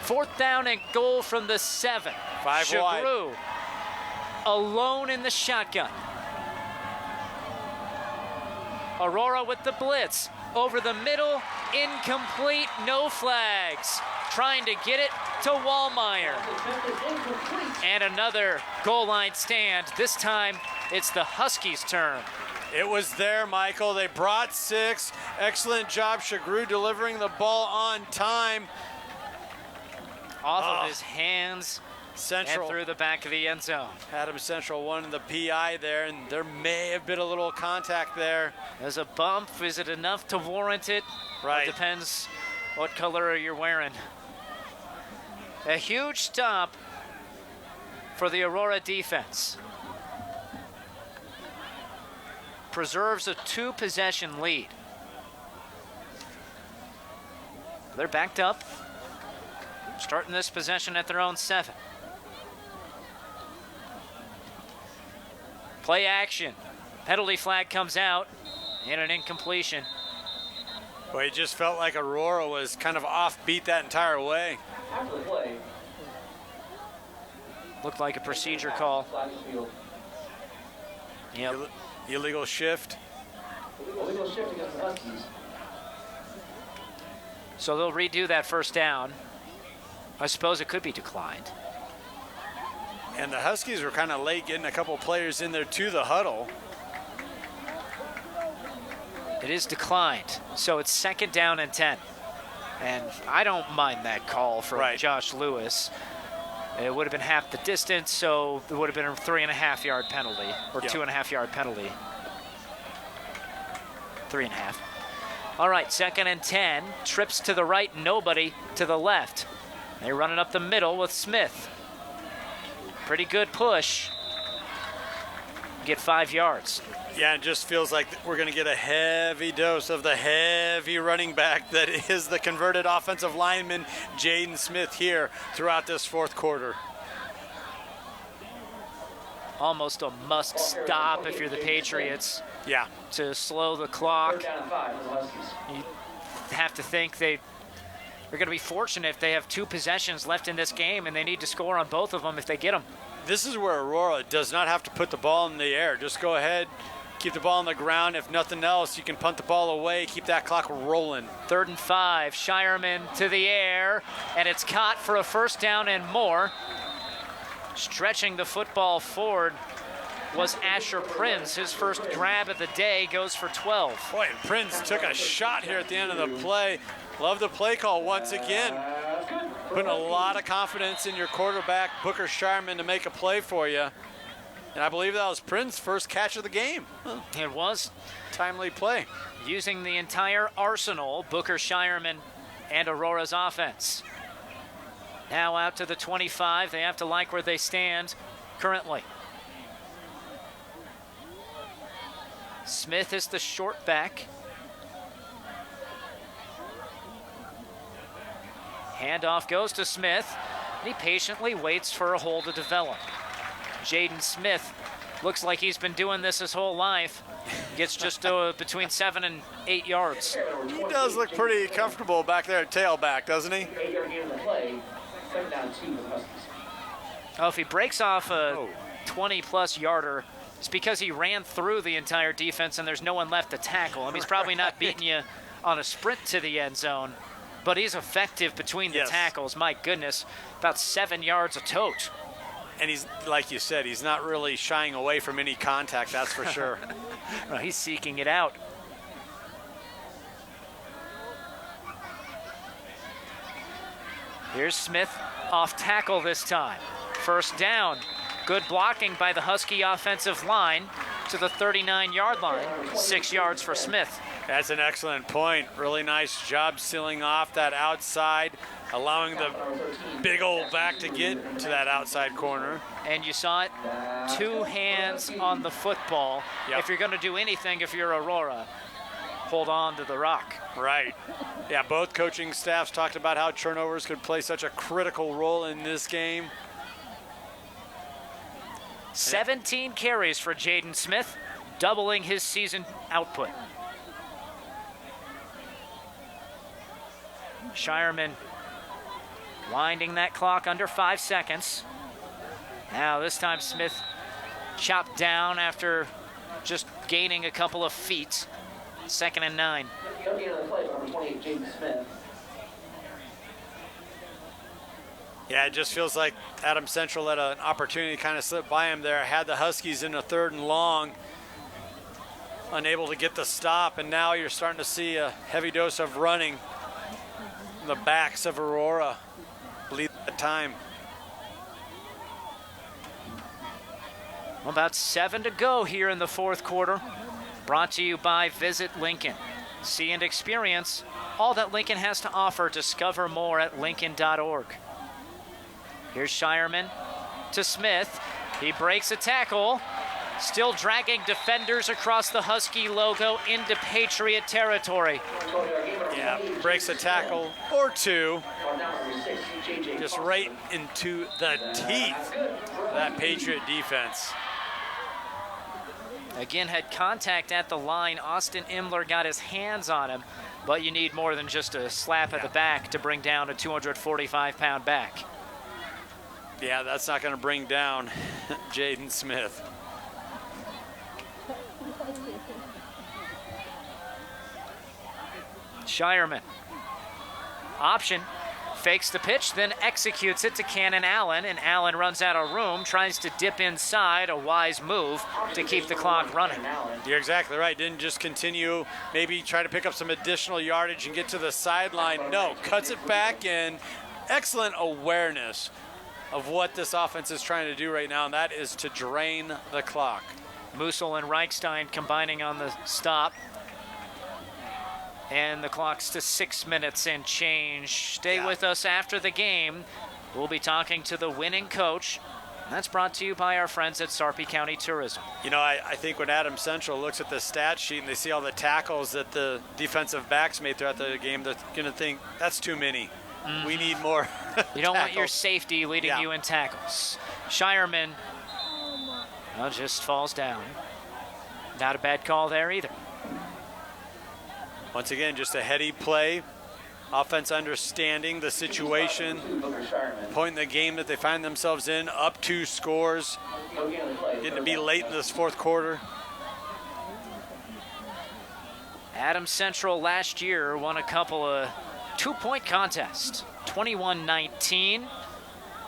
4th down and goal from the 7. 5 wide. Shagru alone in the shotgun. Aurora with the blitz. Over the middle, incomplete, no flags. Trying to get it to Wallmeyer. And another goal line stand. This time, it's the Huskies' turn. It was there, Michael. They brought 6. Excellent job, Shagru, delivering the ball on time. Off of his hands. Central. And through the back of the end zone. Adams Central won the PI there, and there may have been a little contact there. There's a bump. Is it enough to warrant it? Right. It depends what color you're wearing. A huge stop for the Aurora defense. Preserves a 2-possession lead. They're backed up. Starting this possession at their own 7. Play action. Penalty flag comes out and an incompletion. Well, it just felt like Aurora was kind of offbeat that entire way. After the play, looked like a procedure call. Yep. Illegal shift. Illegal shift against the Huskies. So they'll redo that 1st down. I suppose it could be declined. And the Huskies were kind of late getting a couple players in there to the huddle. It is declined, so it's 2nd down and 10. And I don't mind that call from Josh Lewis. It would have been half the distance, so it would have been a 3.5-yard penalty, or 2.5-yard penalty. 3.5. All right, 2nd and 10. Trips to the right, nobody to the left. They're running up the middle with Smith. Pretty good push. Get 5 yards. Yeah, it just feels like we're going to get a heavy dose of the heavy running back that is the converted offensive lineman, Jaden Smith, here throughout this 4th quarter. almost a must stop if you're the Patriots. Yeah. To slow the clock. You have to think they're going to be fortunate if they have 2 possessions left in this game and they need to score on both of them if they get them. This is where Aurora does not have to put the ball in the air. Just go ahead, keep the ball on the ground. If nothing else, you can punt the ball away, keep that clock rolling. 3rd and 5, Shireman to the air, and it's caught for a first down and more. Stretching the football forward was Asher Prinz. His first grab of the day goes for 12. Boy, and Prinz took a shot here at the end of the play. Love the play call once again. Putting a lot of confidence in your quarterback, Booker Shireman, to make a play for you. And I believe that was Prince's first catch of the game. It was. Timely play. Using the entire arsenal, Booker Shireman and Aurora's offense. Now out to the 25. They have to like where they stand currently. Smith is the short back. Handoff goes to Smith. He patiently waits for a hole to develop. Jaden Smith looks like he's been doing this his whole life. Gets just between 7 and 8 yards. He does look pretty comfortable back there at tailback, doesn't he? Oh, if he breaks off a 20-plus yarder, it's because he ran through the entire defense and there's no one left to tackle him. He's probably not beating you on a sprint to the end zone, but he's effective between the tackles. My goodness, about 7 yards a tote. And he's, like you said, he's not really shying away from any contact, that's for sure. Well, he's seeking it out. Here's Smith off tackle this time. First down. Good blocking by the Husky offensive line to the 39-yard line. 6 yards for Smith. That's an excellent point. Really nice job sealing off that outside, allowing the big old back to get to that outside corner. And you saw it, 2 hands on the football. Yep. If you're going to do anything, if you're Aurora, hold on to the rock. Right. Yeah, both coaching staffs talked about how turnovers could play such a critical role in this game. 17 carries for Jaden Smith, doubling his season output. Shireman winding that clock under 5 seconds. Now this time Smith chopped down after just gaining a couple of feet. 2nd and 9. Yeah, it just feels like Adams Central let an opportunity kind of slip by him there. Had the Huskies in a 3rd and long, unable to get the stop, and now you're starting to see a heavy dose of running. The backs of Aurora bleed at time. About 7 to go here in the 4th quarter. Brought to you by Visit Lincoln. See and experience all that Lincoln has to offer. Discover more at lincoln.org. Here's Shireman to Smith. He breaks a tackle. Still dragging defenders across the Husky logo into Patriot territory. Yeah, breaks a tackle or 2. Just right into the teeth of that Patriot defense. Again, had contact at the line. Austin Imler got his hands on him, but you need more than just a slap at the back to bring down a 245-pound back. Yeah, that's not going to bring down Jaden Smith. Shireman. Option. Fakes the pitch, then executes it to Cannon Allen, and Allen runs out of room, tries to dip inside, a wise move to keep the clock running. You're exactly right. Didn't just continue, maybe try to pick up some additional yardage and get to the sideline. No, cuts it back in. Excellent awareness of what this offense is trying to do right now, and that is to drain the clock. Musil and Reichstein combining on the stop. And the clock's to 6 minutes and change. Stay with us after the game. We'll be talking to the winning coach. That's brought to you by our friends at Sarpy County Tourism. You know, I think when Adams Central looks at the stat sheet and they see all the tackles that the defensive backs made throughout the game, they're going to think, that's too many. We need more. You don't want your safety leading you in tackles. Shireman Well, just falls down. Not a bad call there either. Once again, just a heady play. Offense understanding the situation, point in the game that they find themselves in, up 2 scores, getting to be late in this fourth quarter. Adams Central last year won a couple of 2-point contests, 21-19.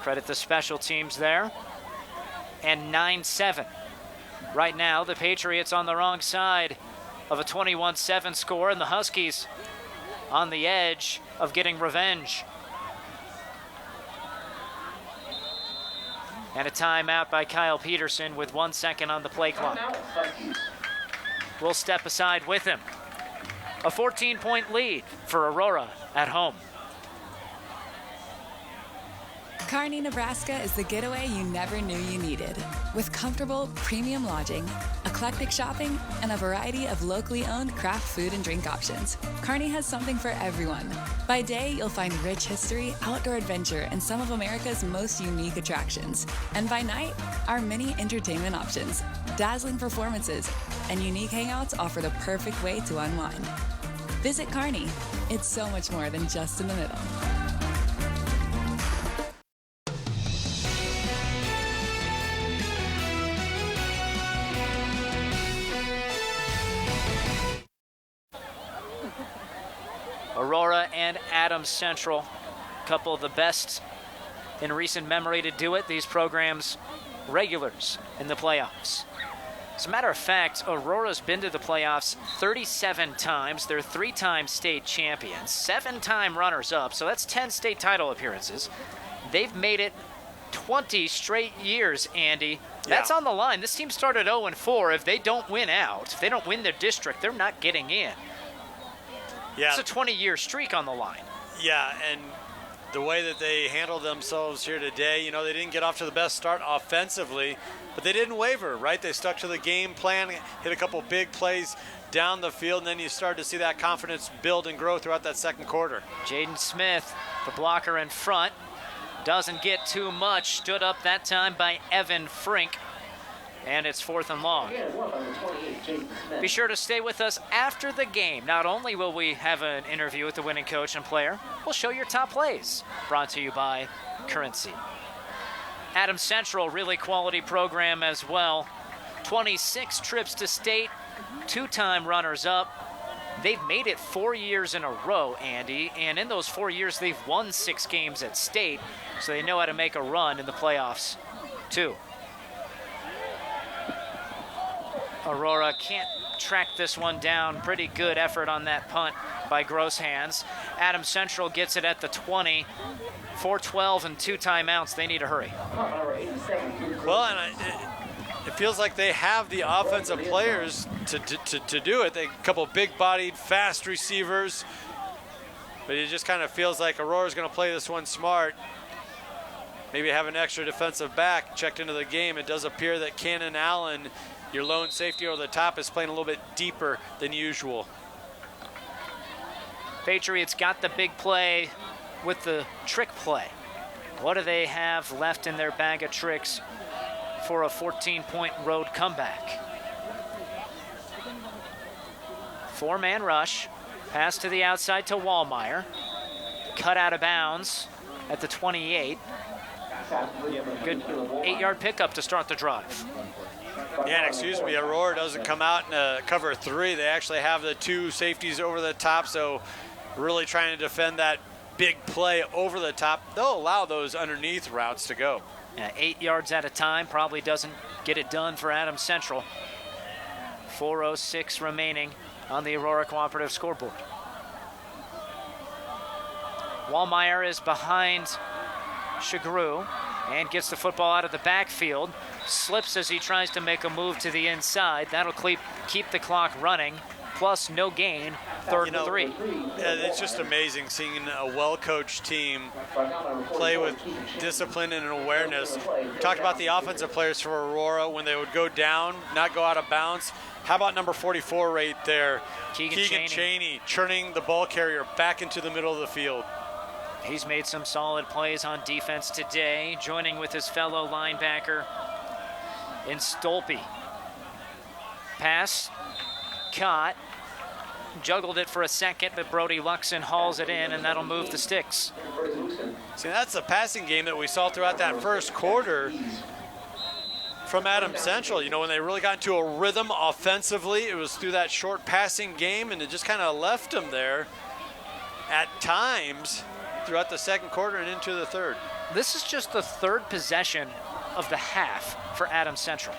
Credit the special teams there. And 9-7. Right now, the Patriots on the wrong side of a 21-7 score, and the Huskies on the edge of getting revenge. And a timeout by Kyle Peterson with 1 second on the play clock. We'll step aside with him. A 14-point lead for Aurora at home. Kearney, Nebraska is the getaway you never knew you needed. With comfortable, premium lodging, eclectic shopping, and a variety of locally owned craft food and drink options, Kearney has something for everyone. By day, you'll find rich history, outdoor adventure, and some of America's most unique attractions. And by night, our many entertainment options, dazzling performances, and unique hangouts offer the perfect way to unwind. Visit Kearney. It's so much more than just in the middle. Aurora and Adams Central, a couple of the best in recent memory to do it. These programs regulars in the playoffs. As a matter of fact, Aurora's been to the playoffs 37 times. They're 3-time state champions, 7-time runners-up, so that's 10 state title appearances. They've made it 20 straight years, Andy. That's on the line. This team started 0-4. If they don't win out, if they don't win their district, they're not getting in. Yeah. It's a 20-year streak on the line. Yeah, and the way that they handled themselves here today, you know, they didn't get off to the best start offensively, but they didn't waver, right? They stuck to the game plan, hit a couple big plays down the field, and then you started to see that confidence build and grow throughout that second quarter. Jaden Smith, the blocker in front, doesn't get too much. Stood up that time by Evan Frink. And it's 4th and long. Be sure to stay with us after the game. Not only will we have an interview with the winning coach and player, we'll show your top plays. Brought to you by Currency. Adams Central, really quality program as well. 26 trips to state, 2-time runners-up. They've made it 4 years in a row, Andy, and in those 4 years, they've won 6 games at state, so they know how to make a run in the playoffs, too. Aurora can't track this one down. Pretty good effort on that punt by Gross Hands. Adams Central gets it at the 20. 4-12 and 2 timeouts. They need to hurry. Well, and it feels like they have the offensive players to do it. They a couple big-bodied, fast receivers. But it just kind of feels like Aurora's going to play this one smart. Maybe have an extra defensive back checked into the game. It does appear that Cannon Allen, your lone safety over the top, is playing a little bit deeper than usual. Patriots got the big play with the trick play. What do they have left in their bag of tricks for a 14-point road comeback? 4-man rush. Pass to the outside to Wallmeyer. Cut out of bounds at the 28. Good 8-yard pickup to start the drive. Yeah, and excuse me, Aurora doesn't come out in cover 3. They actually have the 2 safeties over the top, so really trying to defend that big play over the top. They'll allow those underneath routes to go. Yeah, 8 yards at a time probably doesn't get it done for Adams Central. 4:06 remaining on the Aurora Cooperative scoreboard. Wallmeyer is behind Shagru and gets the football out of the backfield. Slips as he tries to make a move to the inside. That'll keep the clock running. Plus no gain, 3rd and 3. It's just amazing seeing a well-coached team play with discipline and awareness. We talked about the offensive players for Aurora when they would go down, not go out of bounds. How about number 44 right there? Keegan Chaney churning the ball carrier back into the middle of the field. He's made some solid plays on defense today, joining with his fellow linebacker in Stolpe. Pass, caught, juggled it for a second, but Brody Luxon hauls it in, and that'll move the sticks. See, that's the passing game that we saw throughout that first quarter from Adams Central. You know, when they really got into a rhythm offensively, it was through that short passing game, and it just kind of left them there at times throughout the second quarter and into the third. This is just the third possession of the half for Adams Central.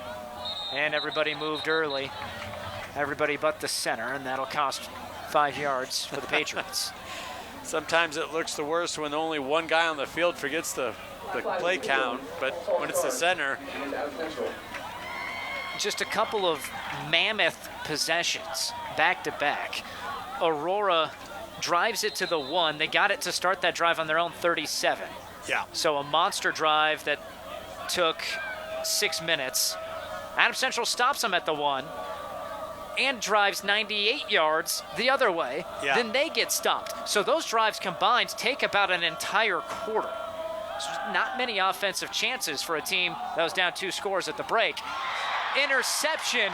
And everybody moved early. Everybody but the center, and that'll cost 5 yards for the Patriots. Sometimes it looks the worst when only one guy on the field forgets the play count, but when it's the center. Just a couple of mammoth possessions back to back. Aurora drives it to the 1. They got it to start that drive on their own 37. Yeah. So a monster drive that took 6 minutes. Adams Central stops them at the 1 and drives 98 yards the other way. Yeah. Then they get stopped. So those drives combined take about an entire quarter. So not many offensive chances for a team that was down 2 scores at the break. Interception.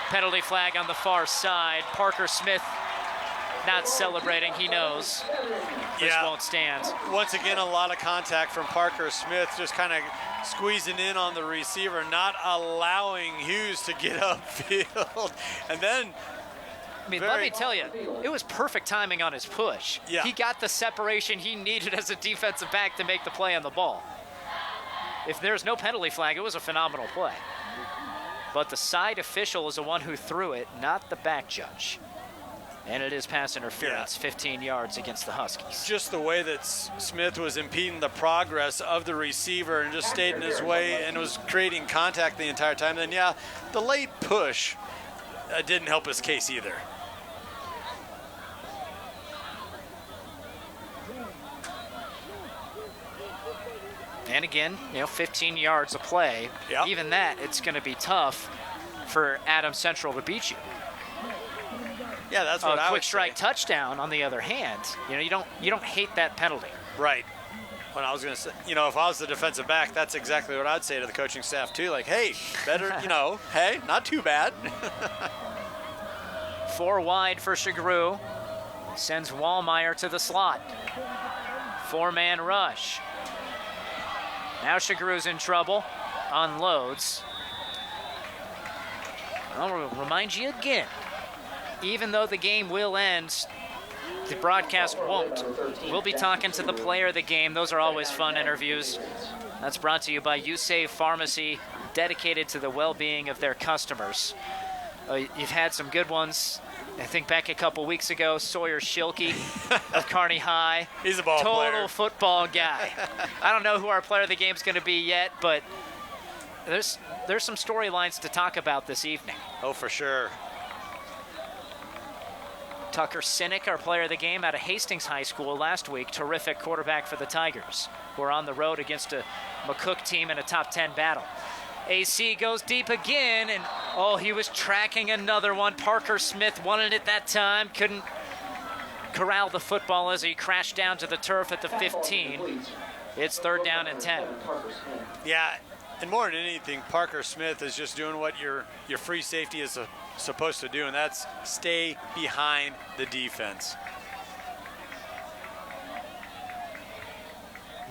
Penalty flag on the far side. Parker Smith not celebrating. He knows this won't stand. Once again, a lot of contact from Parker Smith, just kind of squeezing in on the receiver, not allowing Hughes to get upfield. And then, I mean, let me tell you, it was perfect timing on his push. Yeah. He got the separation he needed as a defensive back to make the play on the ball. If there's no penalty flag, it was a phenomenal play. But the side official is the one who threw it, not the back judge. And it is pass interference, 15 yards against the Huskies. Just the way that Smith was impeding the progress of the receiver and just stayed in his way and was creating contact the entire time. Then, yeah, the late push didn't help his case either. And again, 15 yards of play. Yep. Even that, it's going to be tough for Adams Central to beat you. Yeah, that's what I would quick strike touchdown, on the other hand, you don't hate that penalty. Right. When I was going to say, if I was the defensive back, that's exactly what I'd say to the coaching staff too. Like, hey, better, hey, not too bad. 4 wide for Shagru. Sends Wallmeyer to the slot. 4-man rush. Now Shagru's in trouble. Unloads. I'll remind you again. Even though the game will end, the broadcast won't. We'll be talking to the player of the game. Those are always fun interviews. That's brought to you by USAVE Pharmacy, dedicated to the well-being of their customers. You've had some good ones. I think back a couple weeks ago, Sawyer Schilke of Kearney High. He's a ball player. Total football guy. I don't know who our player of the game is going to be yet, but there's some storylines to talk about this evening. Oh, for sure. Tucker Sinek, our player of the game out of Hastings High School last week, terrific quarterback for the Tigers, who are on the road against a McCook team in a top 10 battle. AC goes deep again, and he was tracking another one. Parker Smith wanted it that time, couldn't corral the football as he crashed down to the turf at the 15. It's 3rd down and 10. Yeah, and more than anything, Parker Smith is just doing what your free safety is supposed to do, and that's stay behind the defense.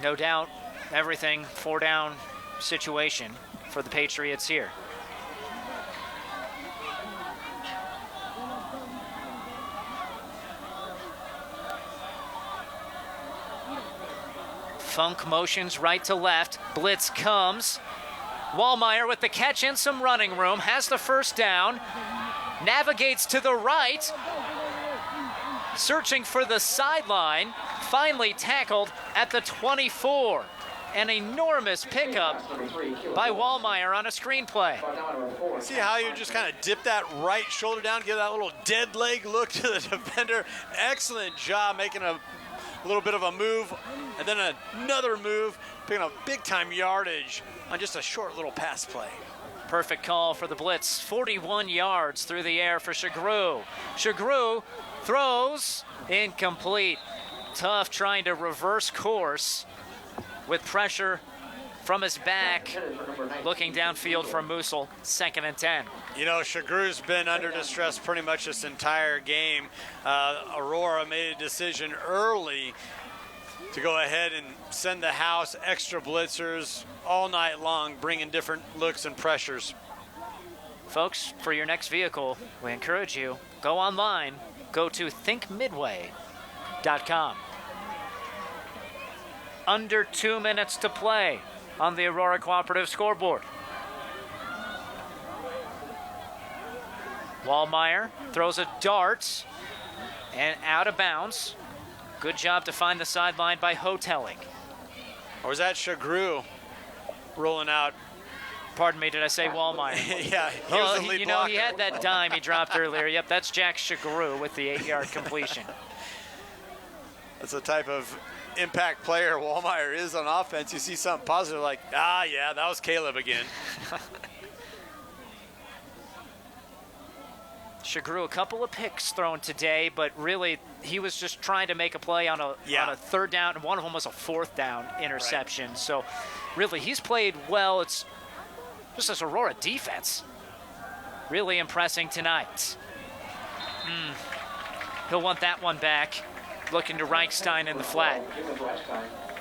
No doubt, everything 4-down situation for the Patriots here. Funk motions right to left. Blitz comes. Wallmeyer with the catch and some running room. Has the first down. Navigates to the right. Searching for the sideline. Finally tackled at the 24. An enormous pickup by Wallmeyer on a screenplay. See how you just kind of dip that right shoulder down, give that little dead leg look to the defender. Excellent job making a little bit of a move, and then another move, picking up big-time yardage on just a short little pass play. Perfect call for the blitz. 41 yards through the air for Shagru. Shagru throws incomplete. Tough trying to reverse course with pressure from his back, looking downfield for Musil, 2nd and 10. You know, Shagru's been under distress pretty much this entire game. Aurora made a decision early to go ahead and send the house extra blitzers all night long, bringing different looks and pressures. Folks, for your next vehicle, we encourage you, go online, go to thinkmidway.com. Under 2 minutes to play on the Aurora Cooperative scoreboard. Wallmeyer throws a dart and out of bounds. Good job to find the sideline by Hotelling. Or was that Shagru rolling out? Pardon me, did I say Wallmeyer? Yeah, he was the lead you blocker. know, he had that dime he dropped earlier. Yep, that's Jack Shagru with the 8-yard completion. That's the type of impact player Wallmeyer is on offense. You see something positive like, yeah, that was Caleb again. Shagru, a couple of picks thrown today, but really he was just trying to make a play on a 3rd down, and one of them was a 4th down interception. Right. So really he's played well. It's just this Aurora defense really impressing tonight. He'll want that one back. Looking to Reichstein in the flat.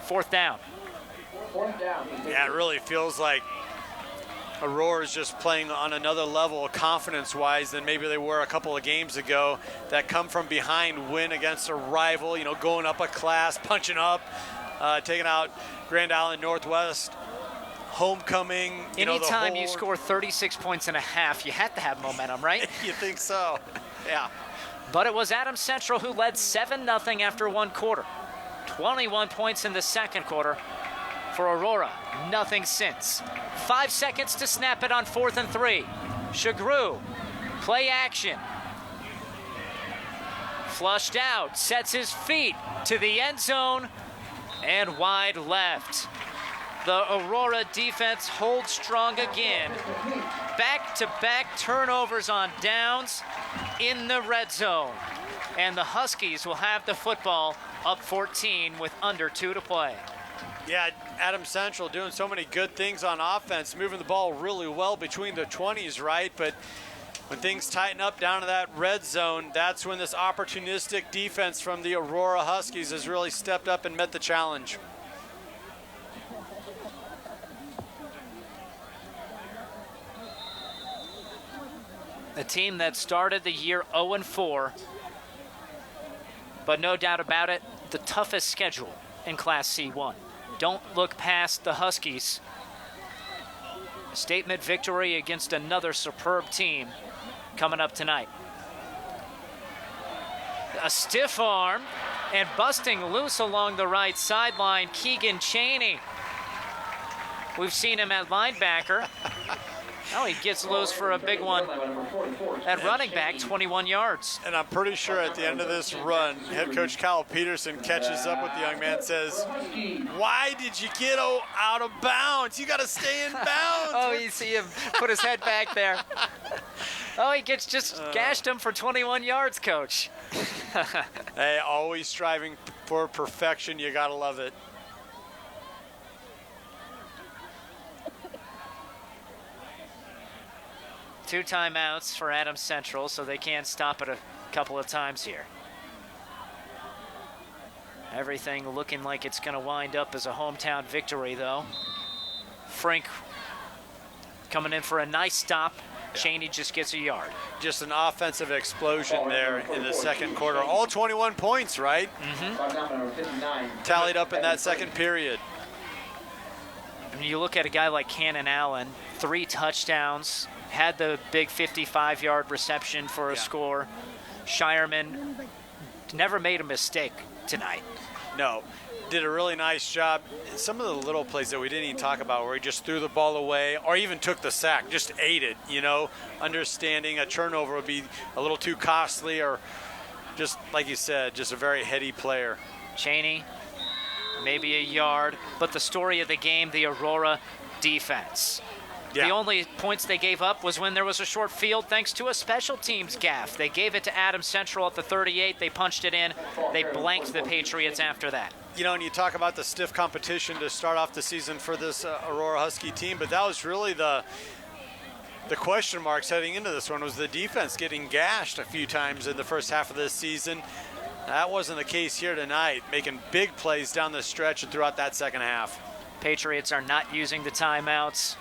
4th down. Yeah, it really feels like Aurora is just playing on another level confidence-wise than maybe they were a couple of games ago. That come from behind win against a rival, going up a class, punching up, taking out Grand Island Northwest. Homecoming, Anytime you score 36 points and a half, you have to have momentum, right? You think so, yeah. But it was Adams Central who led 7-0 after 1 quarter. 21 points in the 2nd quarter for Aurora. Nothing since. 5 seconds to snap it on 4th and 3. Shagru, play action. Flushed out, sets his feet to the end zone and wide left. The Aurora defense holds strong again. Back-to-back turnovers on downs in the red zone. And the Huskies will have the football up 14 with under 2 to play. Yeah, Adams Central doing so many good things on offense, moving the ball really well between the 20s, right? But when things tighten up down to that red zone, that's when this opportunistic defense from the Aurora Huskies has really stepped up and met the challenge. A team that started the year 0-4, but no doubt about it, the toughest schedule in Class C1. Don't look past the Huskies. A statement victory against another superb team coming up tonight. A stiff arm and busting loose along the right sideline, Keegan Chaney. We've seen him at linebacker. Now he gets loose for a big one at running back, 21 yards. And I'm pretty sure at the end of this run, head coach Kyle Peterson catches up with the young man, says, "Why did you get out of bounds? You got to stay in bounds." Oh, you see him put his head back there. Oh, he gets just gashed him for 21 yards, coach. Hey, always striving for perfection. You got to love it. Two timeouts for Adams Central, so they can stop it a couple of times here. Everything looking like it's going to wind up as a hometown victory, though. Frank coming in for a nice stop. Yeah. Chaney just gets a yard. Just an offensive explosion there in the 2nd quarter. All 21 points, right? Mm-hmm. Tallied up in that 2nd period. I mean, you look at a guy like Cannon Allen, 3 touchdowns, had the big 55-yard reception for a score. Shireman never made a mistake tonight. No, did a really nice job. Some of the little plays that we didn't even talk about where he just threw the ball away or even took the sack, just ate it, understanding a turnover would be a little too costly or just, like you said, just a very heady player. Chaney, maybe a yard, but the story of the game, the Aurora defense. Yeah. The only points they gave up was when there was a short field thanks to a special teams gaffe. They gave it to Adams Central at the 38. They punched it in. They blanked the Patriots after that. And you talk about the stiff competition to start off the season for this Aurora Husky team, but that was really the question marks heading into this one was the defense getting gashed a few times in the first half of this season. That wasn't the case here tonight, making big plays down the stretch and throughout that second half. Patriots are not using the timeouts.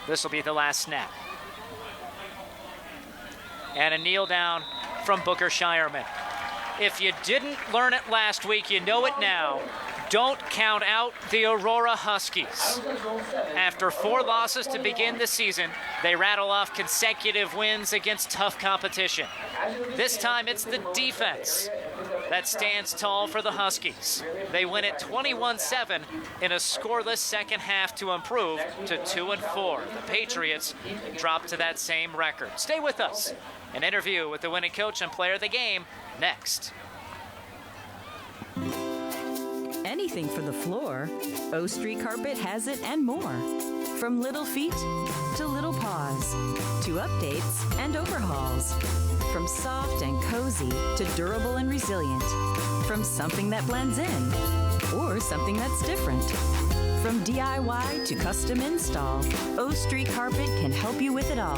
This will be the last snap. And a kneel down from Booker Shireman. If you didn't learn it last week, you know it now. Don't count out the Aurora Huskies. After 4 losses to begin the season, they rattle off consecutive wins against tough competition. This time it's the defense that stands tall for the Huskies. They win it 21-7 in a scoreless second half to improve to 2-4. The Patriots drop to that same record. Stay with us. An interview with the winning coach and player of the game next. Anything for the floor, O Street Carpet has it and more. From little feet to little paws, to updates and overhauls. From soft and cozy to durable and resilient. From something that blends in or something that's different. From DIY to custom install, O Street Carpet can help you with it all.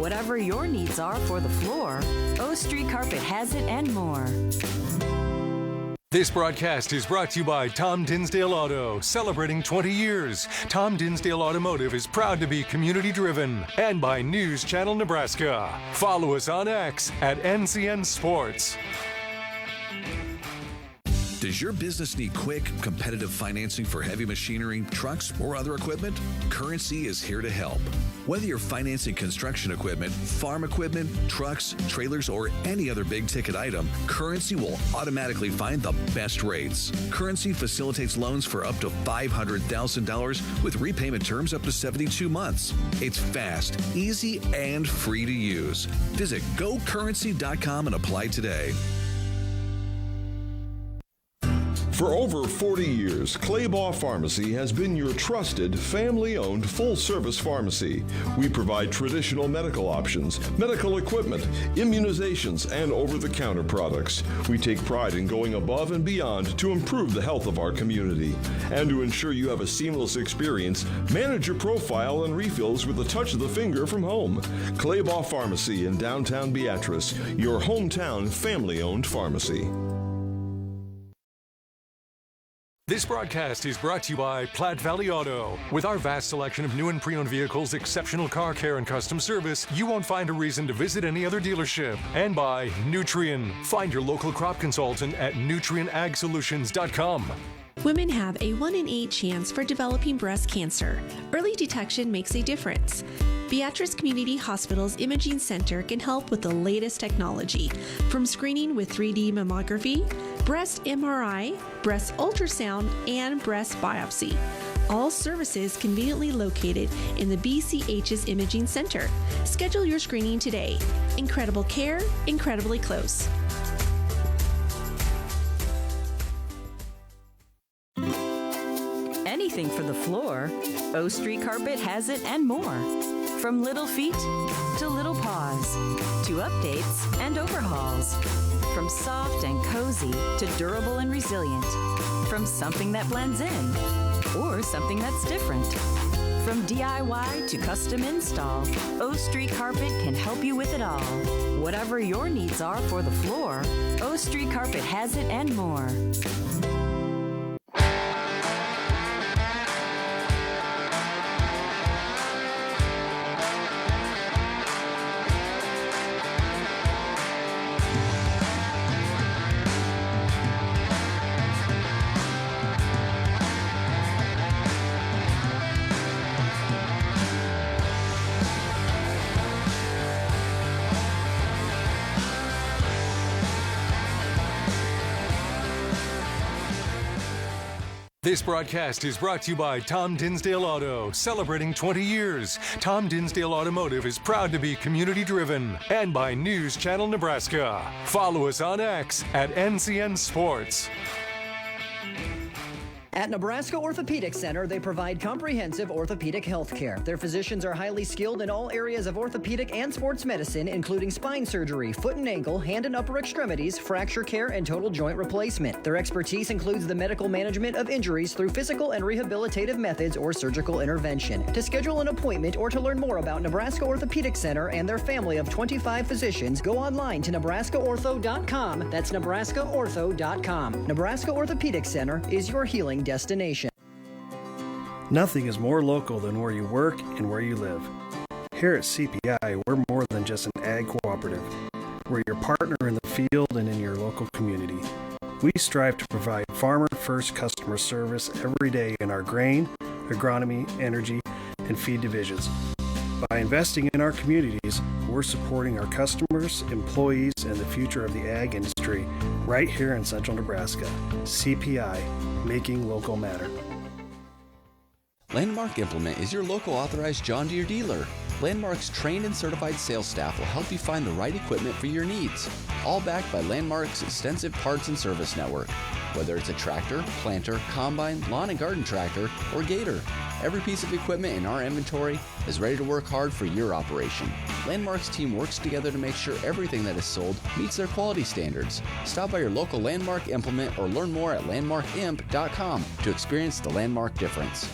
Whatever your needs are for the floor, O Street Carpet has it and more. This broadcast is brought to you by Tom Dinsdale Auto, celebrating 20 years. Tom Dinsdale Automotive is proud to be community-driven. And by News Channel Nebraska. Follow us on X at NCN Sports. Does your business need quick, competitive financing for heavy machinery, trucks, or other equipment? Currency is here to help. Whether you're financing construction equipment, farm equipment, trucks, trailers, or any other big-ticket item, Currency will automatically find the best rates. Currency facilitates loans for up to $500,000 with repayment terms up to 72 months. It's fast, easy, and free to use. Visit gocurrency.com and apply today. For over 40 years, Claybaugh Pharmacy has been your trusted, family-owned, full-service pharmacy. We provide traditional medical options, medical equipment, immunizations, and over-the-counter products. We take pride in going above and beyond to improve the health of our community. And to ensure you have a seamless experience, manage your profile and refills with a touch of the finger from home. Claybaugh Pharmacy in downtown Beatrice, your hometown family-owned pharmacy. This broadcast is brought to you by Platte Valley Auto. With our vast selection of new and pre-owned vehicles, exceptional car care, and custom service, you won't find a reason to visit any other dealership. And by Nutrien. Find your local crop consultant at nutrienagsolutions.com. Women have a 1 in 8 chance for developing breast cancer. Early detection makes a difference. Beatrice Community Hospital's Imaging Center can help with the latest technology, from screening with 3D mammography, breast MRI, breast ultrasound, and breast biopsy. All services conveniently located in the BCH's Imaging Center. Schedule your screening today. Incredible care, incredibly close. Anything for the floor, O Street Carpet has it and more. From little feet to little paws, to updates and overhauls. From soft and cozy to durable and resilient. From something that blends in or something that's different. From DIY to custom install, O Street Carpet can help you with it all. Whatever your needs are for the floor, O Street Carpet has it and more. This broadcast is brought to you by Tom Dinsdale Auto, celebrating 20 years. Tom Dinsdale Automotive is proud to be community-driven. And by News Channel Nebraska. Follow us on X at NCN Sports. At Nebraska Orthopedic Center, they provide comprehensive orthopedic health care. Their physicians are highly skilled in all areas of orthopedic and sports medicine, including spine surgery, foot and ankle, hand and upper extremities, fracture care, and total joint replacement. Their expertise includes the medical management of injuries through physical and rehabilitative methods or surgical intervention. To schedule an appointment or to learn more about Nebraska Orthopedic Center and their family of 25 physicians, go online to nebraskaortho.com. That's nebraskaortho.com. Nebraska Orthopedic Center is your healing destination. Nothing is more local than where you work and where you live. Here at CPI, we're more than just an ag cooperative. We're your partner in the field and in your local community. We strive to provide farmer-first customer service every day in our grain, agronomy, energy, and feed divisions. By investing in our communities, we're supporting our customers, employees, and the future of the ag industry right here in central Nebraska. CPI, making local matter. Landmark Implement is your local authorized John Deere dealer. Landmark's trained and certified sales staff will help you find the right equipment for your needs, all backed by Landmark's extensive parts and service network. Whether it's a tractor, planter, combine, lawn and garden tractor, or gator, every piece of equipment in our inventory is ready to work hard for your operation. Landmark's team works together to make sure everything that is sold meets their quality standards. Stop by your local Landmark Implement or learn more at landmarkimp.com to experience the Landmark difference.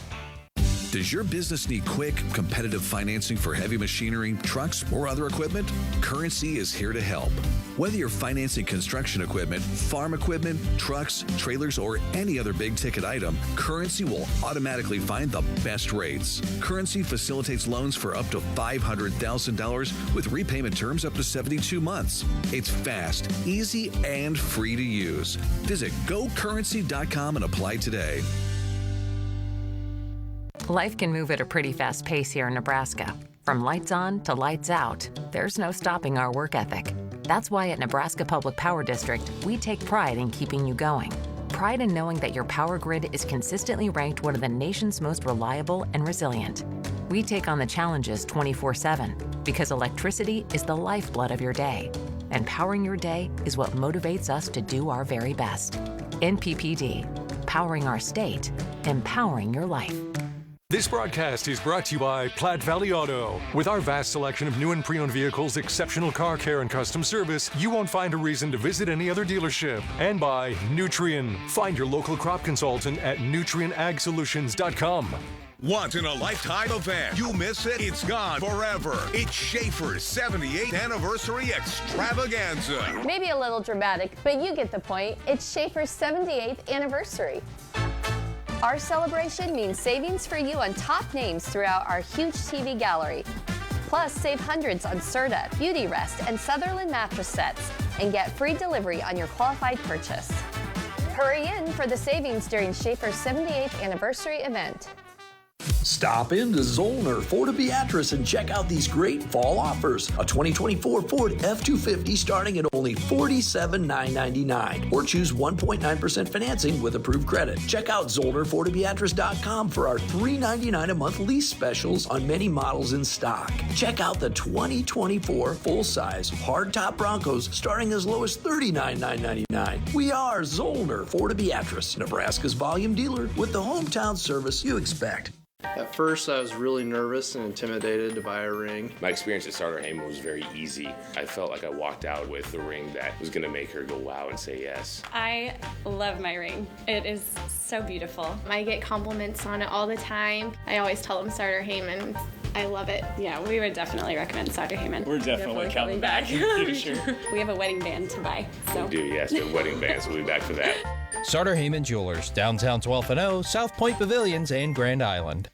Does your business need quick, competitive financing for heavy machinery, trucks, or other equipment? Currency is here to help. Whether you're financing construction equipment, farm equipment, trucks, trailers, or any other big-ticket item, Currency will automatically find the best rates. Currency facilitates loans for up to $500,000 with repayment terms up to 72 months. It's fast, easy, and free to use. Visit gocurrency.com and apply today. Life can move at a pretty fast pace here in Nebraska. From lights on to lights out, there's no stopping our work ethic. That's why at Nebraska Public Power District, we take pride in keeping you going. Pride in knowing that your power grid is consistently ranked one of the nation's most reliable and resilient. We take on the challenges 24/7 because electricity is the lifeblood of your day. And powering your day is what motivates us to do our very best. NPPD, powering our state, empowering your life. This broadcast is brought to you by Platte Valley Auto. With our vast selection of new and pre-owned vehicles, exceptional car care, and custom service, you won't find a reason to visit any other dealership. And by Nutrien. Find your local crop consultant at nutrienagsolutions.com. Once in a lifetime event. You miss it, it's gone forever. It's Schaefer's 78th anniversary extravaganza. Maybe a little dramatic, but you get the point. It's Schaefer's 78th anniversary. Our celebration means savings for you on top names throughout our huge TV gallery. Plus, save hundreds on Serta, Beauty Rest, and Sutherland mattress sets, and get free delivery on your qualified purchase. Hurry in for the savings during Schaefer's 78th anniversary event. Stop into Zollner Ford of Beatrice and check out these great fall offers. A 2024 Ford F-250 starting at only $47,999. Or choose 1.9% financing with approved credit. Check out ZollnerFordofBeatrice.com for our $399 a month lease specials on many models in stock. Check out the 2024 full-size hardtop Broncos starting as low as $39,999. We are Zollner Ford of Beatrice, Nebraska's volume dealer with the hometown service you expect. At first, I was really nervous and intimidated to buy a ring. My experience at Starter Heyman was very easy. I felt like I walked out with the ring that was going to make her go wow and say yes. I love my ring. It is so beautiful. I get compliments on it all the time. I always tell them Starter Heyman. I love it. Yeah, we would definitely recommend Starter Heyman. We're definitely coming back. Sure. We have a wedding band to buy. So. We do, yes. We have a wedding band, so we'll be back for that. Starter Heyman Jewelers, downtown 12th and O, South Point Pavilions, and Grand Island.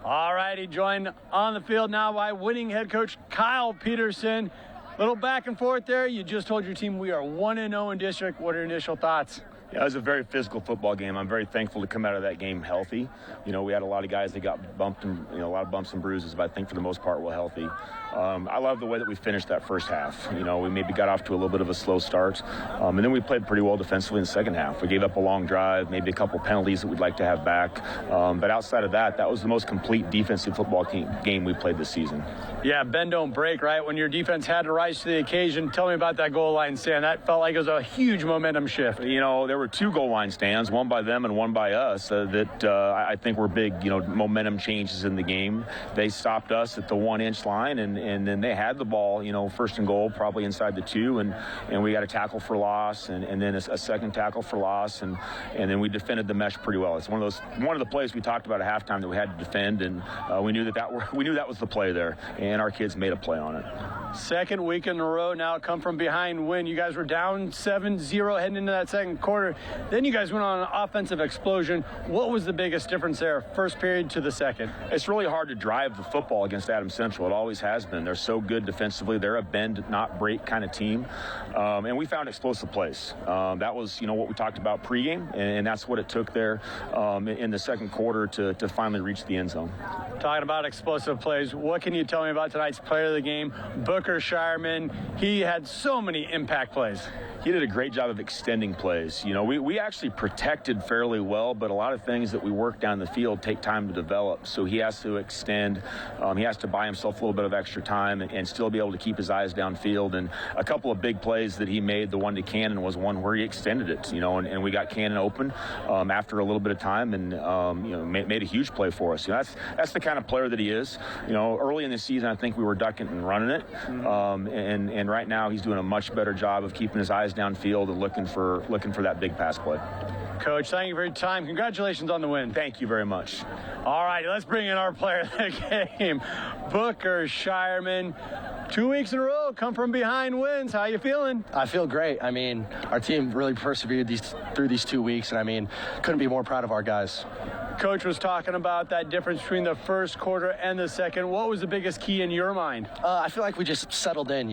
All righty, joined on the field now by winning head coach Kyle Peterson. Little back and forth there. You just told your team we are 1-0 in district. What are your initial thoughts? Yeah, it was a very physical football game. I'm very thankful to come out of that game healthy. You know, we had a lot of guys that got bumped and, a lot of bumps and bruises, but I think for the most part we're healthy. I love the way that we finished that first half. You know, we maybe got off to a little bit of a slow start, and then we played pretty well defensively in the second half. We gave up a long drive, maybe a couple penalties that we'd like to have back. But outside of that, that was the most complete defensive football game we played this season. Yeah, bend don't break, right? When your defense had to rise to the occasion. Tell me about that goal line stand. That felt like it was a huge momentum shift. You know, there were 2 goal line stands, one by them and one by us, that I think were big, momentum changes in the game. They stopped us at the 1-inch line, and then they had the ball, first and goal, probably inside the 2, and we got a tackle for loss, and then a second tackle for loss, and then we defended the mesh pretty well. It's one of the plays we talked about at halftime that we had to defend, and we knew that was the play there, and our kids made a play on it. Second week in a row now, come from behind win. You guys were down 7-0 heading into that second quarter. Then you guys went on an offensive explosion. What was the biggest difference there, first period to the second? It's really hard to drive the football against Adams Central. It always has been. They're so good defensively. They're a bend, not break kind of team. And we found explosive plays. That was, what we talked about pregame, and that's what it took there in the second quarter to finally reach the end zone. Talking about explosive plays, what can you tell me about tonight's player of the game, Booker Shireman? He had so many impact plays. He did a great job of extending plays. We actually protected fairly well, but a lot of things that we work down the field take time to develop. So he has to extend. He has to buy himself a little bit of extra time and still be able to keep his eyes downfield. And a couple of big plays that he made, the one to Cannon was one where he extended it, and we got Cannon open after a little bit of time and, made a huge play for us. That's the kind of player that he is. Early in the season, I think we were ducking and running it. And right now he's doing a much better job of keeping his eyes downfield and looking for that big pass play. Coach, thank you for your time. Congratulations on the win. Thank you very much. All right, let's bring in our player of the game, Booker Shireman. 2 weeks in a row, come from behind wins. How you feeling? I feel great. Our team really persevered through these 2 weeks, and couldn't be more proud of our guys. Coach was talking about that difference between the first quarter and the second. What was the biggest key in your mind? I feel like we just settled in,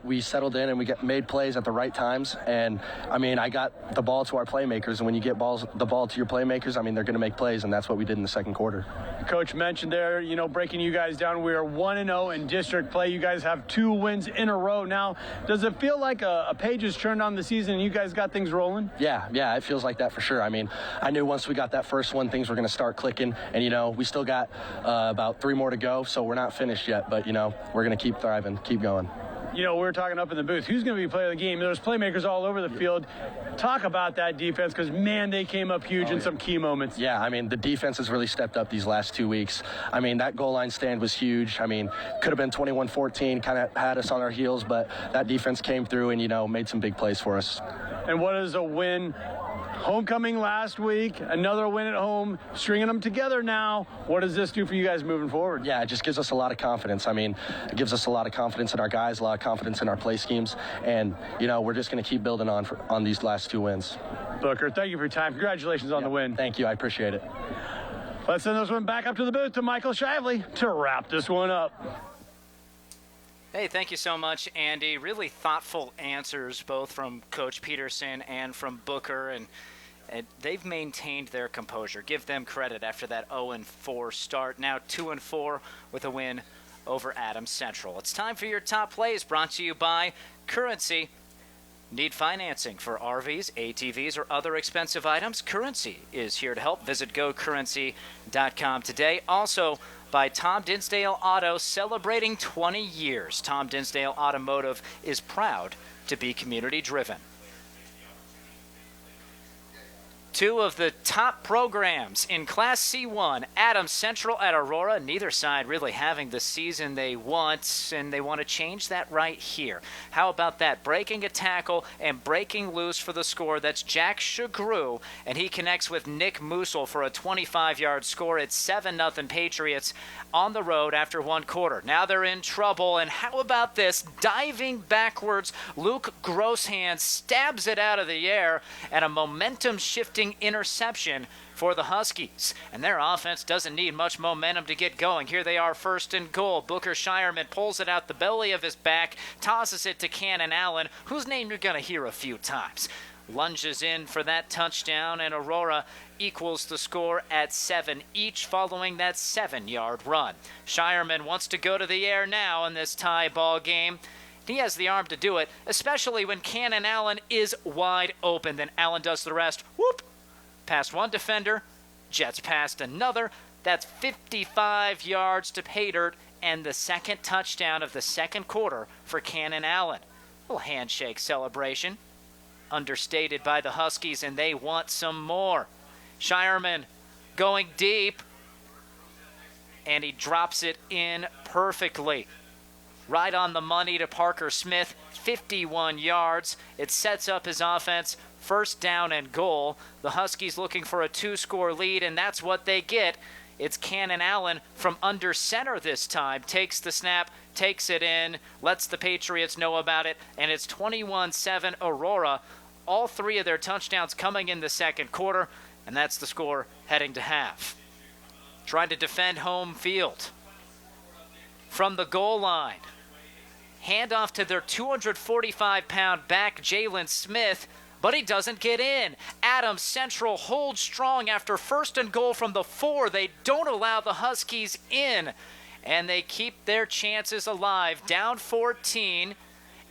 we settled in and we made plays at the right times. And I got the ball to our playmakers, and when you get the ball to your playmakers, they're going to make plays, and that's what we did in the second quarter. Coach mentioned there, breaking you guys down. We are 1-0 in district play. You guys have 2 wins in a row now. Does it feel like a page is turned on the season and you guys got things rolling? Yeah, it feels like that for sure. I knew once we got that first one, things were going to start clicking, and we still got about 3 more to go, so we're not finished yet, but we're going to keep thriving, keep going. We were talking up in the booth, who's going to be player of the game? There's playmakers all over the field. Talk about that defense, because, man, they came up huge in some key moments. Yeah, the defense has really stepped up these last 2 weeks. That goal line stand was huge. Could have been 21-14, kind of had us on our heels, but that defense came through and, made some big plays for us. And what is a win? Homecoming last week, another win at home, stringing them together now. What does this do for you guys moving forward? Yeah, it just gives us a lot of confidence. It gives us a lot of confidence in our guys, a lot of confidence in our play schemes, and, we're just going to keep building on these last 2 wins. Booker, thank you for your time. Congratulations on the win. Thank you. I appreciate it. Let's send this one back up to the booth to Michael Shively to wrap this one up. Hey, thank you so much, Andy. Really thoughtful answers, both from Coach Peterson and from Booker, and they've maintained their composure. Give them credit after that 0-4 start. Now 2-4 with a win over Adams Central. It's time for your top plays, brought to you by Currency. Need financing for RVs, ATVs, or other expensive items? Currency is here to help. Visit gocurrency.com today. Also, by Tom Dinsdale Auto, celebrating 20 years. Tom Dinsdale Automotive is proud to be community-driven. 2 of the top programs in Class C1, Adams Central at Aurora, neither side really having the season they want, and they want to change that right here. How about that? Breaking a tackle and breaking loose for the score. That's Jack Shagru, and he connects with Nick Musil for a 25-yard score. It's 7-0 Patriots on the road after 1 quarter. Now they're in trouble, and how about this? Diving backwards, Luke Grosshand stabs it out of the air, and a momentum-shifting interception for the Huskies. And their offense doesn't need much momentum to get going. Here they are, 1st and goal. Booker Shireman pulls it out the belly of his back, tosses it to Cannon Allen, whose name you're going to hear a few times. lunges in for that touchdown, and Aurora equals the score at 7 each following that 7-yard run. Shireman wants to go to the air now in this tie ball game. He has the arm to do it, especially when Cannon Allen is wide open. Then Allen does the rest. Whoop! Past one defender, jets past another. That's 55 yards to pay dirt, and the second touchdown of the second quarter for Cannon Allen. A little handshake celebration. Understated by the Huskies, and they want some more. Shireman going deep, and he drops it in perfectly. Right on the money to Parker Smith, 51 yards. It sets up his offense, first down and goal. The Huskies looking for a 2-score lead, and that's what they get. It's Cannon Allen from under center this time. Takes the snap, takes it in, lets the Patriots know about it, and it's 21-7 Aurora. All 3 of their touchdowns coming in the second quarter, and that's the score heading to half. Trying to defend home field. From the goal line, handoff to their 245-pound back, Jalen Smith, but he doesn't get in. Adams Central holds strong after first and goal from the 4. They don't allow the Huskies in, and they keep their chances alive. Down 14,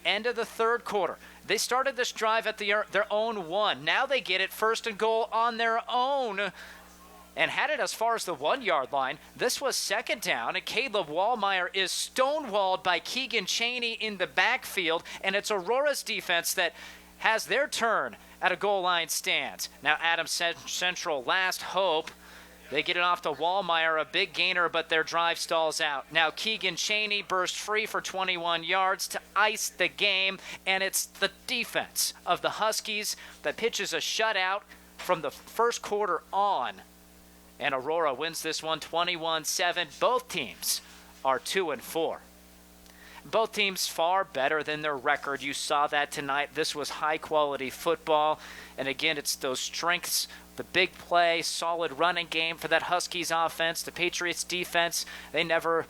end of the third quarter. They started this drive at their own 1. Now they get it first and goal on their own and had it as far as the 1-yard line. This was second down, and Caleb Wallmeyer is stonewalled by Keegan Chaney in the backfield, and it's Aurora's defense that has their turn at a goal line stand. Now Adams Central, last hope. They get it off to Wallmeyer, a big gainer, but their drive stalls out. Now Keegan Chaney burst free for 21 yards to ice the game, and it's the defense of the Huskies that pitches a shutout from the first quarter on. And Aurora wins this one 21-7. Both teams are 2-4. Both teams far better than their record. You saw that tonight. This was high-quality football. And again, it's those strengths, the big play, solid running game for that Huskies offense. The Patriots defense, they never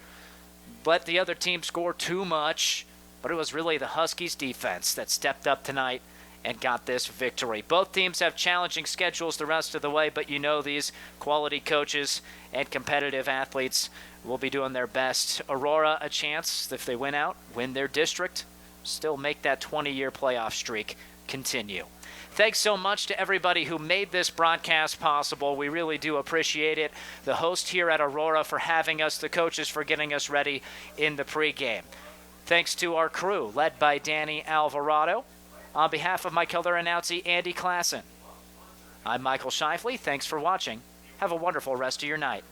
let the other team score too much. But it was really the Huskies defense that stepped up tonight and got this victory. Both teams have challenging schedules the rest of the way, but you know these quality coaches and competitive athletes will be doing their best. Aurora, a chance, if they win out, win their district, still make that 20-year playoff streak continue. Thanks so much to everybody who made this broadcast possible. We really do appreciate it. The host here at Aurora for having us, the coaches for getting us ready in the pregame. Thanks to our crew, led by Danny Alvarado. On behalf of my color announcer, Andy Klassen, I'm Michael Shifley. Thanks for watching. Have a wonderful rest of your night.